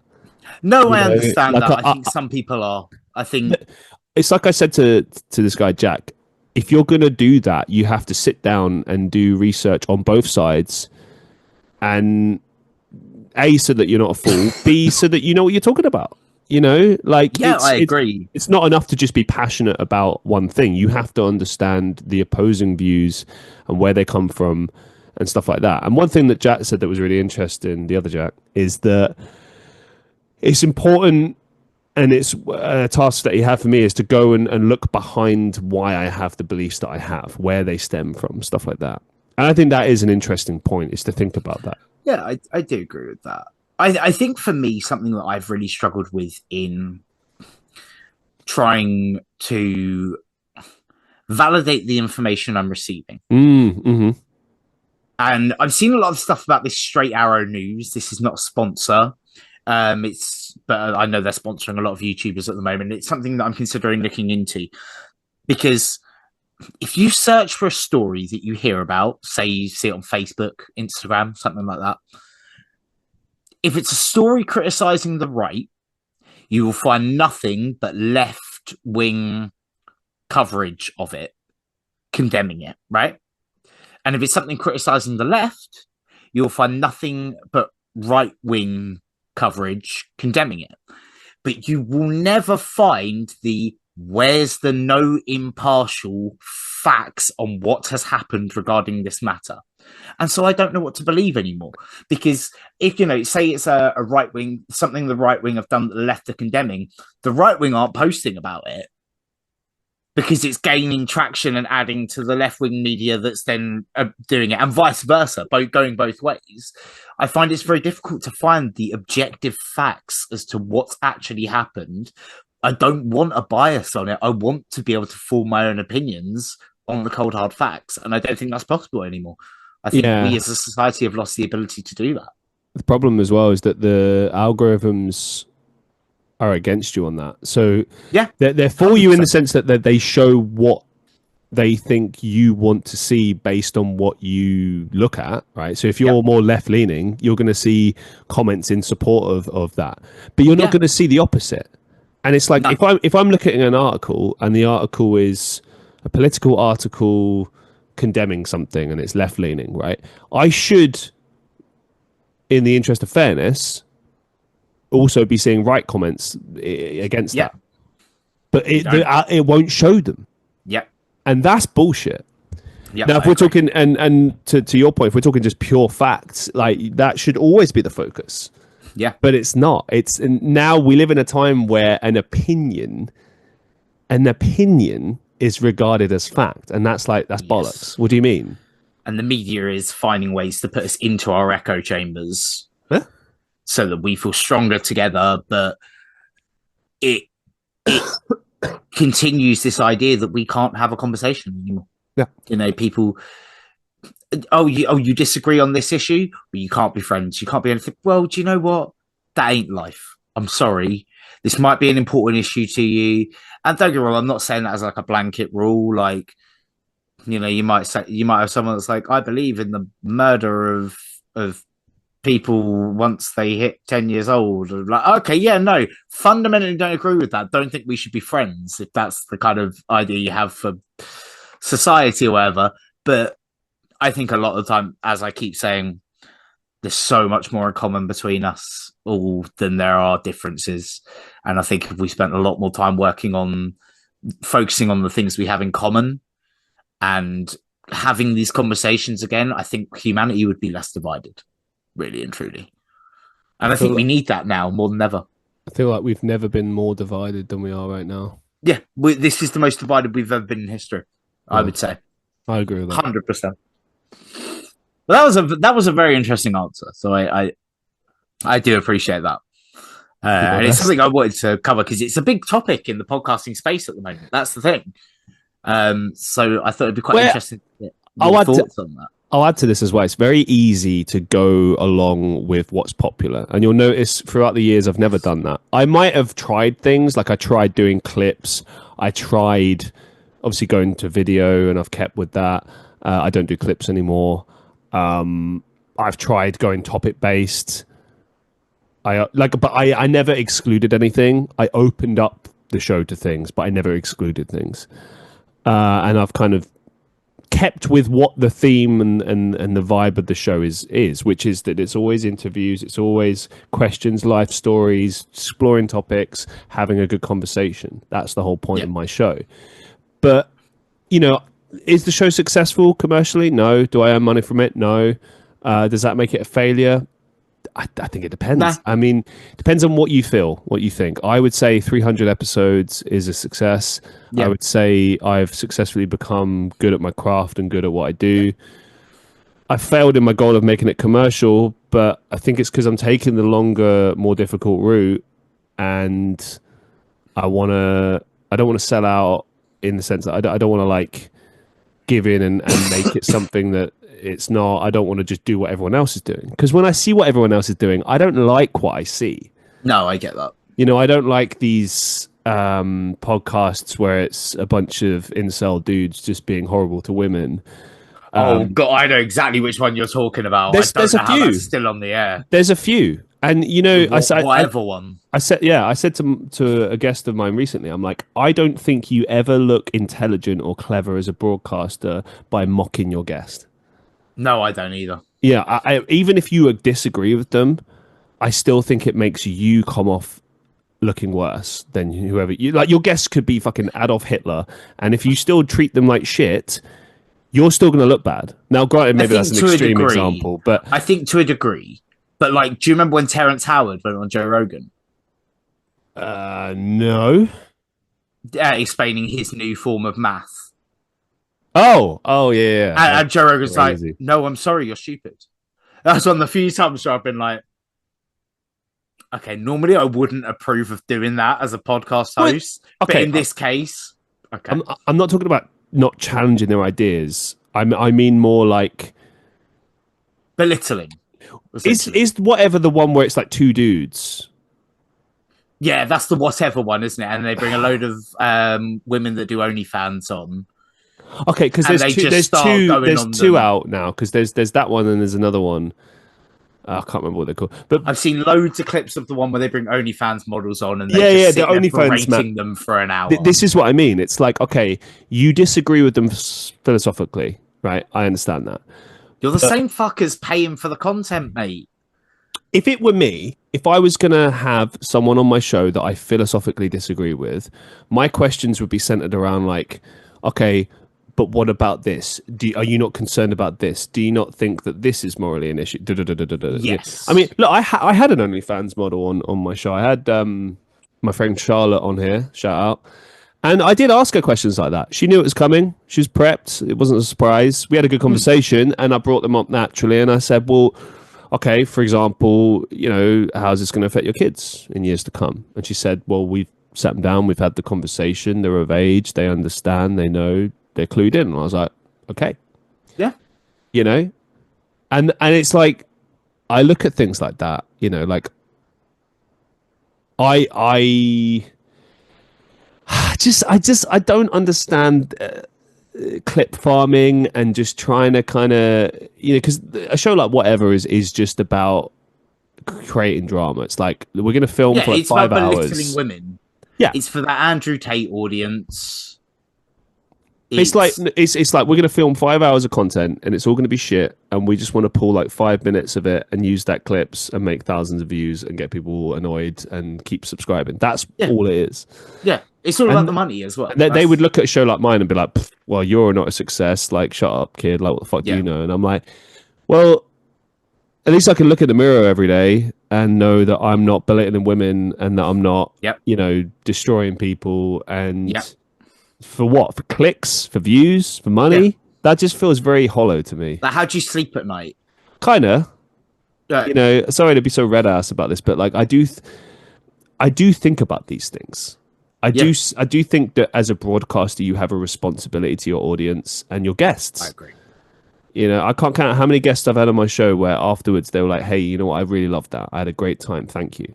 Speaker 2: No, I understand that. I think some people are. I think
Speaker 1: it's like I said to this guy Jack. If you're going to do that, you have to sit down and do research on both sides, and A, so that you're not a fool. B, so that you know what you're talking about. You know, like,
Speaker 2: yeah, I agree.
Speaker 1: It's not enough to just be passionate about one thing. You have to understand the opposing views and where they come from and stuff like that. And one thing that Jack said that was really interesting, the other Jack, is that it's important, and it's a task that he had for me, is to go and look behind why I have the beliefs that I have, where they stem from, stuff like that. And I think that is an interesting point, is to think about that.
Speaker 2: Yeah, I do agree with that. I think for me, something that I've really struggled with in trying to validate the information I'm receiving.
Speaker 1: Mm-hmm.
Speaker 2: And I've seen a lot of stuff about this Straight Arrow News. This is not a sponsor. But I know they're sponsoring a lot of YouTubers at the moment. It's something that I'm considering looking into, because if you search for a story that you hear about, say you see it on Facebook, Instagram, something like that, if it's a story criticizing the right, you will find nothing but left-wing coverage of it, condemning it, right? And if it's something criticizing the left, you'll find nothing but right-wing coverage condemning it. But you will never find where's the no impartial facts on what has happened regarding this matter. And so I don't know what to believe anymore, because if, say it's a right wing, something the right wing have done that the left are condemning, the right wing aren't posting about it because it's gaining traction and adding to the left wing media that's then doing it, and vice versa, going both ways. I find it's very difficult to find the objective facts as to what's actually happened. I don't want a bias on it. I want to be able to form my own opinions on the cold hard facts, and I don't think that's possible anymore. I think we as a society have lost the ability to do that.
Speaker 1: The problem as well is that the algorithms are against you on that. So they're for 100%. You in the sense that they show what they think you want to see based on what you look at, right? So if you're more left-leaning, you're going to see comments in support of that. But you're not going to see the opposite. And it's like, if I'm looking at an article and the article is a political article condemning something and it's left-leaning, right? I should, in the interest of fairness, also be seeing right comments against that. But it won't show them.
Speaker 2: Yeah.
Speaker 1: And that's bullshit.
Speaker 2: Yep,
Speaker 1: now, if we're talking, and to your point, if we're talking just pure facts, like, that should always be the focus.
Speaker 2: Yeah.
Speaker 1: But it's not. Now we live in a time where an opinion is regarded as fact, and that's bollocks. What do you mean?
Speaker 2: And the media is finding ways to put us into our echo chambers so that we feel stronger together, but it continues this idea that we can't have a conversation anymore.
Speaker 1: Yeah.
Speaker 2: People, you disagree on this issue? Well, you can't be friends. You can't be anything. Well, do you know what? That ain't life. I'm sorry. This might be an important issue to you. And don't get me wrong, I'm not saying that as like a blanket rule. Like, you might have someone that's like, I believe in the murder of people once they hit 10 years old. Like, okay, yeah, no, fundamentally don't agree with that. Don't think we should be friends if that's the kind of idea you have for society or whatever. But I think a lot of the time, as I keep saying, there's so much more in common between us all than there are differences. And I think if we spent a lot more time focusing on the things we have in common and having these conversations again, I think humanity would be less divided, really and truly. And I think we need that now more than ever.
Speaker 1: I feel like we've never been more divided than we are right now.
Speaker 2: Yeah, this is the most divided we've ever been in history, I would say.
Speaker 1: I agree with that.
Speaker 2: 100%. But that was a very interesting answer. So I do appreciate that. And it's something I wanted to cover because it's a big topic in the podcasting space at the moment. That's the thing. So I thought it'd be quite interesting to get your thoughts on that.
Speaker 1: I'll add to this as well. It's very easy to go along with what's popular. And you'll notice throughout the years, I've never done that. I might have tried things, like I tried doing clips. I tried obviously going to video, and I've kept with that. I don't do clips anymore. I've tried going topic based. But I never excluded anything. I opened up the show to things, but I never excluded things. And I've kind of kept with what the theme and the vibe of the show is, which is that it's always interviews, it's always questions, life stories, exploring topics, having a good conversation. That's the whole point of my show. But, you know, is the show successful commercially? No. Do I earn money from it? No. Does that make it a failure? I think it depends. Nah. I mean, it depends on what you feel, what you think. I would say 300 episodes is a success. Yeah. I would say I've successfully become good at my craft and good at what I do. I failed in my goal of making it commercial, but I think it's because I'm taking the longer, more difficult route, and I don't want to sell out in the sense that I don't want to like give in and make it something that it's not. I don't want to just do what everyone else is doing, because when I see what everyone else is doing, I don't like what I see.
Speaker 2: No, I get that.
Speaker 1: You know, I don't like these podcasts where it's a bunch of incel dudes just being horrible to women.
Speaker 2: Oh God, I know exactly which one you're talking about.
Speaker 1: There's a few.
Speaker 2: How that's still on the air.
Speaker 1: There's a few, and you know, I said to a guest of mine recently, I'm like, I don't think you ever look intelligent or clever as a broadcaster by mocking your guest.
Speaker 2: No, I don't either.
Speaker 1: Yeah, I even if you disagree with them, I still think it makes you come off looking worse than whoever you like. Your guest could be fucking Adolf Hitler, and if you still treat them like shit, you're still going to look bad. Now, granted, maybe that's an extreme example, but
Speaker 2: I think to a degree. But like, do you remember when Terrence Howard went on Joe Rogan?
Speaker 1: No.
Speaker 2: Explaining his new form of math.
Speaker 1: Oh, yeah.
Speaker 2: And Joe Rogan's like, no, I'm sorry, you're stupid. That's one of the few times where I've been like, okay, normally I wouldn't approve of doing that as a podcast host. Okay, but in this case, okay.
Speaker 1: I'm not talking about not challenging their ideas. I mean more like
Speaker 2: belittling.
Speaker 1: Is whatever the one where it's like two dudes?
Speaker 2: Yeah, that's the whatever one, isn't it? And they bring a load of women that do OnlyFans on.
Speaker 1: Okay, because there's two out now. Because there's that one and there's another one. I can't remember what they're called. But
Speaker 2: I've seen loads of clips of the one where they bring OnlyFans models on and
Speaker 1: they the OnlyFans
Speaker 2: berating them for an hour.
Speaker 1: This is what I mean. It's like, okay, you disagree with them philosophically, right? I understand that.
Speaker 2: You're the same fuckers paying for the content, mate.
Speaker 1: If it were me, if I was going to have someone on my show that I philosophically disagree with, my questions would be centered around like, okay, but what about this? Are you not concerned about this? Do you not think that this is morally an issue?
Speaker 2: Yes.
Speaker 1: I mean, look, I had an OnlyFans model on my show. I had my friend Charlotte on here, shout out. And I did ask her questions like that. She knew it was coming. She was prepped. It wasn't a surprise. We had a good conversation and I brought them up naturally. And I said, well, okay, for example, you know, how's this going to affect your kids in years to come? And she said, well, we've sat them down. We've had the conversation. They're of age. They understand. They know. They're clued in. And I was like, okay.
Speaker 2: Yeah.
Speaker 1: You know? And it's like, I look at things like that, you know, like I don't understand clip farming and just trying to kind of, you know, because a show like Whatever is just about creating drama. It's like, we're going to film for like 5 hours. It's
Speaker 2: belittling women.
Speaker 1: Yeah.
Speaker 2: It's for the Andrew Tate audience.
Speaker 1: It's like we're going to film 5 hours of content and it's all going to be shit, and we just want to pull like 5 minutes of it and use that clips and make thousands of views and get people annoyed and keep subscribing. That's all it is.
Speaker 2: Yeah, it's all about the money as well.
Speaker 1: They would look at a show like mine and be like, well, you're not a success. Like, shut up, kid. Like, what the fuck do you know? And I'm like, well, at least I can look in the mirror every day and know that I'm not belittling women and that I'm not, you know, destroying people and... For what? For clicks? For views? For money? Yeah. That just feels very hollow to me.
Speaker 2: Like, how do you sleep at night?
Speaker 1: Kind of. You know, sorry to be so red ass about this, but like I do. I do think about these things. I do think that as a broadcaster, you have a responsibility to your audience and your guests.
Speaker 2: I agree.
Speaker 1: You know, I can't count how many guests I've had on my show where afterwards they were like, "Hey, you know what? I really loved that. I had a great time. Thank you."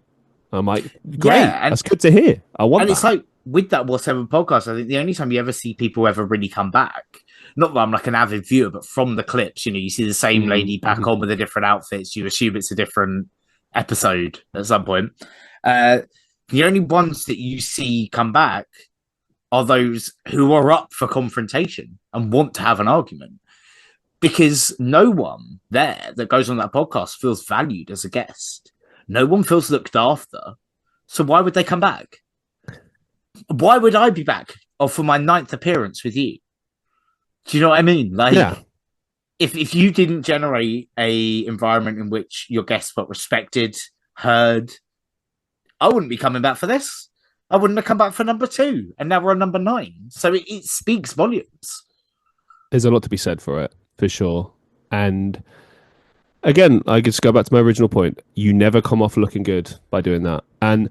Speaker 1: I'm like, "Great, that's good to hear. I want that."
Speaker 2: And it's like with that Whatever podcast, I think the only time you ever see people ever really come back, not that I'm like an avid viewer, but from the clips, you know, you see the same lady back on with the different outfits. You assume it's a different episode at some point. The only ones that you see come back are those who are up for confrontation and want to have an argument, because no one there that goes on that podcast feels valued as a guest. No one feels looked after. So why would they come back? Why would I be back for my 9th appearance with you? Do you know what I mean? Like, if you didn't generate a environment in which your guests felt respected, heard, I wouldn't be coming back for this. I wouldn't have come back for number 2, and now we're on number 9. So it speaks volumes.
Speaker 1: There's a lot to be said for it, for sure. And again, I just go back to my original point. You never come off looking good by doing that. And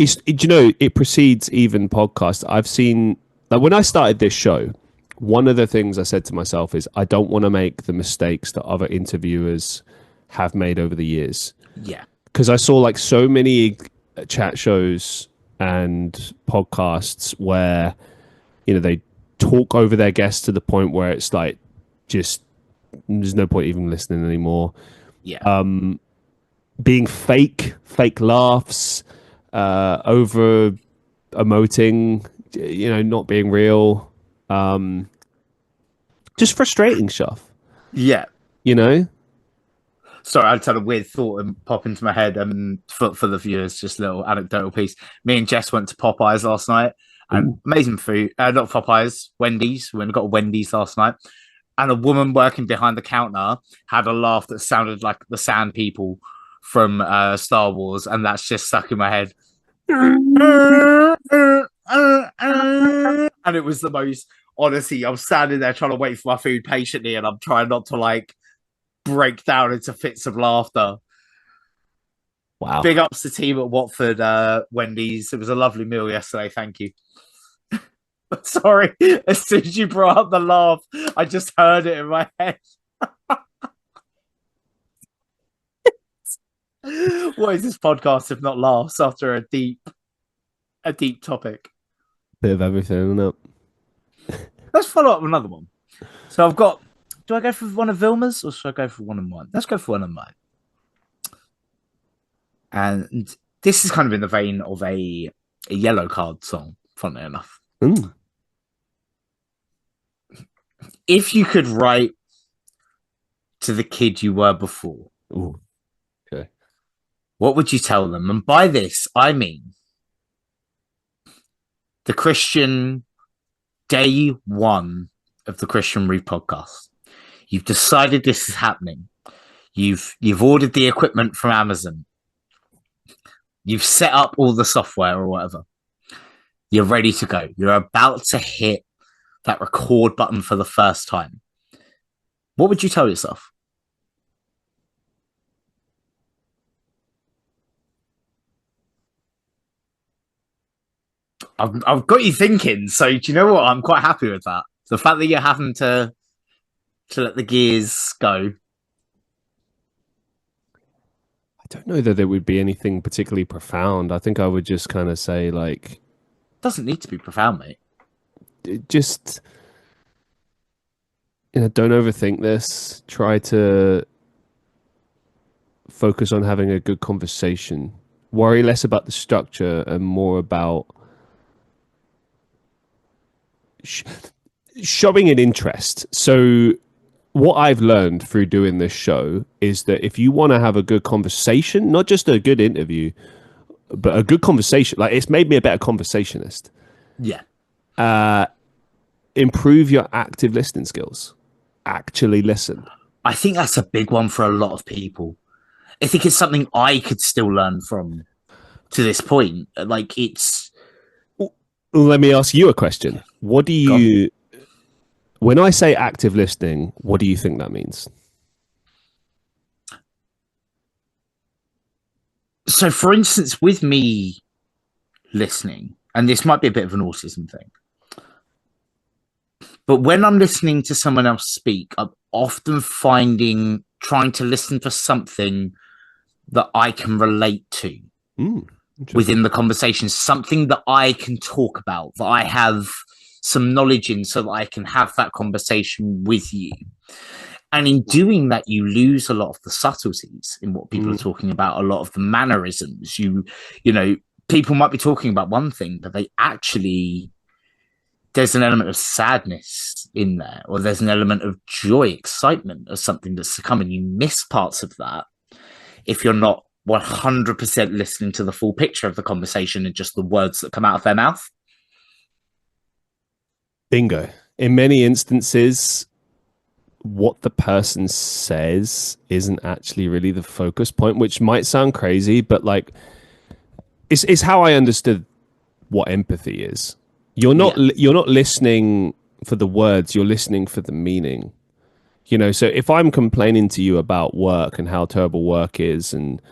Speaker 1: it precedes even podcasts. I've seen, like, when I started this show, one of the things I said to myself is I don't want to make the mistakes that other interviewers have made over the years.
Speaker 2: Yeah.
Speaker 1: Because I saw like so many chat shows and podcasts where, you know, they talk over their guests to the point where it's like, just, there's no point even listening anymore.
Speaker 2: Yeah.
Speaker 1: Being fake laughs, over emoting, you know, not being real. Just frustrating stuff.
Speaker 2: Yeah.
Speaker 1: You know?
Speaker 2: Sorry, I just had a weird thought and pop into my head. For the viewers, just a little anecdotal piece. Me and Jess went to Popeyes last night, and amazing food. Not Popeyes, Wendy's. We went and got a Wendy's last night, and a woman working behind the counter had a laugh that sounded like the Sand People from Star Wars, and that's just stuck in my head. And it was the most. Honestly, I'm standing there trying to wait for my food patiently, and I'm trying not to like break down into fits of laughter.
Speaker 1: Wow.
Speaker 2: Big ups to the team at Watford, Wendy's. It was a lovely meal yesterday. Thank you. Sorry, as soon as you brought up the laugh, I just heard it in my head. What is this podcast if not laughs after a deep topic?
Speaker 1: Bit of everything, isn't it?
Speaker 2: Let's follow up with another one. So I've got. Do I go for one of Vilma's or should I go for one of mine? Let's go for one of mine. And this is kind of in the vein of a Yellow Card song, funnily enough. If you could write to the kid you were before,
Speaker 1: okay,
Speaker 2: what would you tell them? And by this, I mean the Christian day 1 of the Christian Reeve podcast. You've decided this is happening. You've ordered the equipment from Amazon. You've set up all the software or whatever. You're ready to go. You're about to hit that record button for the first time. What would you tell yourself? I've got you thinking. So do you know what? I'm quite happy with that. The fact that you're having to let the gears go.
Speaker 1: I don't know that there would be anything particularly profound. I think I would just kind of say, like,
Speaker 2: doesn't need to be profound, mate.
Speaker 1: Just, you know, don't overthink this. Try to focus on having a good conversation. Worry less about the structure and more about showing an interest. So what I've learned through doing this show is that if you want to have a good conversation, not just a good interview, but a good conversation, like, it's made me a better conversationist.
Speaker 2: Yeah.
Speaker 1: Improve your active listening skills. Actually listen.
Speaker 2: I think that's a big one for a lot of people. I think it's something I could still learn from to this point. Like, it's...
Speaker 1: Let me ask you a question. What do you... When I say active listening, what do you think that means?
Speaker 2: So, for instance, with me listening, and this might be a bit of an autism thing, but when I'm listening to someone else speak, I'm often trying to listen for something that I can relate to within the conversation, something that I can talk about, that I have some knowledge in, so that I can have that conversation with you. And in doing that, you lose a lot of the subtleties in what people are talking about, a lot of the mannerisms. You know, people might be talking about one thing, but there's an element of sadness in there, or there's an element of joy, excitement of something that's to come, and you miss parts of that if you're not 100% listening to the full picture of the conversation and just the words that come out of their mouth.
Speaker 1: Bingo. In many instances, what the person says isn't actually really the focus point, which might sound crazy, but like it's how I understood what empathy is. You're not listening for the words, you're listening for the meaning. You know, so if I'm complaining to you about work and how terrible work is, and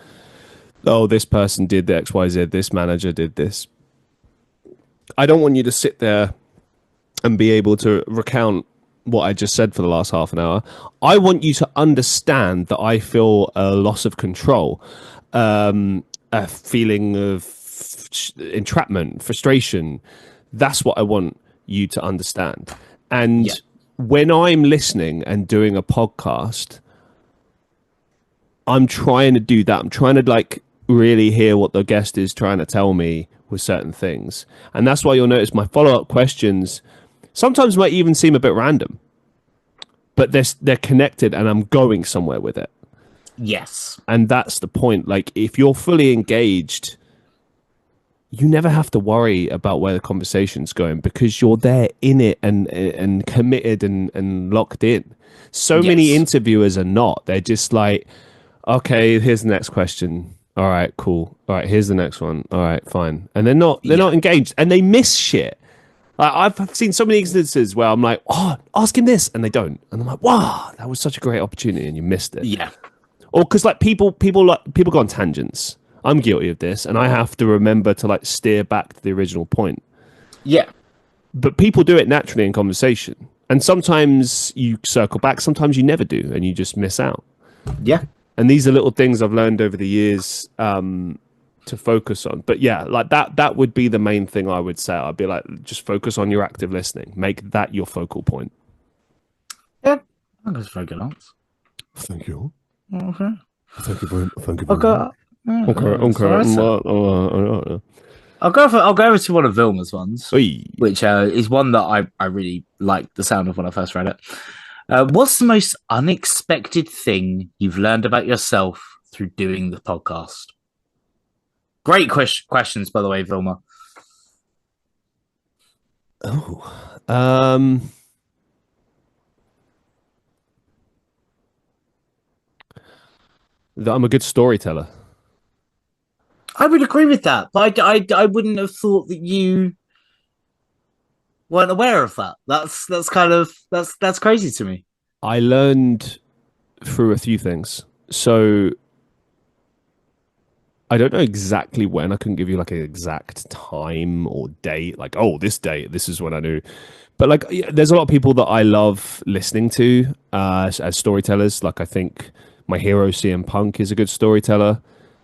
Speaker 1: oh, this person did the XYZ, this manager did this, I don't want you to sit there and be able to recount what I just said for the last half an hour. I want you to understand that I feel a loss of control, a feeling of entrapment, frustration. That's what I want you to understand. And when I'm listening and doing a podcast, I'm trying to do that. I'm trying to like really hear what the guest is trying to tell me with certain things. And that's why you'll notice my follow-up questions sometimes might even seem a bit random, but they're connected and I'm going somewhere with it.
Speaker 2: Yes.
Speaker 1: And that's the point. Like, if you're fully engaged, you never have to worry about where the conversation's going, because you're there in it and committed and locked in. So many interviewers are not. They're just like, okay, here's the next question. All right, cool. All right, here's the next one. All right, fine. And they're not engaged, and they miss shit. I've seen so many instances where I'm like, oh, ask him this, and they don't. And I'm like, wow, that was such a great opportunity, and you missed it.
Speaker 2: Yeah.
Speaker 1: Or because like people go on tangents. I'm guilty of this, and I have to remember to like steer back to the original point.
Speaker 2: Yeah.
Speaker 1: But people do it naturally in conversation. And sometimes you circle back, sometimes you never do, and you just miss out.
Speaker 2: Yeah.
Speaker 1: And these are little things I've learned over the years to focus on. But yeah, like that would be the main thing I would say. I'd be like, just focus on your active listening. Make that your focal point.
Speaker 2: Yeah. I think that's a very good answer.
Speaker 1: Thank you.
Speaker 2: Okay.
Speaker 1: Thank you very much.
Speaker 2: Okay. I'll go over to one of Vilma's ones, which is one that I really liked the sound of when I first read it. What's the most unexpected thing you've learned about yourself through doing the podcast? Great questions, by the way, Vilma.
Speaker 1: That I'm a good storyteller.
Speaker 2: I would agree with that, but I wouldn't have thought that you weren't aware of that. That's crazy to me.
Speaker 1: I learned through a few things. So I don't know exactly when. I couldn't give you like an exact time or date. Like, oh, this date, this is when I knew. But like, there's a lot of people that I love listening to as storytellers. Like, I think my hero CM Punk is a good storyteller.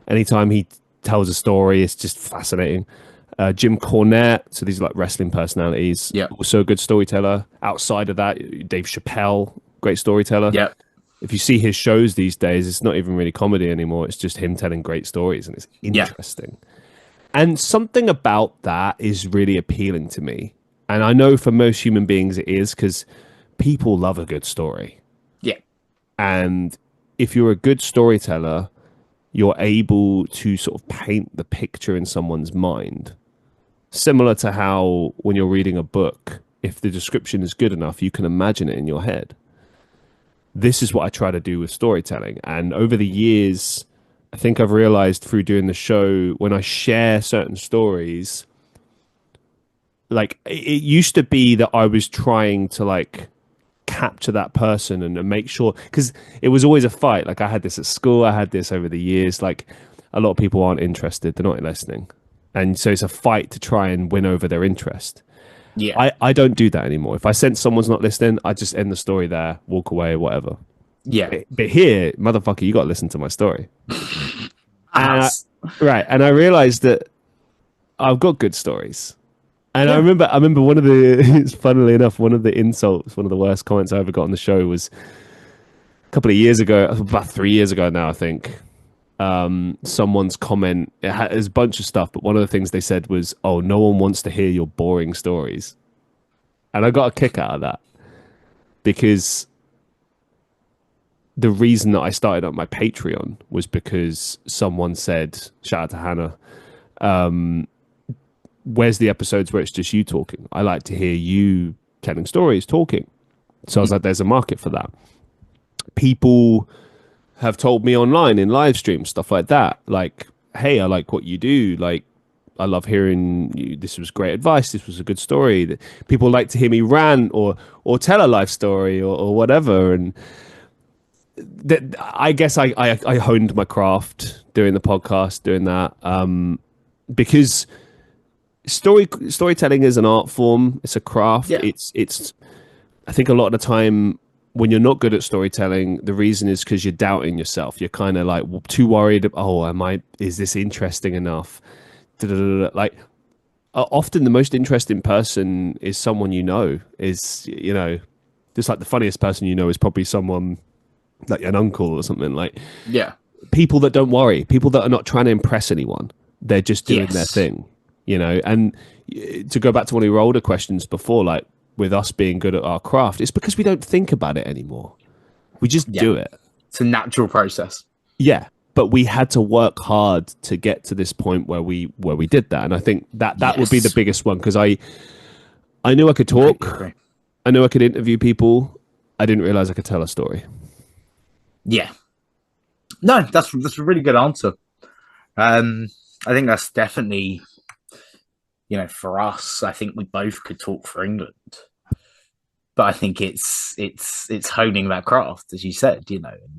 Speaker 1: Anytime he tells a story, it's just fascinating. Jim Cornette, so these are like wrestling personalities.
Speaker 2: Yeah.
Speaker 1: Also a good storyteller. Outside of that, Dave Chappelle, great storyteller.
Speaker 2: Yeah.
Speaker 1: If you see his shows these days, it's not even really comedy anymore. It's just him telling great stories, and it's interesting. Yeah. And something about that is really appealing to me. And I know for most human beings it is, because people love a good story.
Speaker 2: Yeah.
Speaker 1: And if you're a good storyteller, you're able to sort of paint the picture in someone's mind. Similar to how when you're reading a book, if the description is good enough, you can imagine it in your head. This is what I try to do with storytelling. And over the years, I think I've realized through doing the show, when I share certain stories, like it used to be that I was trying to like capture that person and make sure, because it was always a fight. Like I had this at school, I had this over the years. Like a lot of people aren't interested, they're not listening. And so it's a fight to try and win over their interest.
Speaker 2: Yeah.
Speaker 1: I don't do that anymore. If I sense someone's not listening, I just end the story there, walk away, whatever.
Speaker 2: Yeah.
Speaker 1: But here, motherfucker, you got to listen to my story. And
Speaker 2: As-
Speaker 1: I realized that I've got good stories. And I remember one of the, funnily enough, one of the insults, one of the worst comments I ever got on the show was a couple of years ago, about 3 years ago now, I think. Someone's comment, there's a bunch of stuff, but one of the things they said was, "Oh, no one wants to hear your boring stories." And I got a kick out of that because the reason that I started up my Patreon was because someone said, shout out to Hannah, where's the episodes where it's just you talking? I like to hear you telling stories, talking. So I was like, there's a market for that. People have told me online in live streams, stuff like that, like, hey, I like what you do, like, I love hearing you, this was great advice, this was a good story. People like to hear me rant or tell a life story or whatever. And I guess I honed my craft doing the podcast, doing that, because storytelling is an art form, it's a craft. It's I think a lot of the time when you're not good at storytelling, the reason is because you're doubting yourself. You're kind of like too worried. Is this interesting enough? Like, often the most interesting person is someone is, just like the funniest person is probably someone like an uncle or something. Like,
Speaker 2: yeah.
Speaker 1: People that don't worry, people that are not trying to impress anyone. They're just doing their thing, and to go back to one of your older questions before, like, with us being good at our craft, it's because we don't think about it anymore. We just do it.
Speaker 2: It's a natural process.
Speaker 1: Yeah, but we had to work hard to get to this point where we did that, and I think that would be the biggest one, because I knew I could talk, I knew I could interview people. I didn't realize I could tell a story.
Speaker 2: Yeah, no, that's a really good answer. I think that's definitely. For us, I think we both could talk for England, but I think it's honing that craft, as you said.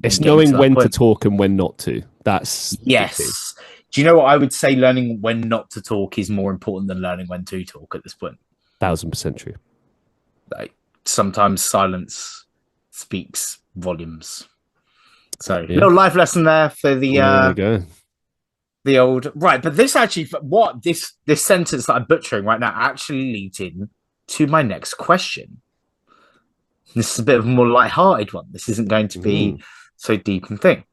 Speaker 1: It's knowing when to talk and when not to. That's
Speaker 2: yes. Do you know what I would say? Learning when not to talk is more important than learning when to talk at this point.
Speaker 1: 1000% true.
Speaker 2: Like, sometimes silence speaks volumes. So, little life lesson there for the.
Speaker 1: There you go.
Speaker 2: The old right, but this actually, this sentence that I'm butchering right now actually leads in to my next question. This is a bit of a more light-hearted one. This isn't going to be so deep and thing.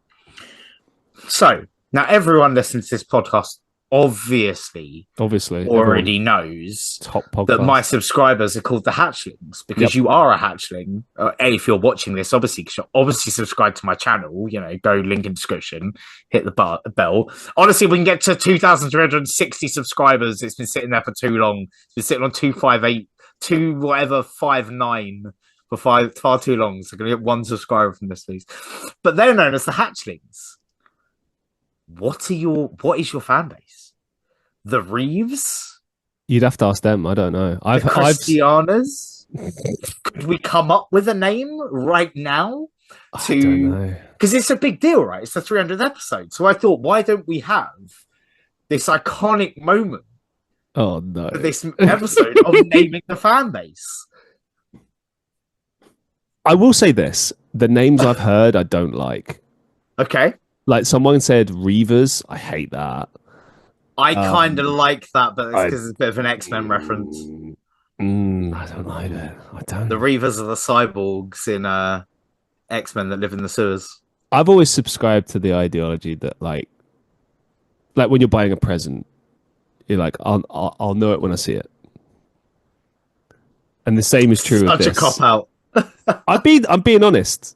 Speaker 2: So now everyone listening to this podcast obviously already knows that my subscribers are called the Hatchlings, because you are a Hatchling. If you're watching this, obviously, because you're obviously subscribed to my channel, go link in description, hit the bell. Honestly, we can get to 2,360 subscribers. It's been sitting there for too long. It's been sitting on 258, 59 for far too long. So I'm going to get one subscriber from this, please. But they're known as the Hatchlings. What is your fan base? The Reeves?
Speaker 1: You'd have to ask them. I don't know.
Speaker 2: The Christianas? Could we come up with a name right now?
Speaker 1: I don't know.
Speaker 2: Because it's a big deal, right? It's the 300th episode. So I thought, why don't we have this iconic moment?
Speaker 1: Oh, no.
Speaker 2: For this episode of naming the fan base.
Speaker 1: I will say this. The names I've heard, I don't like.
Speaker 2: Okay.
Speaker 1: Like, someone said Reavers. I hate that.
Speaker 2: I kind of like that, but it's because it's a bit of an X-Men reference.
Speaker 1: I don't like it. I don't.
Speaker 2: The Reavers are the cyborgs in X-Men that live in the sewers.
Speaker 1: I've always subscribed to the ideology that, like when you're buying a present, you're like, I'll know it when I see it. And the same is true of this.
Speaker 2: Such a cop-out.
Speaker 1: I'm being honest.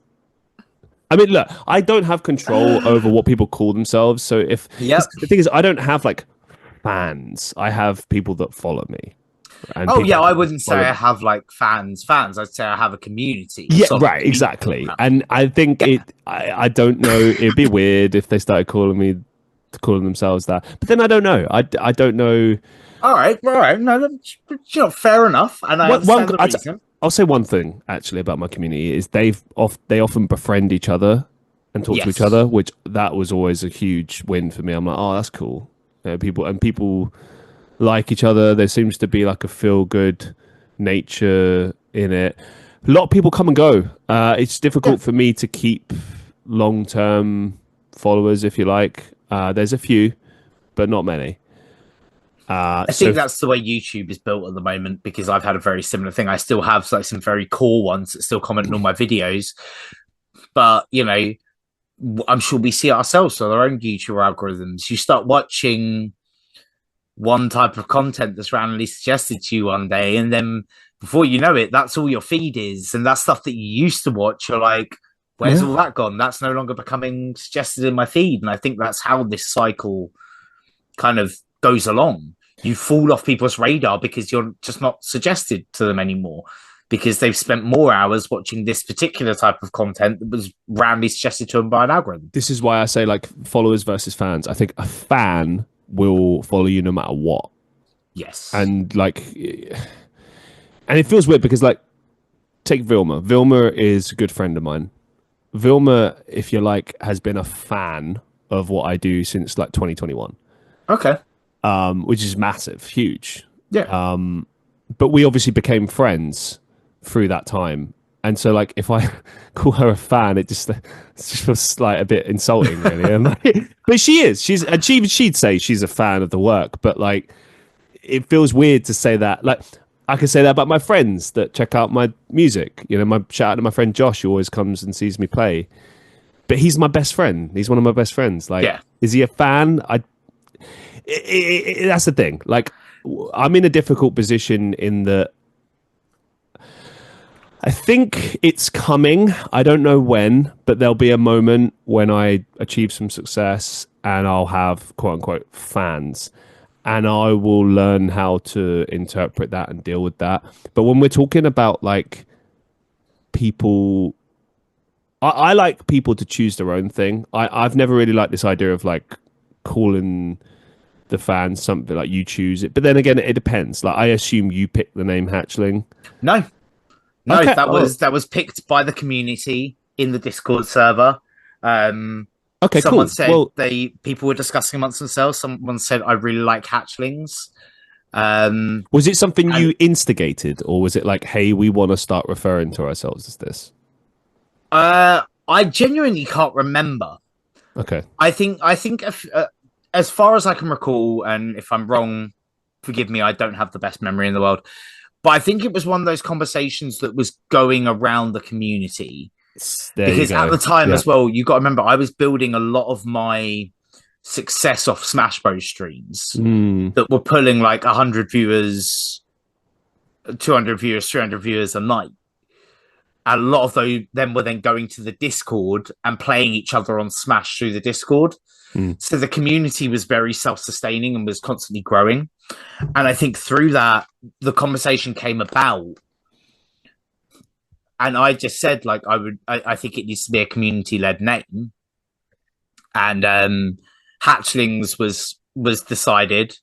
Speaker 1: I mean, look, I don't have control over what people call themselves. So the thing is, I don't have like fans. I have people that follow me. And
Speaker 2: I wouldn't say I have like fans. I'd say I have a community.
Speaker 1: Yeah, right, exactly. And I think I don't know. It'd be weird if they started calling themselves that. But then I don't know. I don't know.
Speaker 2: All right. No, that's fair enough. And I understand the reason.
Speaker 1: I'll say one thing actually about my community is they often befriend each other and talk to each other, which that was always a huge win for me. I'm like, oh, that's cool. People like each other. There seems to be like a feel good nature in it. A lot of people come and go. It's difficult for me to keep long term followers, if you like. There's a few, but not many.
Speaker 2: I think that's the way YouTube is built at the moment, because I've had a very similar thing. I still have like some very core ones that still comment on my videos, but you know, I'm sure we see it ourselves with our own YouTube algorithms. You start watching one type of content that's randomly suggested to you one day, and then before you know it, that's all your feed is, and that stuff that you used to watch, you're like, where's all that gone? That's no longer becoming suggested in my feed. And I think that's how this cycle kind of goes along. You fall off people's radar because you're just not suggested to them anymore, because they've spent more hours watching this particular type of content that was randomly suggested to them by an algorithm.
Speaker 1: This is why I say like followers versus fans. I think a fan will follow you no matter what.
Speaker 2: Yes.
Speaker 1: And like, and it feels weird because like, take Vilma. Vilma is a good friend of mine. Vilma, if you like, has been a fan of what I do since like 2021.
Speaker 2: Okay.
Speaker 1: Which is massive, huge.
Speaker 2: Yeah.
Speaker 1: But we obviously became friends through that time. And so like, if I call her a fan, it just feels like a bit insulting, really. And like, but she'd say she's a fan of the work, but like, it feels weird to say that. Like, I could say that about my friends that check out my music. You know, my shout out to my friend Josh, who always comes and sees me play. But he's my best friend. He's one of my best friends. Like, Is he a fan? That's the thing. Like, I'm in a difficult position in that I think it's coming. I don't know when, but there'll be a moment when I achieve some success and I'll have quote unquote fans. And I will learn how to interpret that and deal with that. But when we're talking about like people, I like people to choose their own thing. I've never really liked this idea of like calling the fans something like you choose it. But then again, it depends. Like, I assume you picked the name Hatchling.
Speaker 2: No,
Speaker 1: Okay.
Speaker 2: that was picked by the community in the Discord server.
Speaker 1: Okay,
Speaker 2: someone
Speaker 1: cool.
Speaker 2: said people were discussing amongst themselves. Someone said, I really like hatchlings.
Speaker 1: Was it something you instigated, or was it like, hey, we want to start referring to ourselves as this?
Speaker 2: I genuinely can't remember.
Speaker 1: Okay.
Speaker 2: I think if, as far as I can recall, and if I'm wrong, forgive me, I don't have the best memory in the world, but I think it was one of those conversations that was going around the community. Because at the time as well, you got to remember, I was building a lot of my success off Smash Bros streams that were pulling like 100 viewers, 200 viewers, 300 viewers a night. And a lot of them were then going to the Discord and playing each other on Smash through the Discord. So the community was very self-sustaining and was constantly growing. And I think through that, the conversation came about. And I just said, like, I think it needs to be a community-led name. And Hatchlings was decided.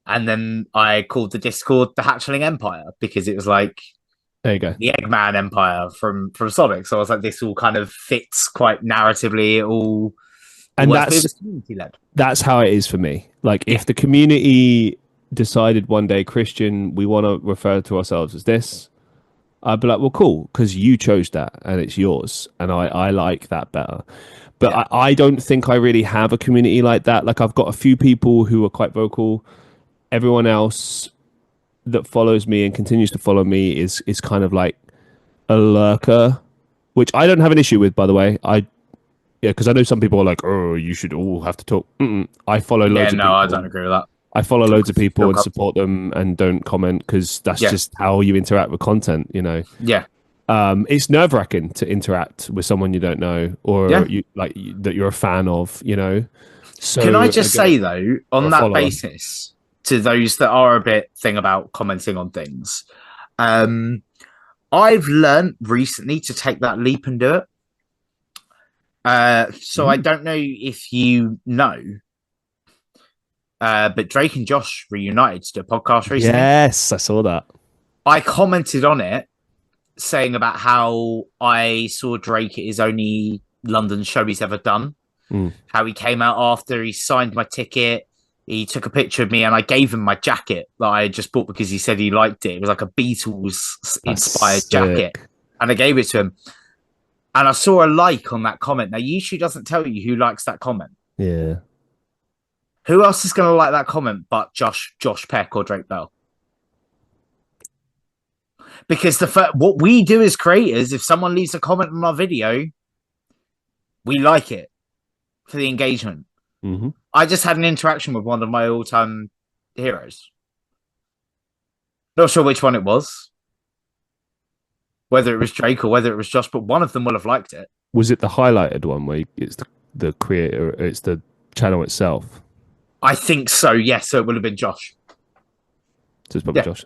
Speaker 2: And then I called the Discord the Hatchling Empire, because it was like,
Speaker 1: there you go,
Speaker 2: the Eggman Empire from Sonic. So I was like, this all kind of fits quite narratively. It all,
Speaker 1: and that's
Speaker 2: community-led.
Speaker 1: That's how it is for me. Like, if the community decided one day, Christian, we want to refer to ourselves as this, I'd be like, well, cool, because you chose that and it's yours, and I like that better. But I don't think I really have a community like that. Like, I've got a few people who are quite vocal. Everyone else that follows me and continues to follow me is kind of like a lurker, which I don't have an issue with, by the way. Because I know some people are like, oh, you should all have to talk. I follow loads of people.
Speaker 2: I don't agree with that.
Speaker 1: I follow loads of people and support them and don't comment, because that's just how you interact with content, you know?
Speaker 2: Yeah.
Speaker 1: It's nerve-wracking to interact with someone you don't know, or that you're a fan of, you know? So
Speaker 2: can I just say, though, on that basis, to those that are a bit thing about commenting on things, I've learned recently to take that leap and do it. So I don't know if you know, but Drake and Josh reunited to do a podcast recently.
Speaker 1: Yes, I saw that.
Speaker 2: I commented on it, saying about how I saw Drake at his only London show he's ever done. How he came out after he signed my ticket. he took a picture of me and I gave him my jacket that I had just bought because he said he liked it. It was like a Beatles inspired jacket. And I gave it to him. And I saw a like on that comment. Now, YouTube doesn't tell you who likes that comment.
Speaker 1: Yeah.
Speaker 2: Who else is going to like that comment but Josh Peck or Drake Bell? Because what we do as creators, if someone leaves a comment on our video, we like it for the engagement.
Speaker 1: Mm-hmm.
Speaker 2: I just had an interaction with one of my all-time heroes. Not sure which one it was. Whether it was Drake or whether it was Josh, but one of them will have liked it.
Speaker 1: Was it the highlighted one where it's the creator, it's the channel itself?
Speaker 2: I think so, yes. So it would have been Josh.
Speaker 1: So it's probably Josh.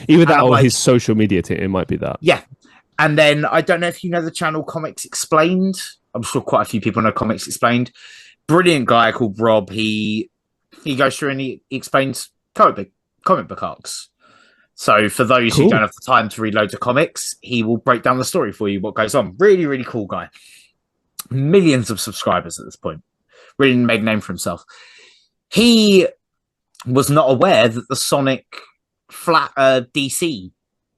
Speaker 1: Either that or
Speaker 2: like,
Speaker 1: his social media team. It might be that.
Speaker 2: Yeah. And then I don't know if you know the channel Comics Explained. I'm sure quite a few people know Comics Explained. Brilliant guy called Rob. He goes through and he explains comic book arcs. So for those who don't have the time to read loads of comics, he will break down the story for you, what goes on. Really, really cool guy. Millions of subscribers at this point. Really made a name for himself. He was not aware that the Sonic DC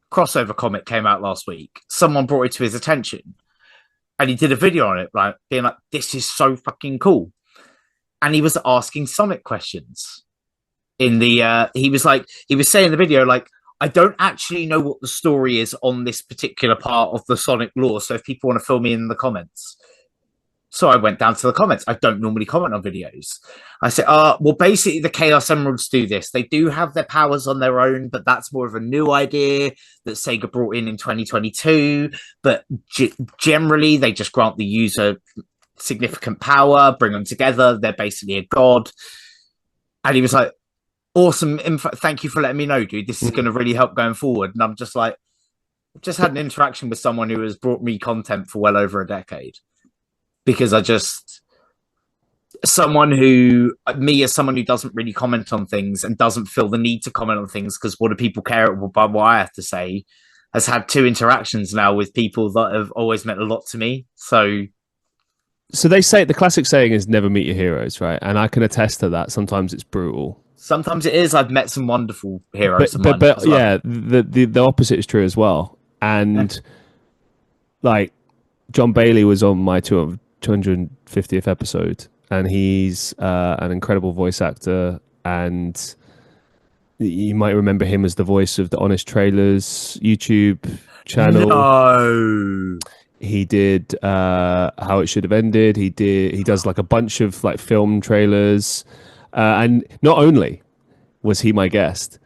Speaker 2: crossover comic came out last week. Someone brought it to his attention. And he did a video on it, like being like, this is so fucking cool. And he was asking Sonic questions. He was saying in the video, like, I don't actually know what the story is on this particular part of the Sonic lore. So if people want to fill me in the comments. So I went down to the comments. I don't normally comment on videos. I said, well, basically the Chaos Emeralds do this. They do have their powers on their own, but that's more of a new idea that Sega brought in 2022. But generally, they just grant the user significant power, bring them together. They're basically a god. And he was like, awesome info. Thank you for letting me know, dude. This is going to really help going forward. And I'm just like, I've just had an interaction with someone who has brought me content for well over a decade. Because someone who doesn't really comment on things and doesn't feel the need to comment on things because what do people care about what I have to say, has had 2 interactions now with people that have always meant a lot to me. So
Speaker 1: they say the classic saying is never meet your heroes, right? And I can attest to that. Sometimes it's brutal.
Speaker 2: Sometimes it is. I've met some wonderful heroes.
Speaker 1: But yeah, the opposite is true as well. And like John Bailey was on my 250th episode, and he's an incredible voice actor, and you might remember him as the voice of the Honest Trailers YouTube channel.
Speaker 2: No.
Speaker 1: He did How It Should Have Ended. He does like a bunch of like film trailers. And not only was he my guest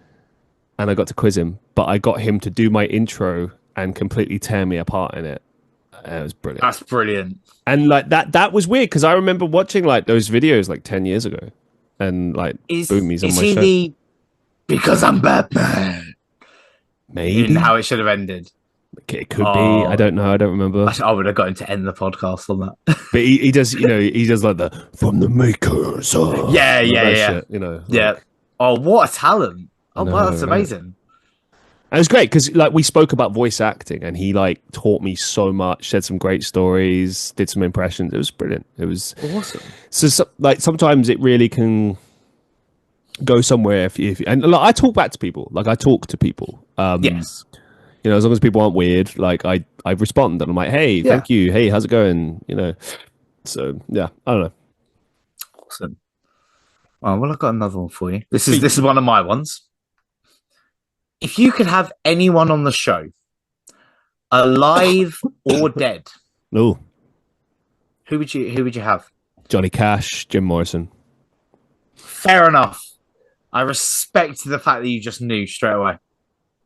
Speaker 1: and I got to quiz him, but I got him to do my intro and completely tear me apart in it. It was brilliant.
Speaker 2: That's brilliant.
Speaker 1: And like that was weird because I remember watching like those videos like 10 years ago and like boom, he's on my show.
Speaker 2: Because I'm Batman.
Speaker 1: Maybe.
Speaker 2: In How It Should Have Ended.
Speaker 1: It could be. I don't know. I don't remember.
Speaker 2: I would have got him to end the podcast on that.
Speaker 1: But he does, he does like the from the makers.
Speaker 2: Yeah.
Speaker 1: Shit,
Speaker 2: yeah. Oh, what a talent. Oh, wow, that's amazing.
Speaker 1: And it was great because like we spoke about voice acting and he like taught me so much, said some great stories, did some impressions. It was brilliant. It was
Speaker 2: awesome.
Speaker 1: So like sometimes it really can go somewhere if and like, I talk back to people. Like I talk to people.
Speaker 2: Yes.
Speaker 1: As long as people aren't weird, like I respond and I'm like, hey, thank you. Hey, how's it going? So yeah, I don't know.
Speaker 2: Awesome. Oh, well, I've got another one for you. This is one of my ones. If you could have anyone on the show, alive or dead,
Speaker 1: who
Speaker 2: would you have?
Speaker 1: Johnny Cash, Jim Morrison.
Speaker 2: Fair enough. I respect the fact that you just knew straight away.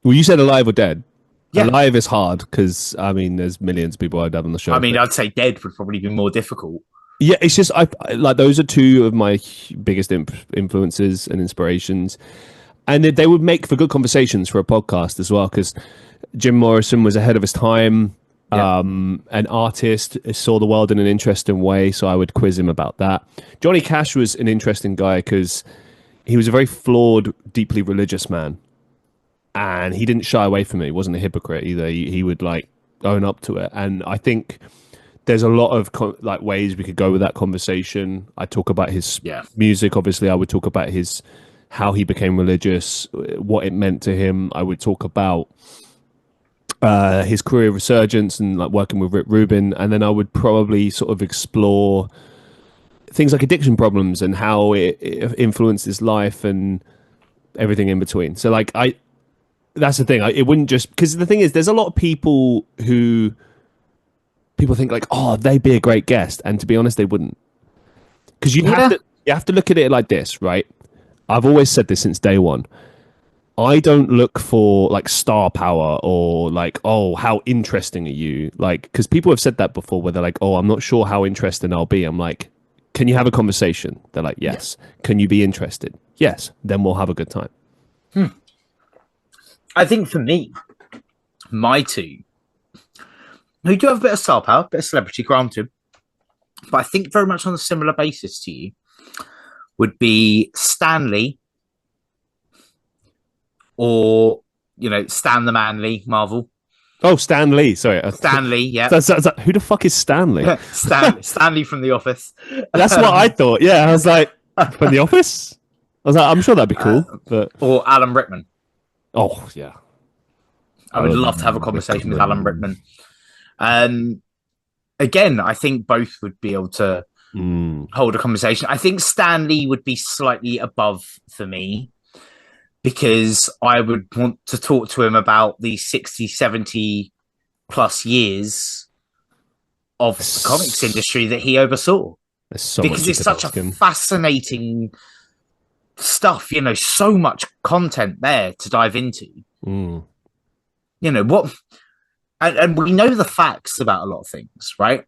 Speaker 1: Well, you said alive or dead.
Speaker 2: Yeah.
Speaker 1: Alive is hard because there's millions of people I'd have on the show.
Speaker 2: I'd say dead would probably be more difficult.
Speaker 1: Yeah, it's just I like those are 2 of my biggest influences and inspirations, and they would make for good conversations for a podcast as well. Because Jim Morrison was ahead of his time, an artist, saw the world in an interesting way, so I would quiz him about that. Johnny Cash was an interesting guy because he was a very flawed, deeply religious man. And he didn't shy away from it. He wasn't a hypocrite either. He would like own up to it. And I think there's a lot of like ways we could go with that conversation. I talk about his music. Obviously, I would talk about how he became religious, what it meant to him. I would talk about his career resurgence and like working with Rick Rubin, and then I would probably sort of explore things like addiction problems and how it influenced his life and everything in between. So like that's the thing. It wouldn't just, because the thing is, there's a lot of people who people think like, oh, they'd be a great guest, and to be honest, they wouldn't. Because you have to look at it like this, right? I've always said this since day one. I don't look for like star power or like, oh, how interesting are you? Like, because people have said that before where they're like, oh, I'm not sure how interesting I'll be. I'm like, can you have a conversation? They're like, yes. Yeah. Can you be interested? Yes. Then we'll have a good time.
Speaker 2: I think for me, my two, who do have a bit of star power, a bit of celebrity, granted, but I think very much on a similar basis to you, would be Stanley or, Stan the Man Lee, Marvel.
Speaker 1: Oh, Stan Lee. Sorry.
Speaker 2: Stan Lee, yeah.
Speaker 1: Who the fuck is Stanley?
Speaker 2: Stanley from The Office.
Speaker 1: That's what I thought. Yeah, I was like, from The Office? I was like, I'm sure that'd be cool. But
Speaker 2: or Alan Rickman.
Speaker 1: Oh, yeah.
Speaker 2: I would love to have a conversation with Alan Rickman. Again, I think both would be able to hold a conversation. I think Stanley would be slightly above for me because I would want to talk to him about the 60, 70 plus years of the comics industry that he oversaw. Because it's such a fascinating stuff, so much content there to dive into. What, and we know the facts about a lot of things, right?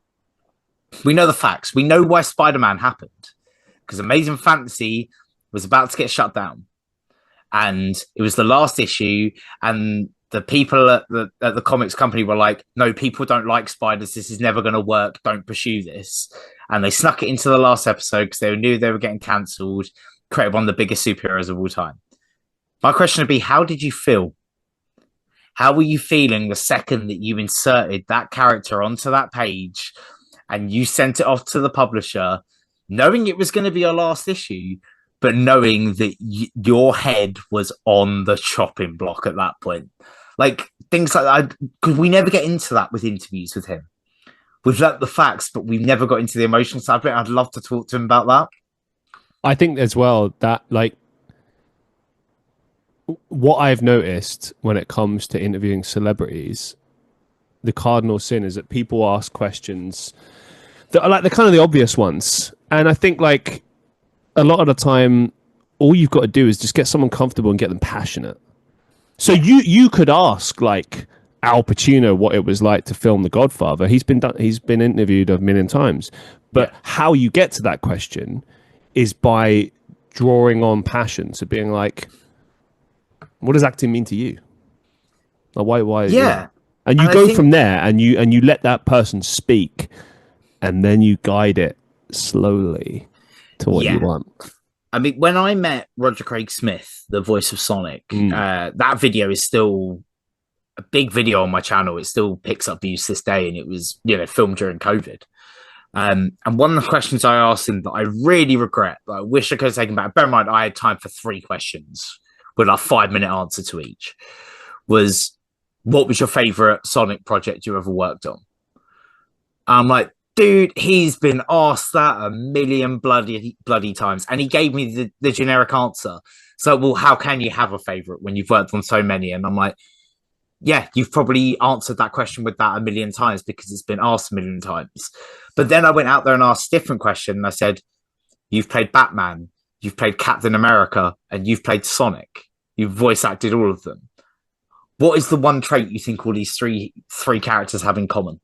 Speaker 2: We know the facts. We know why Spider-Man happened, because Amazing Fantasy was about to get shut down, and it was the last issue, and the people at the comics company were like, no, people don't like spiders. This is never going to work. Don't pursue this. And they snuck it into the last episode because they knew they were getting cancelled, created one of the biggest superheroes of all time. My question would be, how did you feel? How were you feeling the second that you inserted that character onto that page and you sent it off to the publisher, knowing it was going to be your last issue, but knowing that your head was on the chopping block at that point? Like, things like that, because we never get into that with interviews with him. We've learnt the facts, but we've never got into the emotional side of it. I'd love to talk to him about that.
Speaker 1: I think as well that, like, what I've noticed when it comes to interviewing celebrities, the cardinal sin is that people ask questions that are like the kind of the obvious ones. And I think like a lot of the time, all you've got to do is just get someone comfortable and get them passionate. So you could ask like Al Pacino what it was like to film The Godfather. He's been interviewed a million times, but how you get to that question is by drawing on passion. So being like, what does acting mean to you? Like, why?
Speaker 2: Yeah.
Speaker 1: And you go from there, and you let that person speak, and then you guide it slowly to what you want.
Speaker 2: I mean, when I met Roger Craig Smith, the voice of Sonic, that video is still a big video on my channel. It still picks up views this day, and it was filmed during COVID. And one of the questions I asked him that I really regret, that I wish I could have taken back. Bear in mind, I had time for 3 questions with a 5-minute answer to each, was, what was your favorite Sonic project you ever worked on? I'm like, dude, he's been asked that a million bloody times. And he gave me the generic answer. So, well, how can you have a favorite when you've worked on so many? And I'm like, yeah, you've probably answered that question with that a million times because it's been asked a million times. But then I went out there and asked a different question. And I said, you've played Batman, you've played Captain America, and you've played Sonic. You've voice acted all of them. What is the one trait you think all these three characters have in common?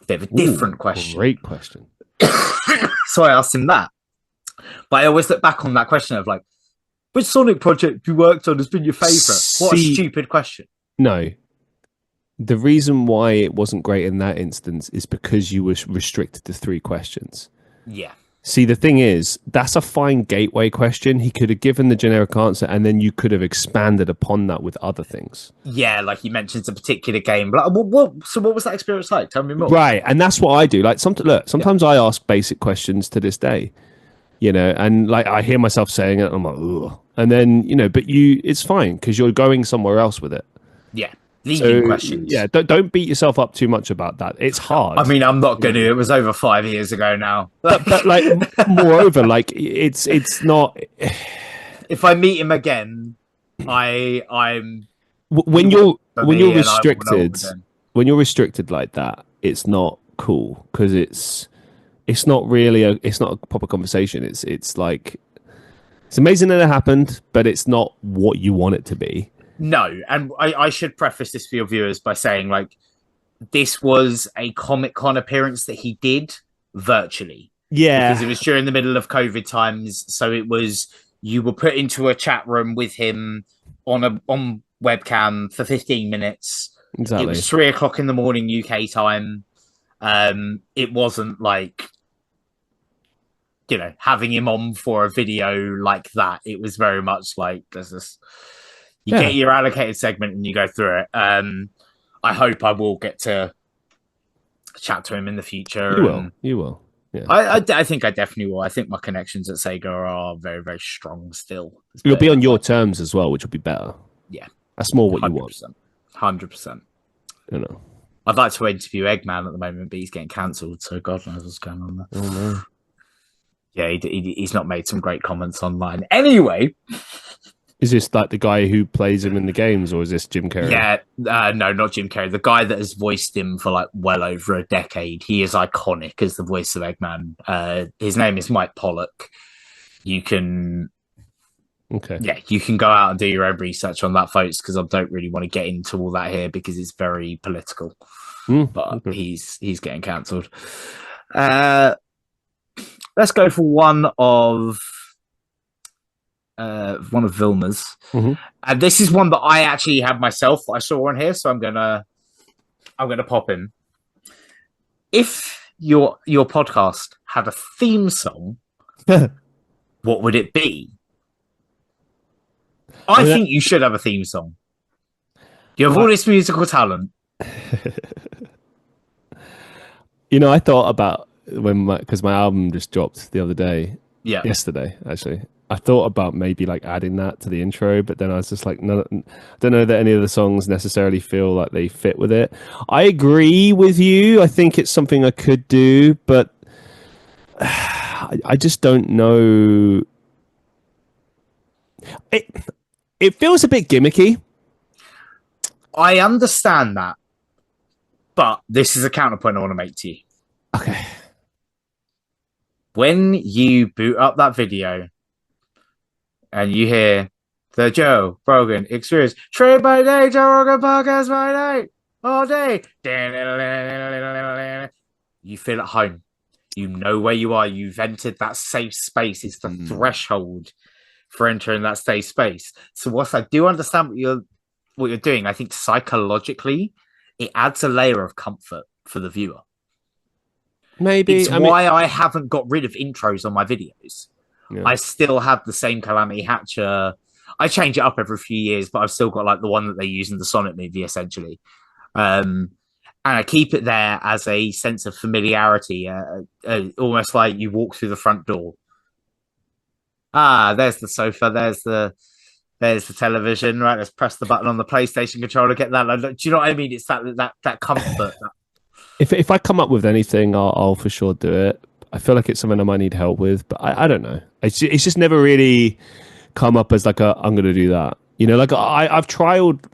Speaker 2: A bit of a different question.
Speaker 1: Great question.
Speaker 2: So I asked him that. But I always look back on that question of like, which Sonic project you worked on has been your favourite? What a stupid question.
Speaker 1: No. The reason why it wasn't great in that instance is because you were restricted to 3 questions.
Speaker 2: Yeah.
Speaker 1: See, the thing is, that's a fine gateway question. He could have given the generic answer, and then you could have expanded upon that with other things.
Speaker 2: Yeah, like he mentions a particular game. Like, so what was that experience like? Tell me more.
Speaker 1: Right, and that's what I do. Like, sometimes I ask basic questions to this day, and like I hear myself saying it, and I'm like, ugh. And then but it's fine because you're going somewhere else with it.
Speaker 2: Yeah. Leading questions.
Speaker 1: Yeah, don't beat yourself up too much about that. It's hard.
Speaker 2: I mean, I'm not going to. It was over 5 years ago now.
Speaker 1: but like, moreover, like it's not.
Speaker 2: If I meet him again, I'm
Speaker 1: when you're restricted like that, it's not cool because it's not really it's not a proper conversation. It's like it's amazing that it happened, but it's not what you want it to be.
Speaker 2: No, and I should preface this for your viewers by saying, like, this was a Comic-Con appearance that he did virtually.
Speaker 1: Yeah.
Speaker 2: Because it was during the middle of COVID times, so it was, you were put into a chat room with him on webcam for 15 minutes.
Speaker 1: Exactly.
Speaker 2: It was 3:00 in the morning UK time. It wasn't like, having him on for a video like that. It was very much like, there's this... You get your allocated segment and you go through it. I hope I will get to chat to him in the future.
Speaker 1: You will. Yeah.
Speaker 2: I think I definitely will. I think my connections at Sega are very, very strong still.
Speaker 1: You'll be on your terms as well, which will be better.
Speaker 2: Yeah.
Speaker 1: That's more what
Speaker 2: 100%,
Speaker 1: you want.
Speaker 2: 100%. I'd like to interview Eggman at the moment, but he's getting cancelled, so God knows what's going on there.
Speaker 1: Oh, no.
Speaker 2: Yeah, he's not made some great comments online. Anyway...
Speaker 1: Is this like the guy who plays him in the games, or is this Jim Carrey?
Speaker 2: Yeah, no, not Jim Carrey. The guy that has voiced him for like well over a decade. He is iconic as the voice of Eggman. His name is Mike Pollock. You can, you can go out and do your own research on that, folks, because I don't really want to get into all that here because it's very political. But he's getting cancelled. Let's go for one of Vilma's, and this is one that I actually have myself. I saw on here, so I'm gonna pop in. If your podcast had a theme song, what would it be? I think you should have a theme song. You have all this musical talent.
Speaker 1: I thought about because my album just dropped the other day.
Speaker 2: Yeah,
Speaker 1: yesterday actually. I thought about maybe like adding that to the intro, but then I was just like, no, I don't know that any of the songs necessarily feel like they fit with it. I agree with you. I think it's something I could do, but I just don't know. It feels a bit gimmicky.
Speaker 2: I understand that, but this is a counterpoint I want to make to you.
Speaker 1: Okay.
Speaker 2: When you boot up that video and you hear the Joe Rogan Experience, trade by day, Joe Rogan Podcast by night, all day. You feel at home. You know where you are. You've entered that safe space. It's the threshold for entering that safe space. So whilst I do understand what you're doing, I think psychologically it adds a layer of comfort for the viewer.
Speaker 1: Maybe.
Speaker 2: It's why I haven't got rid of intros on my videos. Yeah. I still have the same Calamity Hatcher. I change it up every few years, but I've still got like the one that they use in the Sonic movie, essentially. And I keep it there as a sense of familiarity, almost like you walk through the front door. There's the sofa, there's the television, right? Let's press the button on the PlayStation controller, get that. Do you know what I mean? It's that comfort.
Speaker 1: If I come up with anything, I'll for sure do it. I feel like it's something I might need help with, but I don't know. It's just never really come up as like I'm going to do that. Like I've trialed.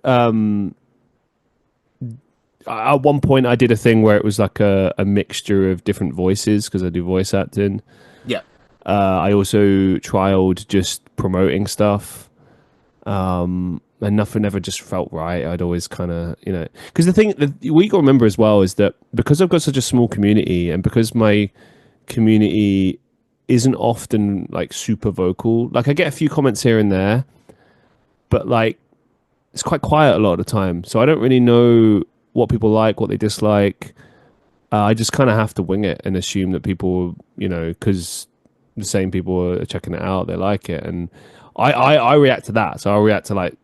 Speaker 1: At one point, I did a thing where it was like a mixture of different voices because I do voice acting.
Speaker 2: Yeah.
Speaker 1: I also trialed just promoting stuff. And nothing ever just felt right. I'd always kind of, because the thing that we got to remember as well is that because I've got such a small community and because my community isn't often like super vocal, like I get a few comments here and there, but like it's quite quiet a lot of the time. So I don't really know what people like, what they dislike. I just kind of have to wing it and assume that people, because the same people are checking it out, they like it, and I react to that. So I react to like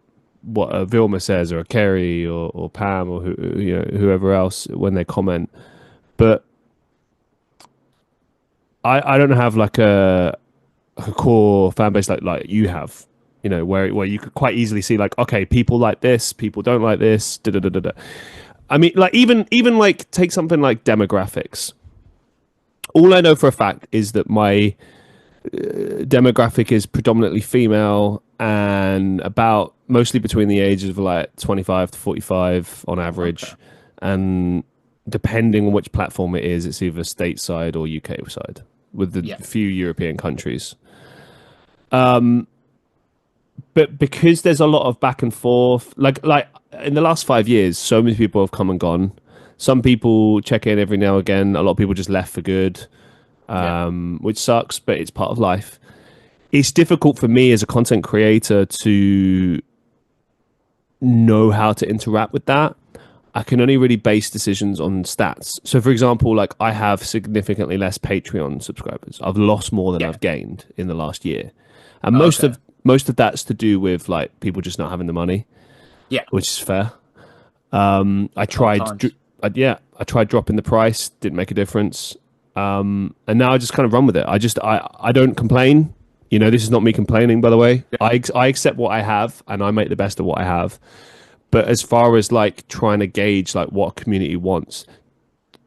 Speaker 1: what a Vilma says, or a Kerry, or Pam, or whoever else when they comment. But I don't have like a core fan base like you have, where you could quite easily see like, okay, people like this, people don't like this. Da, da, da, da, da. I mean, like even like take something like demographics. All I know for a fact is that my demographic is predominantly female and about mostly between the ages of like 25 to 45 on average. Okay. And depending on which platform it is, it's either stateside or UK side with the few European countries. But because there's a lot of back and forth, like in the last 5 years, so many people have come and gone. Some people check in every now and again. A lot of people just left for good, which sucks, but it's part of life. It's difficult for me as a content creator to know how to interact with that. I can only really base decisions on stats. So, for example, like I have significantly less Patreon subscribers. I've lost more than I've gained in the last year, and most of that's to do with like people just not having the money. Yeah, which is fair. I tried dropping the price, didn't make a difference, and now I just kind of run with it. I don't complain. This is not me complaining, by the way. Yeah. I accept what I have, and I make the best of what I have. But as far as like trying to gauge like what a community wants,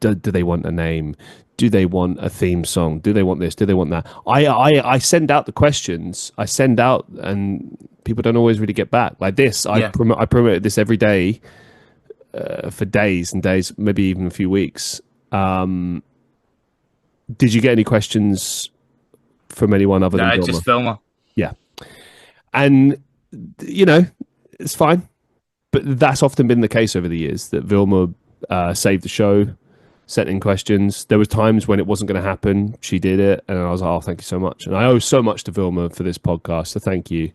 Speaker 1: do they want a name? Do they want a theme song? Do they want this? Do they want that? I send out the questions. I send out, and people don't always really get back. Like this, I promote this every day for days and days, maybe even a few weeks. Did you get any questions from anyone other than Vilma?
Speaker 2: Just Vilma.
Speaker 1: Yeah, and it's fine. But that's often been the case over the years, that Vilma saved the show, sent in questions. There was times when it wasn't going to happen. She did it, and I was like, oh, thank you so much. And I owe so much to Vilma for this podcast, so thank you.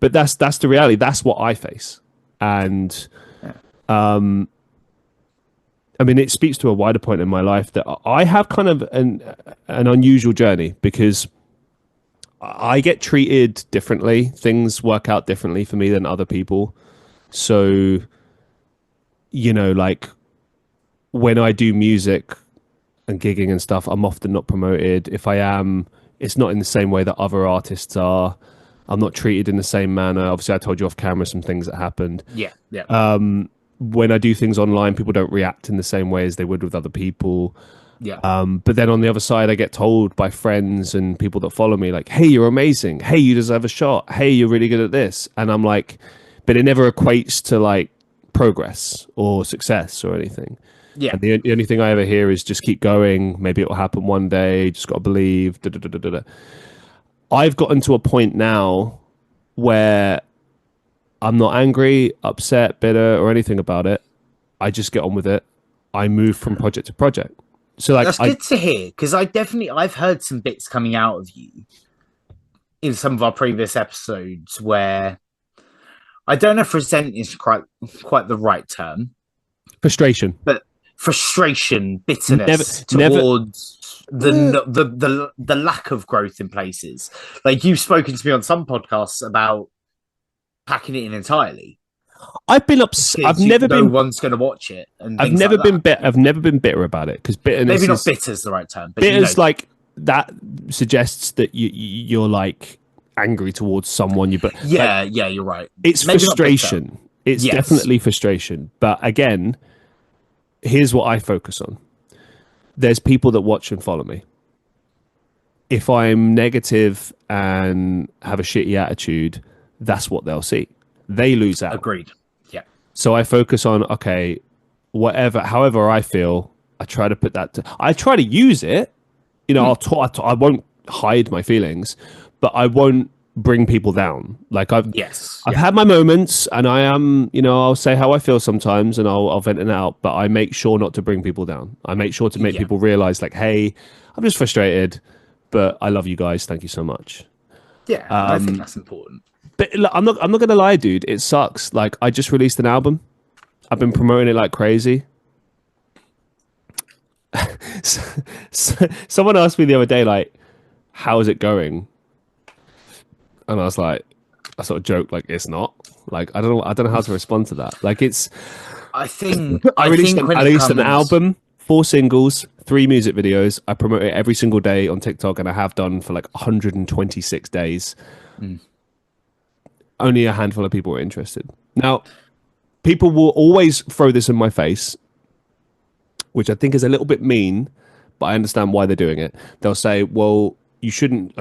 Speaker 1: But that's the reality. That's what I face. And, I mean, it speaks to a wider point in my life that I have kind of an unusual journey, because I get treated differently. Things work out differently for me than other people. So, like when I do music and gigging and stuff, I'm often not promoted. If I am, it's not in the same way that other artists are. I'm not treated in the same manner. Obviously, I told you off camera some things that happened.
Speaker 2: Yeah.
Speaker 1: When I do things online, people don't react in the same way as they would with other people.
Speaker 2: Yeah.
Speaker 1: But then on the other side, I get told by friends and people that follow me, like, hey, you're amazing. Hey, you deserve a shot. Hey, you're really good at this. And I'm like, but it never equates to like progress or success or anything.
Speaker 2: Yeah.
Speaker 1: And the only thing I ever hear is just keep going. Maybe it will happen one day. Just got to believe. Da, da, da, da, da. I've gotten to a point now where I'm not angry, upset, bitter, or anything about it. I just get on with it. I move from project to project. So like,
Speaker 2: that's good to hear, because I've heard some bits coming out of you in some of our previous episodes where I don't know if resent is quite the right term.
Speaker 1: Frustration.
Speaker 2: But frustration, bitterness towards the lack of growth in places. Like you've spoken to me on some podcasts about packing it in entirely.
Speaker 1: I've been upset. I've never been.
Speaker 2: No one's going to watch it. And
Speaker 1: I've never been bitter. I've never been bitter about it, because bitterness.
Speaker 2: Maybe not bitter is the right term. But
Speaker 1: bitter's like that suggests that you're like angry towards someone. You're
Speaker 2: right.
Speaker 1: It's maybe frustration. It's definitely frustration. But again, here's what I focus on. There's people that watch and follow me. If I'm negative and have a shitty attitude, that's what they'll see. They lose out.
Speaker 2: Agreed. Yeah.
Speaker 1: So I focus on, okay, however I feel, I try to put that I try to use it. I won't hide my feelings, but I won't bring people down. Like I've had my moments, and I am, I'll say how I feel sometimes, and I'll vent it out, but I make sure not to bring people down. I make sure to make people realize, like, hey, I'm just frustrated, but I love you guys. Thank you so much.
Speaker 2: Yeah, I think that's important.
Speaker 1: But look, I'm not gonna lie, dude. It sucks. Like, I just released an album. I've been promoting it like crazy. Someone asked me the other day, like, how's it going? And I sort of joked like, it's not. Like, I don't know how to respond to that. Like, it's.
Speaker 2: I think
Speaker 1: I released an album, 4 singles, 3 music videos. I promote it every single day on TikTok, and I have done for like 126 days. Only a handful of people are interested. Now, people will always throw this in my face, which I think is a little bit mean, but I understand why they're doing it. They'll say, well, you shouldn't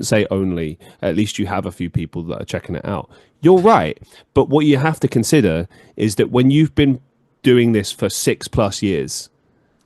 Speaker 1: say only. At least you have a few people that are checking it out. You're right. But what you have to consider is that when you've been doing this for 6+ years,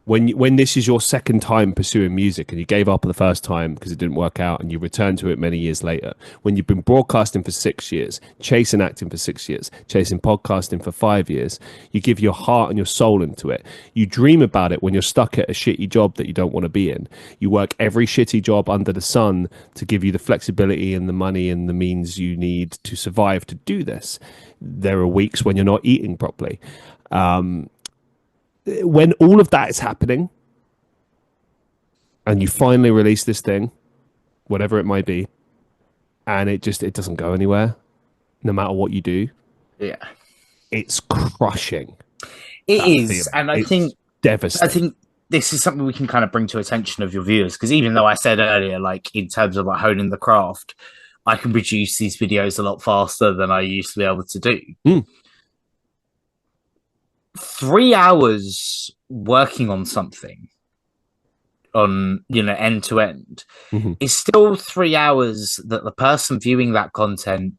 Speaker 1: when this is your second time pursuing music and you gave up the first time because it didn't work out and you returned to it many years later, when you've been broadcasting for 6 years, chasing acting for 6 years, chasing podcasting for 5 years, you give your heart and your soul into it. You dream about it when you're stuck at a shitty job that you don't want to be in. You work every shitty job under the sun to give you the flexibility and the money and the means you need to survive to do this. There are weeks when you're not eating properly. When all of that is happening and you finally release this thing, whatever it might be, and it doesn't go anywhere, no matter what you do. Yeah. It's crushing.
Speaker 2: It is. And I think
Speaker 1: devastating.
Speaker 2: I think this is something we can kind of bring to attention of your viewers, because even though I said earlier, like in terms of like honing the craft, I can produce these videos a lot faster than I used to be able to do. 3 hours working on something on, end to end is still 3 hours that the person viewing that content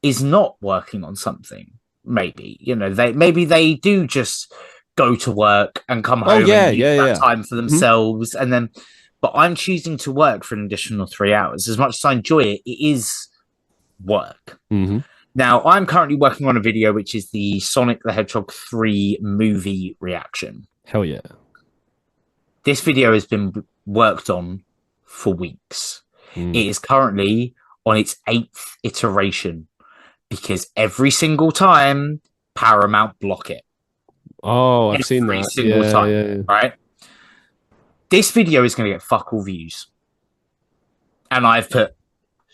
Speaker 2: is not working on something. Maybe, they do just go to work and come home and use that time for themselves. And then, but I'm choosing to work for an additional 3 hours. As much as I enjoy it, it is work. Now, I'm currently working on a video, which is the Sonic the Hedgehog 3 movie reaction.
Speaker 1: Hell yeah.
Speaker 2: This video has been worked on for weeks. It is currently on its 8th iteration because every single time Paramount block it.
Speaker 1: Oh, I've seen that.
Speaker 2: Every single time, right? This video is going to get fuck all views. And I've put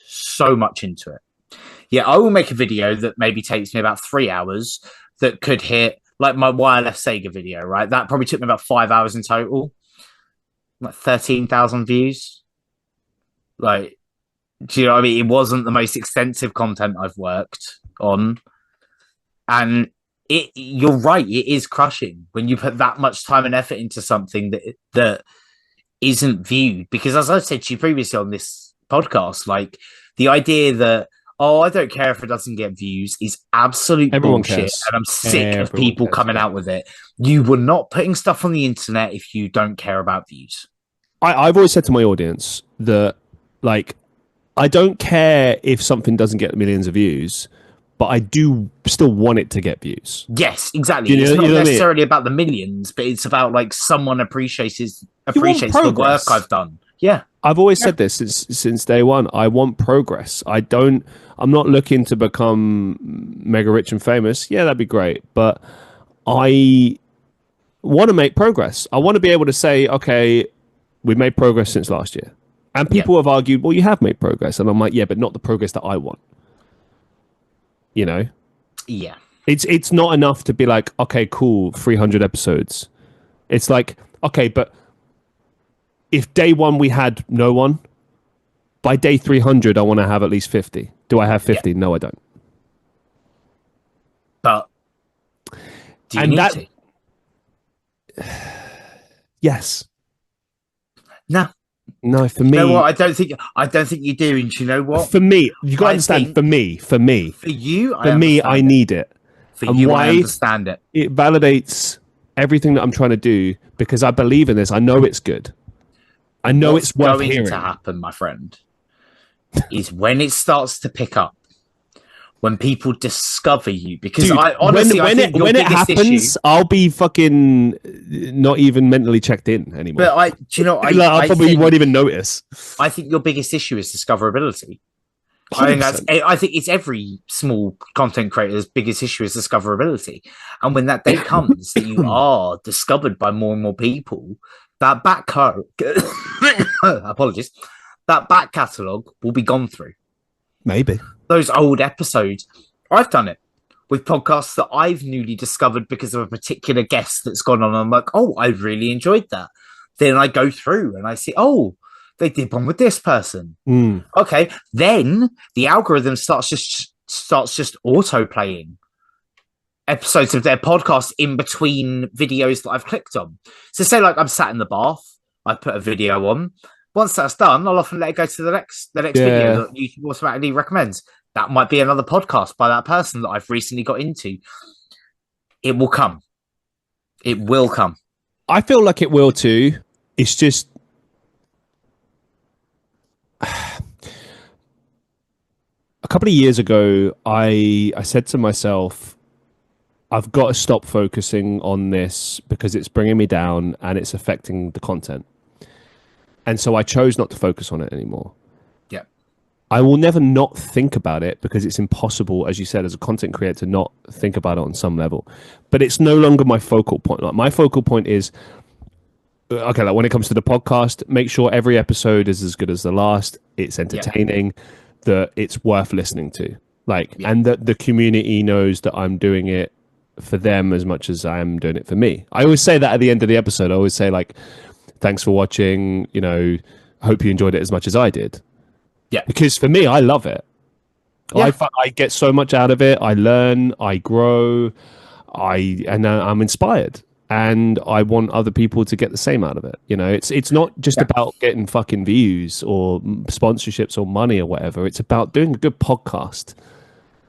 Speaker 2: so much into it. Yeah, I will make a video that maybe takes me about 3 hours that could hit, like my wireless Sega video, right? That probably took me about 5 hours in total. Like 13,000 views. Like, do you know what I mean? It wasn't the most extensive content I've worked on. And you're right, it is crushing when you put that much time and effort into something that isn't viewed. Because as I said to you previously on this podcast, like the idea that, oh, I don't care if it doesn't get views is absolute bullshit. Cares. And I'm sick of people coming out with it. You were not putting stuff on the internet if you don't care about views.
Speaker 1: I've always said to my audience that, like, I don't care if something doesn't get millions of views, but I do still want it to get views.
Speaker 2: Yes, exactly. It's not necessarily about the millions, but it's about, like, someone appreciates the work I've done. Yeah.
Speaker 1: I've always said this since day one. I want progress. I'm not looking to become mega rich and famous. Yeah, that'd be great. But I want to make progress. I want to be able to say, okay, we've made progress since last year. And people have argued, well, you have made progress. And I'm like, yeah, but not the progress that I want.
Speaker 2: Yeah.
Speaker 1: It's not enough to be like, okay, cool, 300 episodes. It's like, okay, but if day one we had no one, by day 300, I want to have at least 50. Do I have 50? No, I don't.
Speaker 2: But do you need to?
Speaker 1: Yes.
Speaker 2: No.
Speaker 1: No, for me.
Speaker 2: You know what? I don't think you do. And you know what?
Speaker 1: For me, you got to understand. For me.
Speaker 2: For you,
Speaker 1: I need it.
Speaker 2: For you, I understand it.
Speaker 1: It validates everything that I'm trying to do because I believe in this. I know it's good. I know it's worth hearing.
Speaker 2: What's going to happen, my friend, is when it starts to pick up, when people discover you. Because
Speaker 1: dude, when it happens, I'll be fucking not even mentally checked in anymore.
Speaker 2: But I
Speaker 1: probably won't even notice.
Speaker 2: I think your biggest issue is discoverability. 100%. I think it's every small content creator's biggest issue is discoverability. And when that day comes that you are discovered by more and more people, that apologies, that back catalogue will be gone through.
Speaker 1: Maybe.
Speaker 2: Those old episodes. I've done it with podcasts that I've newly discovered because of a particular guest that's gone on. I'm like, oh, I really enjoyed that. Then I go through and I see, oh, they did one with this person. Okay. Then the algorithm starts just auto playing episodes of their podcast in between videos that I've clicked on. So say like I'm sat in the bath, I put a video on. Once that's done, I'll often let it go to the next video that YouTube automatically recommends. That might be another podcast by that person that I've recently got into. It will come. It will come.
Speaker 1: I feel like it will too. It's just a couple of years ago, I said to myself, I've got to stop focusing on this because it's bringing me down and it's affecting the content. And so I chose not to focus on it anymore.
Speaker 2: Yeah.
Speaker 1: I will never not think about it because it's impossible, as you said, as a content creator, to not think about it on some level. But it's no longer my focal point. Like my focal point is, okay, like when it comes to the podcast, make sure every episode is as good as the last. It's entertaining, that it's worth listening to. And that the community knows that I'm doing it for them as much as I am doing it for me. I always say that at the end of the episode. I always say, like, thanks for watching. You know, hope you enjoyed it as much as I did.
Speaker 2: Yeah.
Speaker 1: Because for me, I love it. Yeah. I get so much out of it. I learn, I grow, I'm inspired. And I want other people to get the same out of it. You know, it's not just about getting fucking views or sponsorships or money or whatever. It's about doing a good podcast.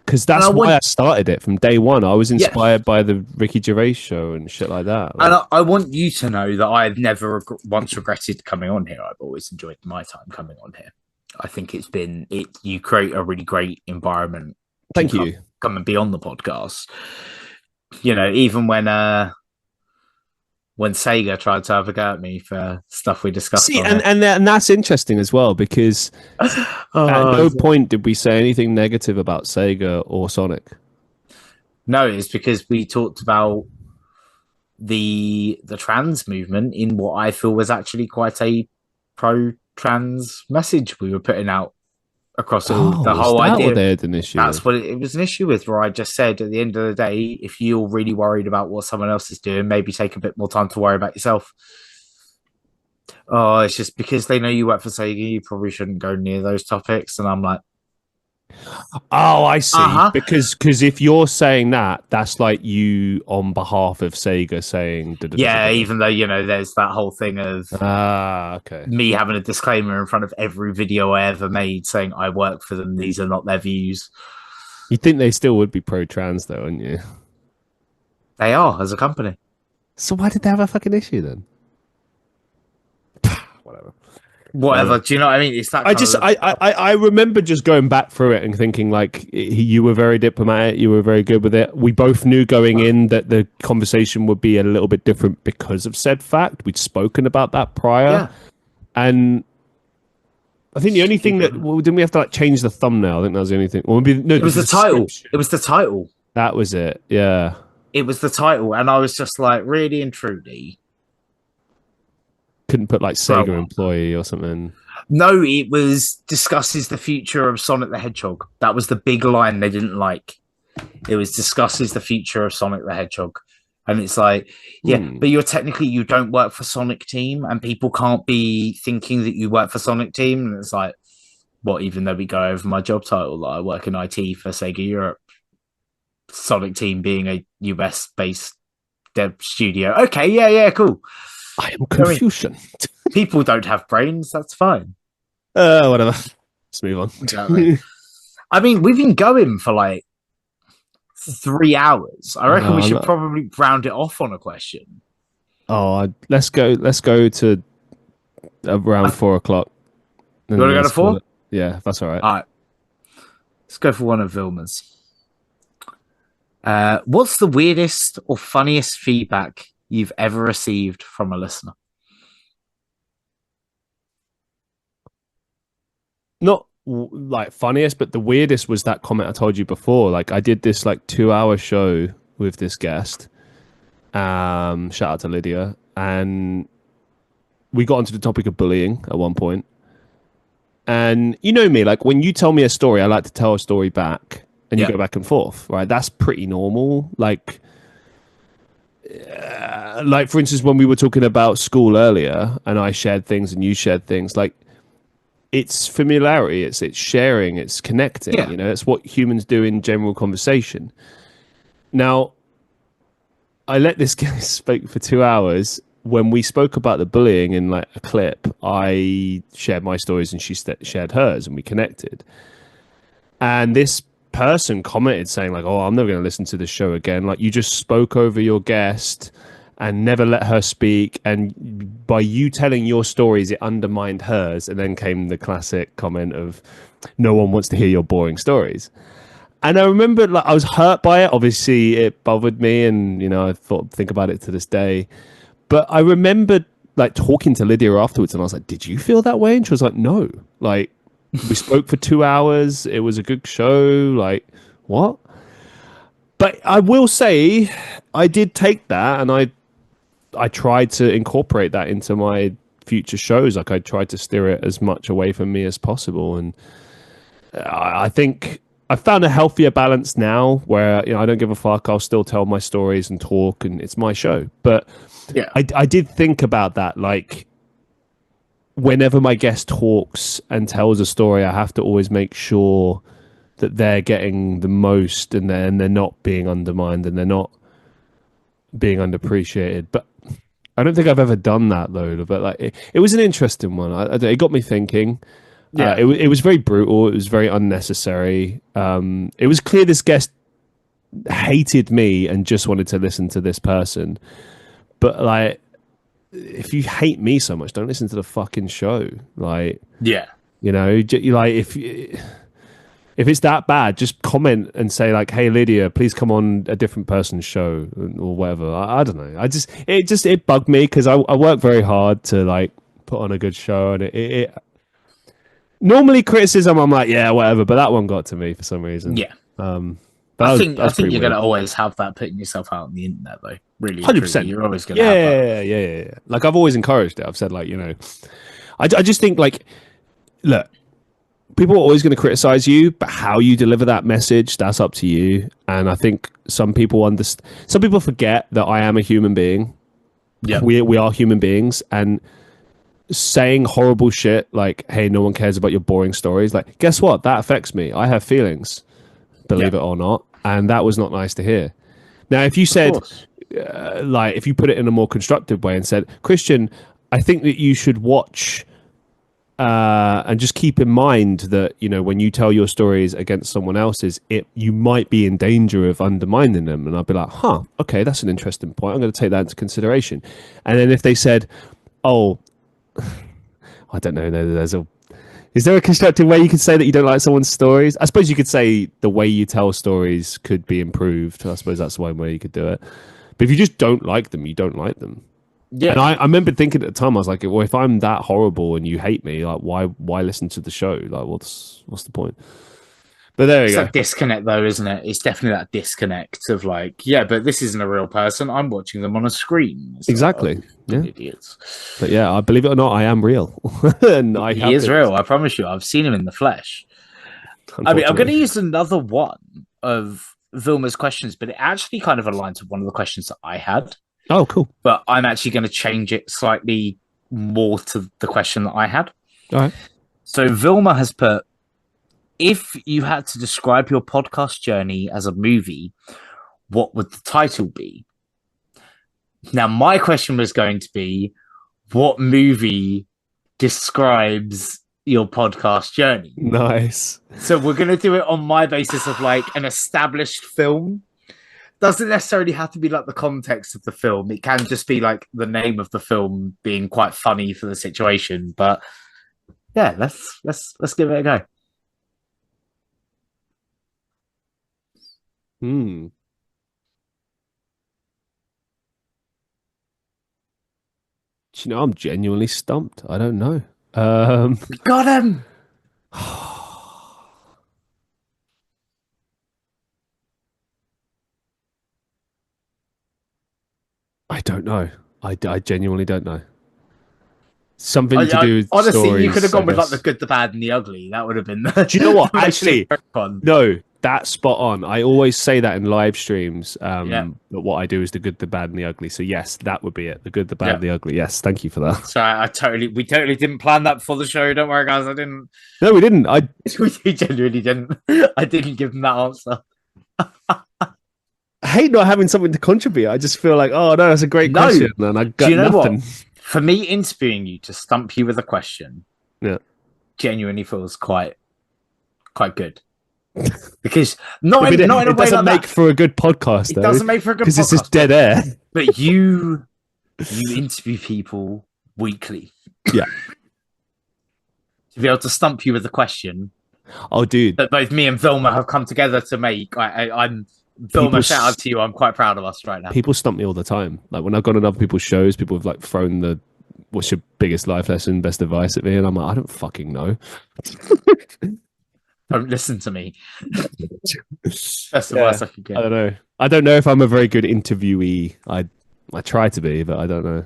Speaker 1: Because that's why I started it from day one. I was inspired by the Ricky Gervais show and shit like that.
Speaker 2: Like, and I want you to know that I've never once regretted coming on here. I've always enjoyed my time coming on here. I think you create a really great environment.
Speaker 1: Thank you.
Speaker 2: Come and be on the podcast. You know, even when Sega tried to have a go at me for stuff we discussed.
Speaker 1: See, and that's interesting as well, because at no point did we say anything negative about Sega or Sonic.
Speaker 2: No, it's because we talked about the trans movement in what I feel was actually quite a pro-trans message we were putting out across the whole idea.
Speaker 1: What they had an issue
Speaker 2: That's
Speaker 1: with?
Speaker 2: what it was an issue with, where I just said at the end of the day, if you're really worried about what someone else is doing, maybe take a bit more time to worry about yourself. Oh, it's just because they know you work for Sega, you probably shouldn't go near those topics. And I'm like,
Speaker 1: oh, I see. Because if you're saying that, that's like you on behalf of Sega saying,
Speaker 2: even though, you know, there's that whole thing of me having a disclaimer in front of every video I ever made saying I work for them, these are not their views.
Speaker 1: You'd think they still would be pro-trans though, wouldn't you?
Speaker 2: They are, as a company.
Speaker 1: So why did they have a fucking issue then?
Speaker 2: Whatever. Do you know what I mean? It's that.
Speaker 1: I remember just going back through it and thinking, like, you were very diplomatic, you were very good with it. We both knew going in that the conversation would be a little bit different because of said fact. We'd spoken about that prior, and I think the only thing didn't we have to like change the thumbnail? I think that was the only thing. Well,
Speaker 2: it was the title. It was the title.
Speaker 1: That was it. Yeah,
Speaker 2: it was the title, and I was just like, really and truly.
Speaker 1: Couldn't put like Sega employee or something.
Speaker 2: No, it was discusses the future of Sonic the Hedgehog. That was the big line they didn't like. It was discusses the future of Sonic the Hedgehog. And it's like, but you don't work for Sonic Team, and people can't be thinking that you work for Sonic Team. And it's like, what, even though we go over my job title, that I work in IT for Sega Europe, Sonic Team being a US based dev studio. Okay, yeah, cool.
Speaker 1: I am Confucian.
Speaker 2: People don't have brains. That's fine.
Speaker 1: Whatever. Let's move on.
Speaker 2: Exactly. I mean, we've been going for like 3 hours. I reckon we should probably round it off on a question.
Speaker 1: Oh, let's go to around 4 o'clock.
Speaker 2: You want to go to 4?
Speaker 1: Yeah, that's all right.
Speaker 2: All right. Let's go for one of Vilma's. What's the weirdest or funniest feedback you've ever received from a listener?
Speaker 1: Not like funniest, but the weirdest was that comment I told you before. Like, I did this like 2-hour show with this guest. Shout out to Lydia. And we got onto the topic of bullying at one point. And you know me, like when you tell me a story, I like to tell a story back, and you
Speaker 2: Yeah.
Speaker 1: go back and forth, right? That's pretty normal. Like for instance, when we were talking about school earlier, and I shared things and you shared things, like it's familiarity, it's sharing, it's connecting.
Speaker 2: Yeah.
Speaker 1: You know, it's what humans do in general conversation. Now, I let this guy speak for 2 hours. When we spoke about the bullying in like a clip, I shared my stories and she shared hers, and we connected. And this person commented saying like, "Oh, I'm never going to listen to this show again. Like, you just spoke over your guest and never let her speak, and by you telling your stories, it undermined hers." And then came the classic comment of, "No one wants to hear your boring stories." And I remember, like, I was hurt by it. Obviously, it bothered me, and I think about it to this day. But I remember like talking to Lydia afterwards, and I was like, "Did you feel that way?" And she was like, "No." Like, we spoke for 2 hours. It was a good show. Like, what? But I will say, I did take that, and I tried to incorporate that into my future shows. Like, I tried to steer it as much away from me as possible, and I think I found a healthier balance now where I don't give a fuck. I'll still tell my stories and talk, and it's my show. But
Speaker 2: Yeah.
Speaker 1: I did think about that. Like, whenever my guest talks and tells a story, I have to always make sure that they're getting the most, and they're not being undermined, and they're not being underappreciated. But I don't think I've ever done that though. But like, it was an interesting one. It got me thinking.
Speaker 2: Yeah.
Speaker 1: It was very brutal. It was very unnecessary. It was clear this guest hated me and just wanted to listen to this person. But like, if you hate me so much, don't listen to the fucking show. Like,
Speaker 2: Yeah.
Speaker 1: like if it's that bad, just comment and say like, "Hey Lydia, please come on a different person's show," or whatever. I don't know. It bugged me because I work very hard to like put on a good show, and it normally criticism, I'm like, yeah, whatever. But that one got to me for some reason.
Speaker 2: Yeah.
Speaker 1: That was
Speaker 2: I think
Speaker 1: pretty
Speaker 2: you're
Speaker 1: weird.
Speaker 2: gonna always have that putting yourself out on the internet though. Really and
Speaker 1: Hundred
Speaker 2: truly.
Speaker 1: percent.
Speaker 2: You're always gonna have that.
Speaker 1: Yeah. Like I've always encouraged it. I've said like, I just think like, look, people are always going to criticize you, but how you deliver that message, that's up to you. And I think some people some people forget that I am a human being.
Speaker 2: Yeah.
Speaker 1: We are human beings, and saying horrible shit like, "Hey, no one cares about your boring stories." Like, guess what? That affects me. I have feelings, believe it or not, and that was not nice to hear. Now, if you
Speaker 2: Of
Speaker 1: said,
Speaker 2: course.
Speaker 1: like, if you put it in a more constructive way and said, "Christian, I think that you should watch." And just keep in mind that when you tell your stories against someone else's, you might be in danger of undermining them. And I'd be like, "Huh, okay, that's an interesting point. I'm going to take that into consideration." And then if they said, "Oh, I don't know, is there a constructive way you could say that you don't like someone's stories?" I suppose you could say the way you tell stories could be improved. I suppose that's one way you could do it. But if you just don't like them, you don't like them. And
Speaker 2: Yeah.
Speaker 1: I remember thinking at the time, I was like, well, if I'm that horrible and you hate me, like, why listen to the show? Like, what's the point? But there you
Speaker 2: It's
Speaker 1: go.
Speaker 2: that disconnect though, isn't it? It's definitely that disconnect of like, yeah, but this isn't a real person. I'm watching them on a screen. It's like, oh,
Speaker 1: Exactly. Yeah.
Speaker 2: idiots.
Speaker 1: But yeah, I believe it or not, I am real, and I
Speaker 2: He
Speaker 1: have
Speaker 2: is
Speaker 1: feelings.
Speaker 2: real. I promise you. I've seen him in the flesh. I mean, I'm going to
Speaker 1: Unfortunately.
Speaker 2: use another one of Vilma's questions, but it actually kind of aligns with one of the questions that I had.
Speaker 1: Oh, cool.
Speaker 2: But I'm actually going to change it slightly more to the question that I had.
Speaker 1: All right.
Speaker 2: So Vilma has put, if you had to describe your podcast journey as a movie, what would the title be? Now, my question was going to be, what movie describes your podcast journey?
Speaker 1: Nice.
Speaker 2: So we're going to do it on my basis of like an established film. Doesn't necessarily have to be like the context of the film. It can just be like the name of the film being quite funny for the situation. But yeah, let's give it a go.
Speaker 1: Hmm. Do you know, I'm genuinely stumped. I don't know. Um,
Speaker 2: We got him.
Speaker 1: I don't know. I genuinely don't know. something to do with
Speaker 2: honestly,
Speaker 1: stories,
Speaker 2: you could have gone
Speaker 1: I
Speaker 2: with like
Speaker 1: guess.
Speaker 2: the good, the bad, and the ugly. That would have been. The,
Speaker 1: Do you know what?
Speaker 2: the most
Speaker 1: Actually,
Speaker 2: fun.
Speaker 1: no, that's spot on. I always say that in live streams.
Speaker 2: Yeah.
Speaker 1: But what I do is the good, the bad, and the ugly. So yes, that would be it. The good, the bad,
Speaker 2: Yeah.
Speaker 1: and the ugly. Yes, thank you for that.
Speaker 2: So we totally didn't plan that before the show. Don't worry, guys. I didn't.
Speaker 1: No, we didn't.
Speaker 2: We genuinely didn't. I didn't give them that answer.
Speaker 1: I hate not having something to contribute. I just feel like, oh no, that's a great
Speaker 2: No.
Speaker 1: question, and I got
Speaker 2: Do you know
Speaker 1: nothing.
Speaker 2: what? For me, interviewing you to stump you with a question, genuinely feels quite good. Because not in a way
Speaker 1: it doesn't
Speaker 2: like
Speaker 1: make
Speaker 2: that.
Speaker 1: for a good podcast.
Speaker 2: It doesn't make for a good podcast
Speaker 1: because it's just dead air.
Speaker 2: But you interview people weekly.
Speaker 1: Yeah.
Speaker 2: To be able to stump you with a question.
Speaker 1: Oh, dude.
Speaker 2: That both me and Vilma have come together to make. I'm Vilma, shout out to you. I'm quite proud of us right now.
Speaker 1: People stump me all the time. Like when I've gone on other people's shows, people have like thrown the "what's your biggest life lesson, best advice" at me, and I'm like, I don't fucking know.
Speaker 2: Don't listen to me. That's the worst I could get.
Speaker 1: I don't know. I don't know if I'm a very good interviewee. I try to be, but I don't know.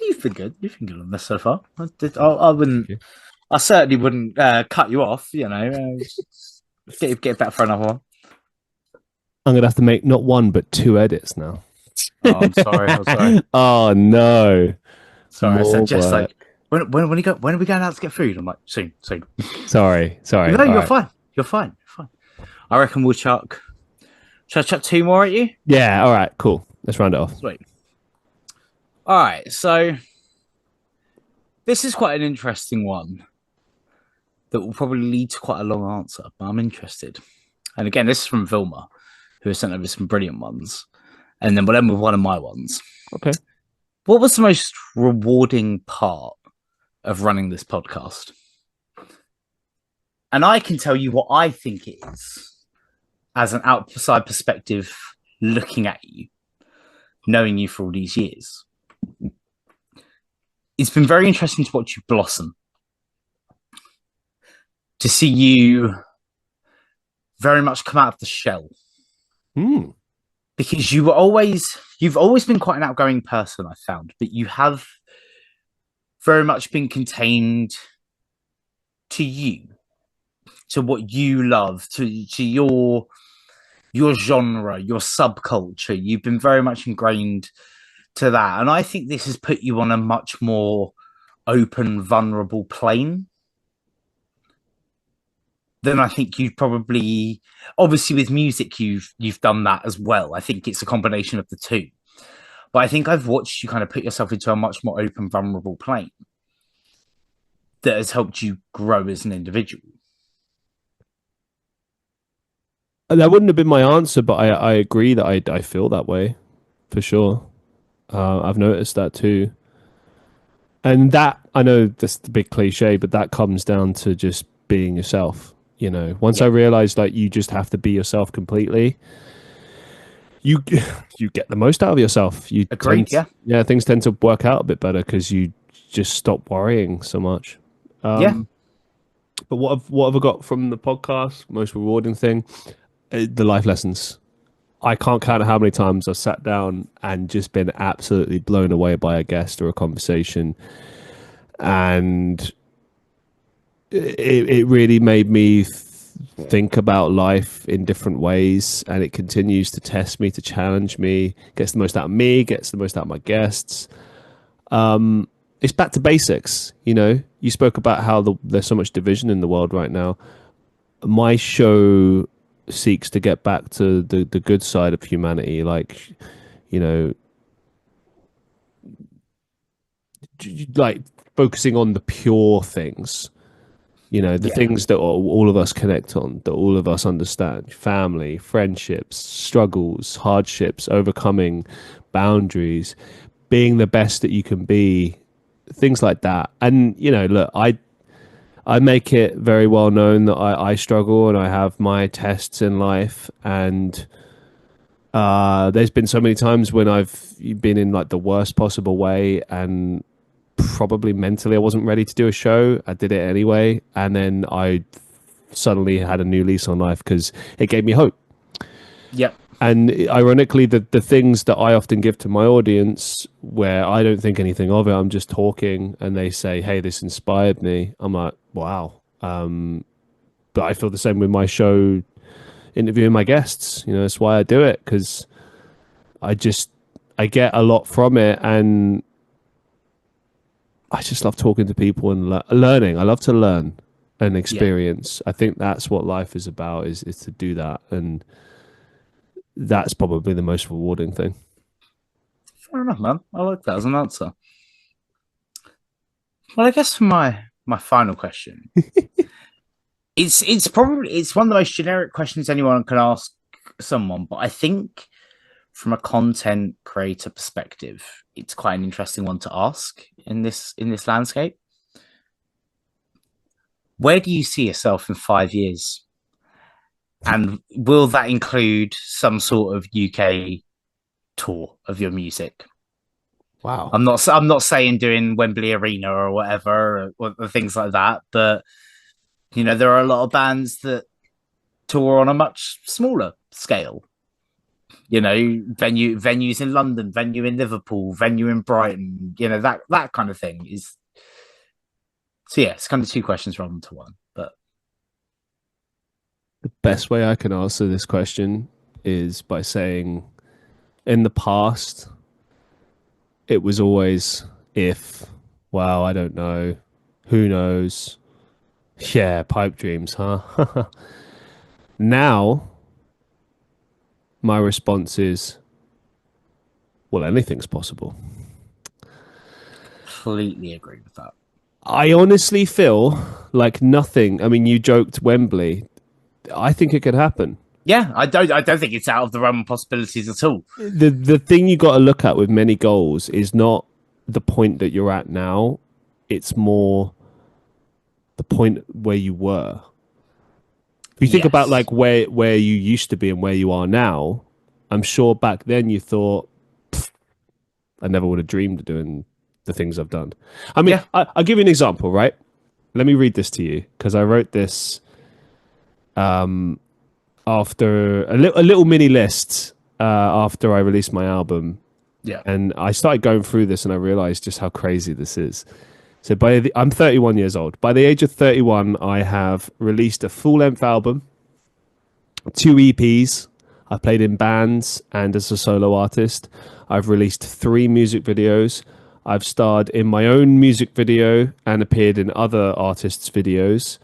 Speaker 2: You've been good. You've been good on this so far. I wouldn't. I certainly wouldn't cut you off. You know, get back for another one.
Speaker 1: I'm gonna have to make not one but 2 edits now.
Speaker 2: Oh, I'm sorry.
Speaker 1: Oh no.
Speaker 2: Sorry, I said just like when are we going out to get food? I'm like soon.
Speaker 1: Sorry.
Speaker 2: No, you're fine. You're fine. I reckon we'll chuck. Shall I chuck 2 more at you?
Speaker 1: Yeah. All right. Cool. Let's round it off.
Speaker 2: Sweet. All right. So this is quite an interesting one that will probably lead to quite a long answer, but I'm interested. And again, this is from Vilma, who has sent over some brilliant ones, and then we'll end with one of my ones.
Speaker 1: Okay.
Speaker 2: What was the most rewarding part of running this podcast? And I can tell you what I think it is as an outside perspective, looking at you, knowing you for all these years. It's been very interesting to watch you blossom, to see you very much come out of the shell. Because you've always been quite an outgoing person, I found, but you have very much been contained to you, to what you love, to your genre, your subculture. You've been very much ingrained to that. And I think this has put you on a much more open, vulnerable plane than I think you'd probably. Obviously, with music, you've done that as well. I think it's a combination of the two. But I think I've watched you kind of put yourself into a much more open, vulnerable plane that has helped you grow as an individual.
Speaker 1: That wouldn't have been my answer, but I agree that I feel that way for sure. I've noticed that too. And that, I know that's the big cliche, but that comes down to just being yourself. You know, once I realized like you just have to be yourself completely, you get the most out of yourself. You
Speaker 2: Agreed,
Speaker 1: yeah, things tend to work out a bit better because you just stop worrying so much. But what have I got from the podcast? Most rewarding thing, the life lessons. I can't count how many times I've sat down and just been absolutely blown away by a guest or a conversation, and it really made me think about life in different ways, and it continues to test me, to challenge me, gets the most out of me, gets the most out of my guests. It's back to basics. You know, you spoke about how there's so much division in the world right now. My show seeks to get back to the good side of humanity, like, you know, like focusing on the pure things, you know, the things that all of us connect on, that all of us understand: family, friendships, struggles, hardships, overcoming boundaries, being the best that you can be, things like that. And, you know, look, I make it very well known that I struggle and I have my tests in life. And there's been so many times when I've been in like the worst possible way, and probably mentally I wasn't ready to do a show. I did it anyway. And then I suddenly had a new lease on life because it gave me hope.
Speaker 2: Yep.
Speaker 1: And ironically, the things that I often give to my audience, where I don't think anything of it, I'm just talking, and they say, "Hey, this inspired me." I'm like, "Wow." But I feel the same with my show, interviewing my guests. That's why I do it, because I get a lot from it, and I just love talking to people and learning. I love to learn and experience. I think that's what life is about, is to do that, and that's probably the most rewarding thing.
Speaker 2: Fair enough, man. I like that as an answer. Well, I guess for my final question, it's probably one of the most generic questions anyone can ask someone, but I think from a content creator perspective, it's quite an interesting one to ask in this landscape. Where do you see yourself in 5 years? And will that include some sort of UK tour of your music?
Speaker 1: Wow.
Speaker 2: I'm not saying doing Wembley Arena or whatever or things like that, but there are a lot of bands that tour on a much smaller scale. Venues in London, venue in Liverpool, venue in Brighton, that kind of thing is. So yeah, it's kind of two questions rather than to one. But
Speaker 1: the best way I can answer this question is by saying, in the past, it was always if, wow, I don't know, who knows, yeah, pipe dreams, huh? Now, my response is, well, anything's possible.
Speaker 2: Completely agree with that.
Speaker 1: I honestly feel like nothing. I mean, you joked Wembley. I think it could happen.
Speaker 2: Yeah, I don't think it's out of the realm of possibilities at all.
Speaker 1: The thing you got to look at with many goals is not the point that you're at now. It's more the point where you were. If you think about like where you used to be and where you are now, I'm sure back then you thought, I never would have dreamed of doing the things I've done. I mean, I'll give you an example, right? Let me read this to you, because I wrote this after a little mini list after I released my album.
Speaker 2: Yeah.
Speaker 1: And I started going through this and I realized just how crazy this is. So I'm 31 years old. By the age of 31, I have released a full-length album, 2 EPs. I played in bands and as a solo artist. I've released 3 music videos. I've starred in my own music video and appeared in other artists' videos.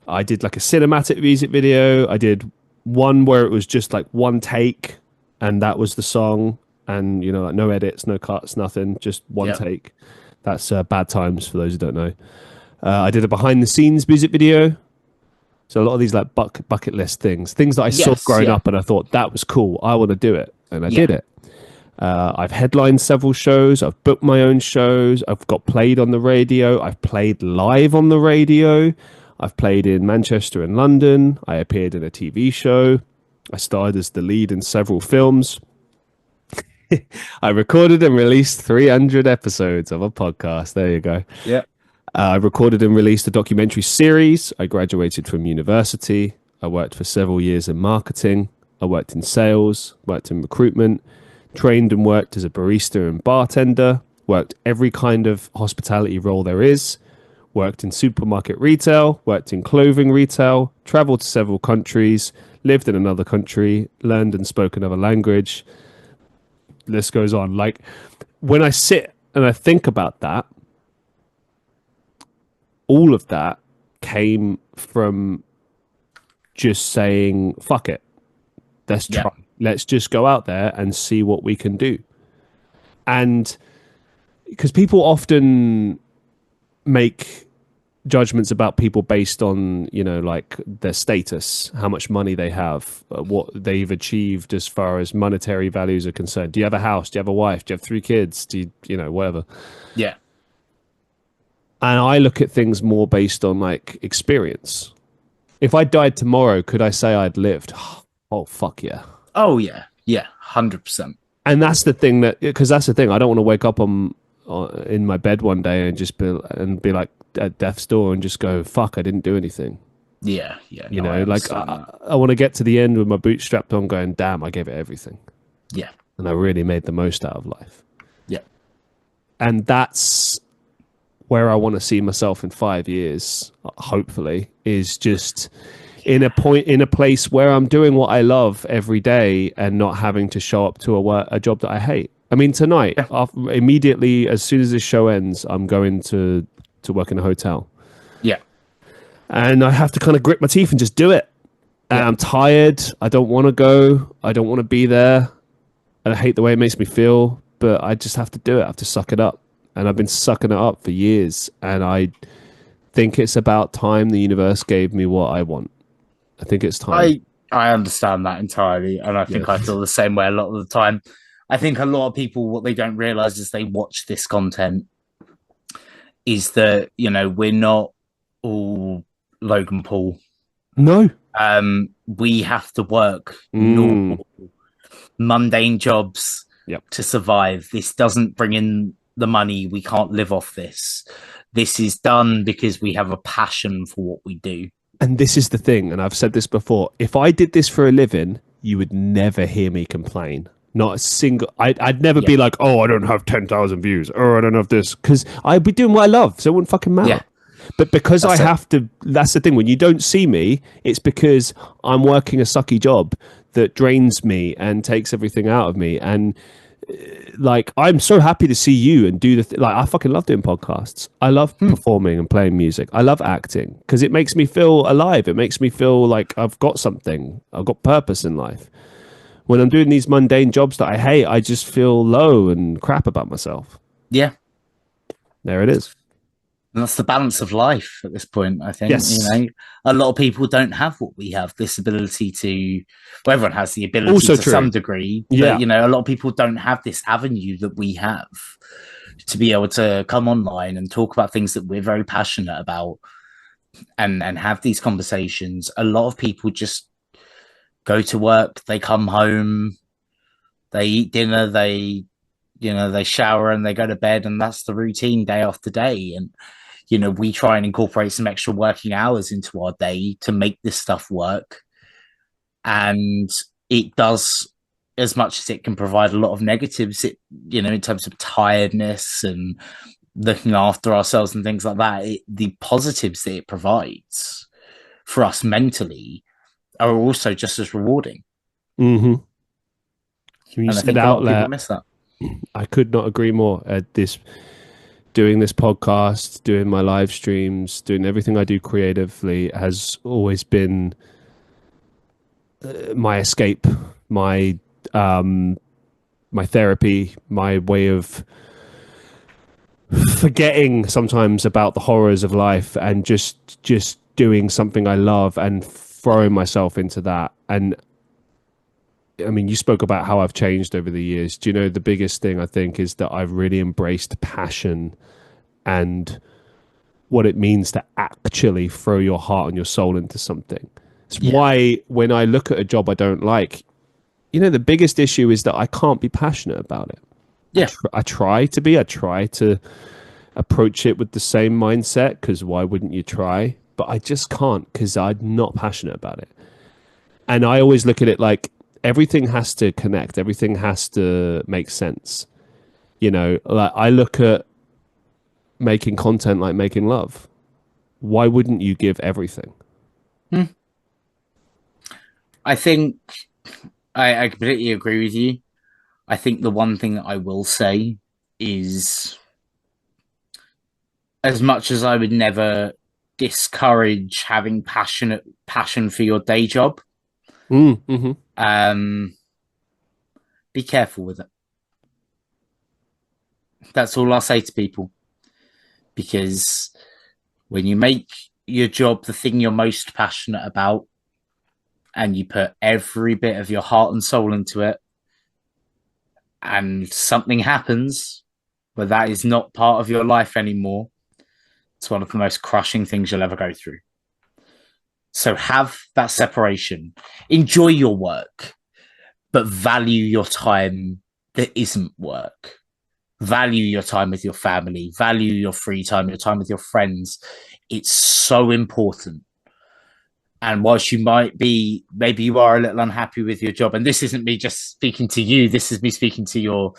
Speaker 1: I did like a cinematic music video. I did one where it was just like one take, and that was the song. And, like no edits, no cuts, nothing, just one take. That's Bad Times, for those who don't know. I did a behind-the-scenes music video. So a lot of these like bucket list things that I saw growing up, and I thought that was cool. I want to do it, and I did it. I've headlined several shows. I've booked my own shows. I've got played on the radio. I've played live on the radio. I've played in Manchester and London. I appeared in a TV show. I starred as the lead in several films. I recorded and released 300 episodes of a podcast. There you go.
Speaker 2: Yeah.
Speaker 1: I recorded and released a documentary series. I graduated from university. I worked for several years in marketing. I worked in sales, worked in recruitment, trained and worked as a barista and bartender, worked every kind of hospitality role there is, worked in supermarket retail, worked in clothing retail, traveled to several countries, lived in another country, learned and spoke another language. List goes on. Like, when I sit and I think about that, all of that came from just saying, fuck it. Let's try. Let's just go out there and see what we can do. And because people often make judgments about people based on, like their status, how much money they have, what they've achieved as far as monetary values are concerned. Do you have a house? Do you have a wife? Do you have 3 kids? Do you, whatever.
Speaker 2: Yeah.
Speaker 1: And I look at things more based on like experience. If I died tomorrow, could I say I'd lived? Oh, fuck yeah.
Speaker 2: Oh, yeah. Yeah, 100%.
Speaker 1: And that's the thing because that's the thing. I don't want to wake up in my bed one day and just be like at death's door and just go, fuck, I didn't do anything.
Speaker 2: Yeah.
Speaker 1: You
Speaker 2: No, I
Speaker 1: know, like
Speaker 2: understand that.
Speaker 1: I want to get to the end with my boots strapped on, going, damn, I gave it everything,
Speaker 2: Yeah,
Speaker 1: and I really made the most out of life.
Speaker 2: yeah.
Speaker 1: And that's where I want to see myself in 5 years. Hopefully, is just in a place where I'm doing what I love every day and not having to show up to a job that I hate. I mean, tonight,
Speaker 2: Yeah.
Speaker 1: immediately as soon as this show ends, I'm going to work in a hotel,
Speaker 2: Yeah.
Speaker 1: and I have to kind of grit my teeth and just do it. And
Speaker 2: Yeah.
Speaker 1: I'm tired. I don't want to go. I don't want to be there. And I hate the way it makes me feel, but I just have to do it. I have to suck it up. And I've been sucking it up for years. And I think it's about time the universe gave me what I want. I think it's time.
Speaker 2: I understand that entirely, and I think
Speaker 1: Yeah.
Speaker 2: I feel the same way a lot of the time. I think a lot of people, what they don't realize is they watch this content is that, we're not all Logan Paul.
Speaker 1: No.
Speaker 2: We have to work
Speaker 1: Mm.
Speaker 2: normal, mundane jobs
Speaker 1: Yep.
Speaker 2: to survive. This doesn't bring in the money. We can't live off this. This is done because we have a passion for what we do.
Speaker 1: And this is the thing, and I've said this before. If I did this for a living, you would never hear me complain. Not a single. I'd never be like, oh, I don't have 10,000 views, or I don't have this, because I'd be doing what I love, so it wouldn't fucking matter.
Speaker 2: Yeah.
Speaker 1: But because I have to, that's the thing. When you don't see me, it's because I'm working a sucky job that drains me and takes everything out of me. And like, I'm so happy to see you and do like, I fucking love doing podcasts. I love performing and playing music. I love acting because it makes me feel alive. It makes me feel like I've got something. I've got purpose in life. When I'm doing these mundane jobs that I hate, I just feel low and crap about myself.
Speaker 2: Yeah.
Speaker 1: There it is.
Speaker 2: And that's the balance of life at this point, I think.
Speaker 1: Yes.
Speaker 2: A lot of people don't have what we have, this ability to, well, everyone has the ability
Speaker 1: Also
Speaker 2: to
Speaker 1: true.
Speaker 2: some degree.
Speaker 1: Yeah.
Speaker 2: But, a lot of people don't have this avenue that we have to be able to come online and talk about things that we're very passionate about and have these conversations. A lot of people just go to work, they come home, they eat dinner, they shower and they go to bed, and that's the routine day after day. And, we try and incorporate some extra working hours into our day to make this stuff work. And it does, as much as it can provide a lot of negatives, in terms of tiredness and looking after ourselves and things like that, the positives that it provides for us mentally are also just as rewarding.
Speaker 1: Mm-hmm.
Speaker 2: And I think a lot of people miss that.
Speaker 1: I could not agree more. Doing this podcast, doing my live streams, doing everything I do creatively has always been my escape, my therapy, my way of forgetting sometimes about the horrors of life and just doing something I love and throwing myself into that. And I mean, you spoke about how I've changed over the years. Do you know, the biggest thing I think is that I've really embraced passion and what it means to actually throw your heart and your soul into something. It's why when I look at a job I don't like, the biggest issue is that I can't be passionate about it.
Speaker 2: Yeah.
Speaker 1: I try to approach it with the same mindset, because why wouldn't you try? But I just can't, because I'm not passionate about it. And I always look at it like, everything has to connect. Everything has to make sense. Like I look at making content like making love. Why wouldn't you give everything?
Speaker 2: I think I completely agree with you. I think the one thing that I will say is, as much as I would never discourage having passion for your day job,
Speaker 1: Mm-hmm.
Speaker 2: Be careful with it. That's all I'll say to people. Because when you make your job the thing you're most passionate about, and you put every bit of your heart and soul into it, and something happens where that is not part of your life anymore, it's one of the most crushing things you'll ever go through. So have that separation. Enjoy your work, but value your time that isn't work. Value your time with your family. Value your free time, your time with your friends. It's so important And whilst you might be, maybe you are a little unhappy with your job, and this isn't me just speaking to you, this is me speaking to your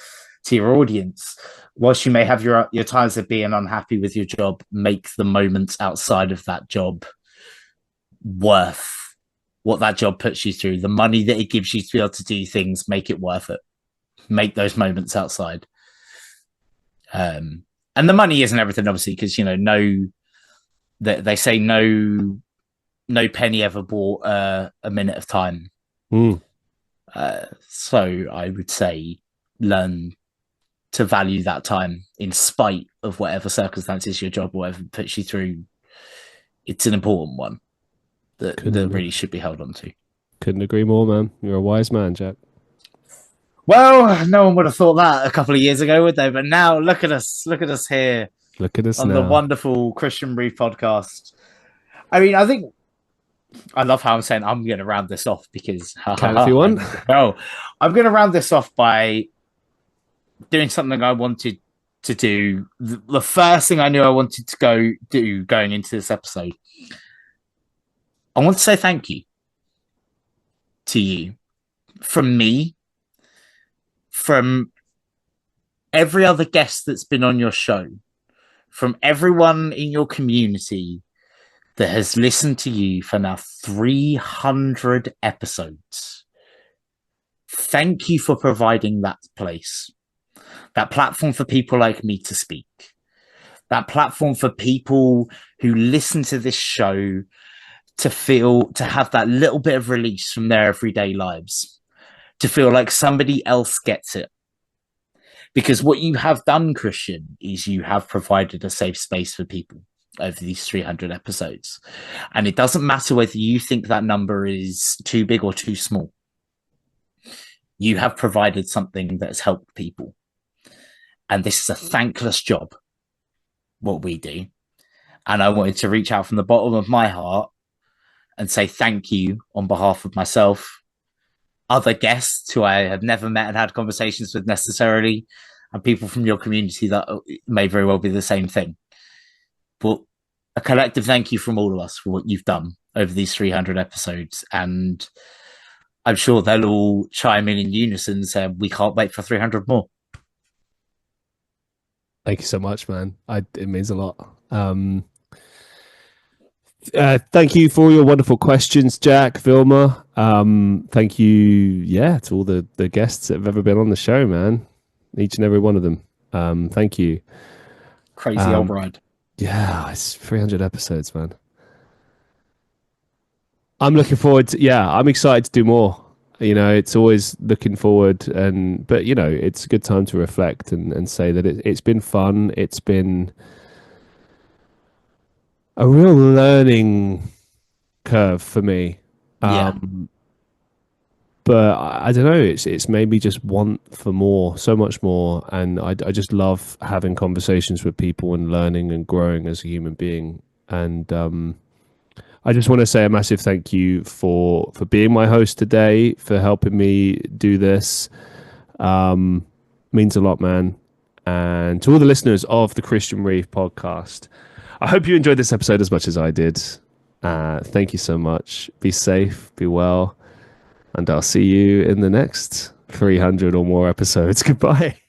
Speaker 2: audience. Whilst you may have your times of being unhappy with your job, make the moments outside of that job worth what that job puts you through. The money that it gives you to be able to do things, make it worth it. Make those moments outside. And the money isn't everything, obviously, because they say no penny ever bought a minute of time. So I would say learn to value that time in spite of whatever circumstances your job or whatever puts you through. It's an important one that really should be held on to.
Speaker 1: Couldn't agree more, man. You're a wise man, Jack.
Speaker 2: Well, no one would have thought that a couple of years ago, would they? But now look at us here.
Speaker 1: Look at us
Speaker 2: on
Speaker 1: now.
Speaker 2: The wonderful Christian Reeve Podcast. I mean, I think I love how I'm saying I'm going to round this off because
Speaker 1: if you want.
Speaker 2: Well, I'm going to round this off by doing something I wanted to do. The first thing I knew I wanted to do going into this episode. I want to say thank you to you from me, from every other guest that's been on your show, from everyone in your community that has listened to you for now 300 episodes. Thank you for providing that place, that platform for people like me to speak, that platform for people who listen to this show to have that little bit of release from their everyday lives, to feel like somebody else gets it. Because what you have done, Christian, is you have provided a safe space for people over these 300 episodes. And it doesn't matter whether you think that number is too big or too small. You have provided something that has helped people. And this is a thankless job, what we do. And I wanted to reach out from the bottom of my heart and say thank you on behalf of myself, other guests who I have never met and had conversations with necessarily, and people from your community that may very well be the same thing. But a collective thank you from all of us for what you've done over these 300 episodes. And I'm sure they'll all chime in unison and say, we can't wait for 300 more.
Speaker 1: Thank you so much, man. It means a lot. Thank you for your wonderful questions, Jack, Vilma. Thank you, to all the guests that have ever been on the show, man. Each and every one of them. Thank you.
Speaker 2: Crazy old ride.
Speaker 1: Yeah, it's 300 episodes, man. I'm looking forward to, I'm excited to do more. It's always looking forward, but it's a good time to reflect and say that it's been fun. It's been a real learning curve for me. But I don't know, it's made me just want for more, so much more. And I just love having conversations with people and learning and growing as a human being. And I just want to say a massive thank you for being my host today, for helping me do this. Means a lot, man. And to all the listeners of the Christian Reeve Podcast, I hope you enjoyed this episode as much as I did. Thank you so much. Be safe, be well, and I'll see you in the next 300 or more episodes. Goodbye.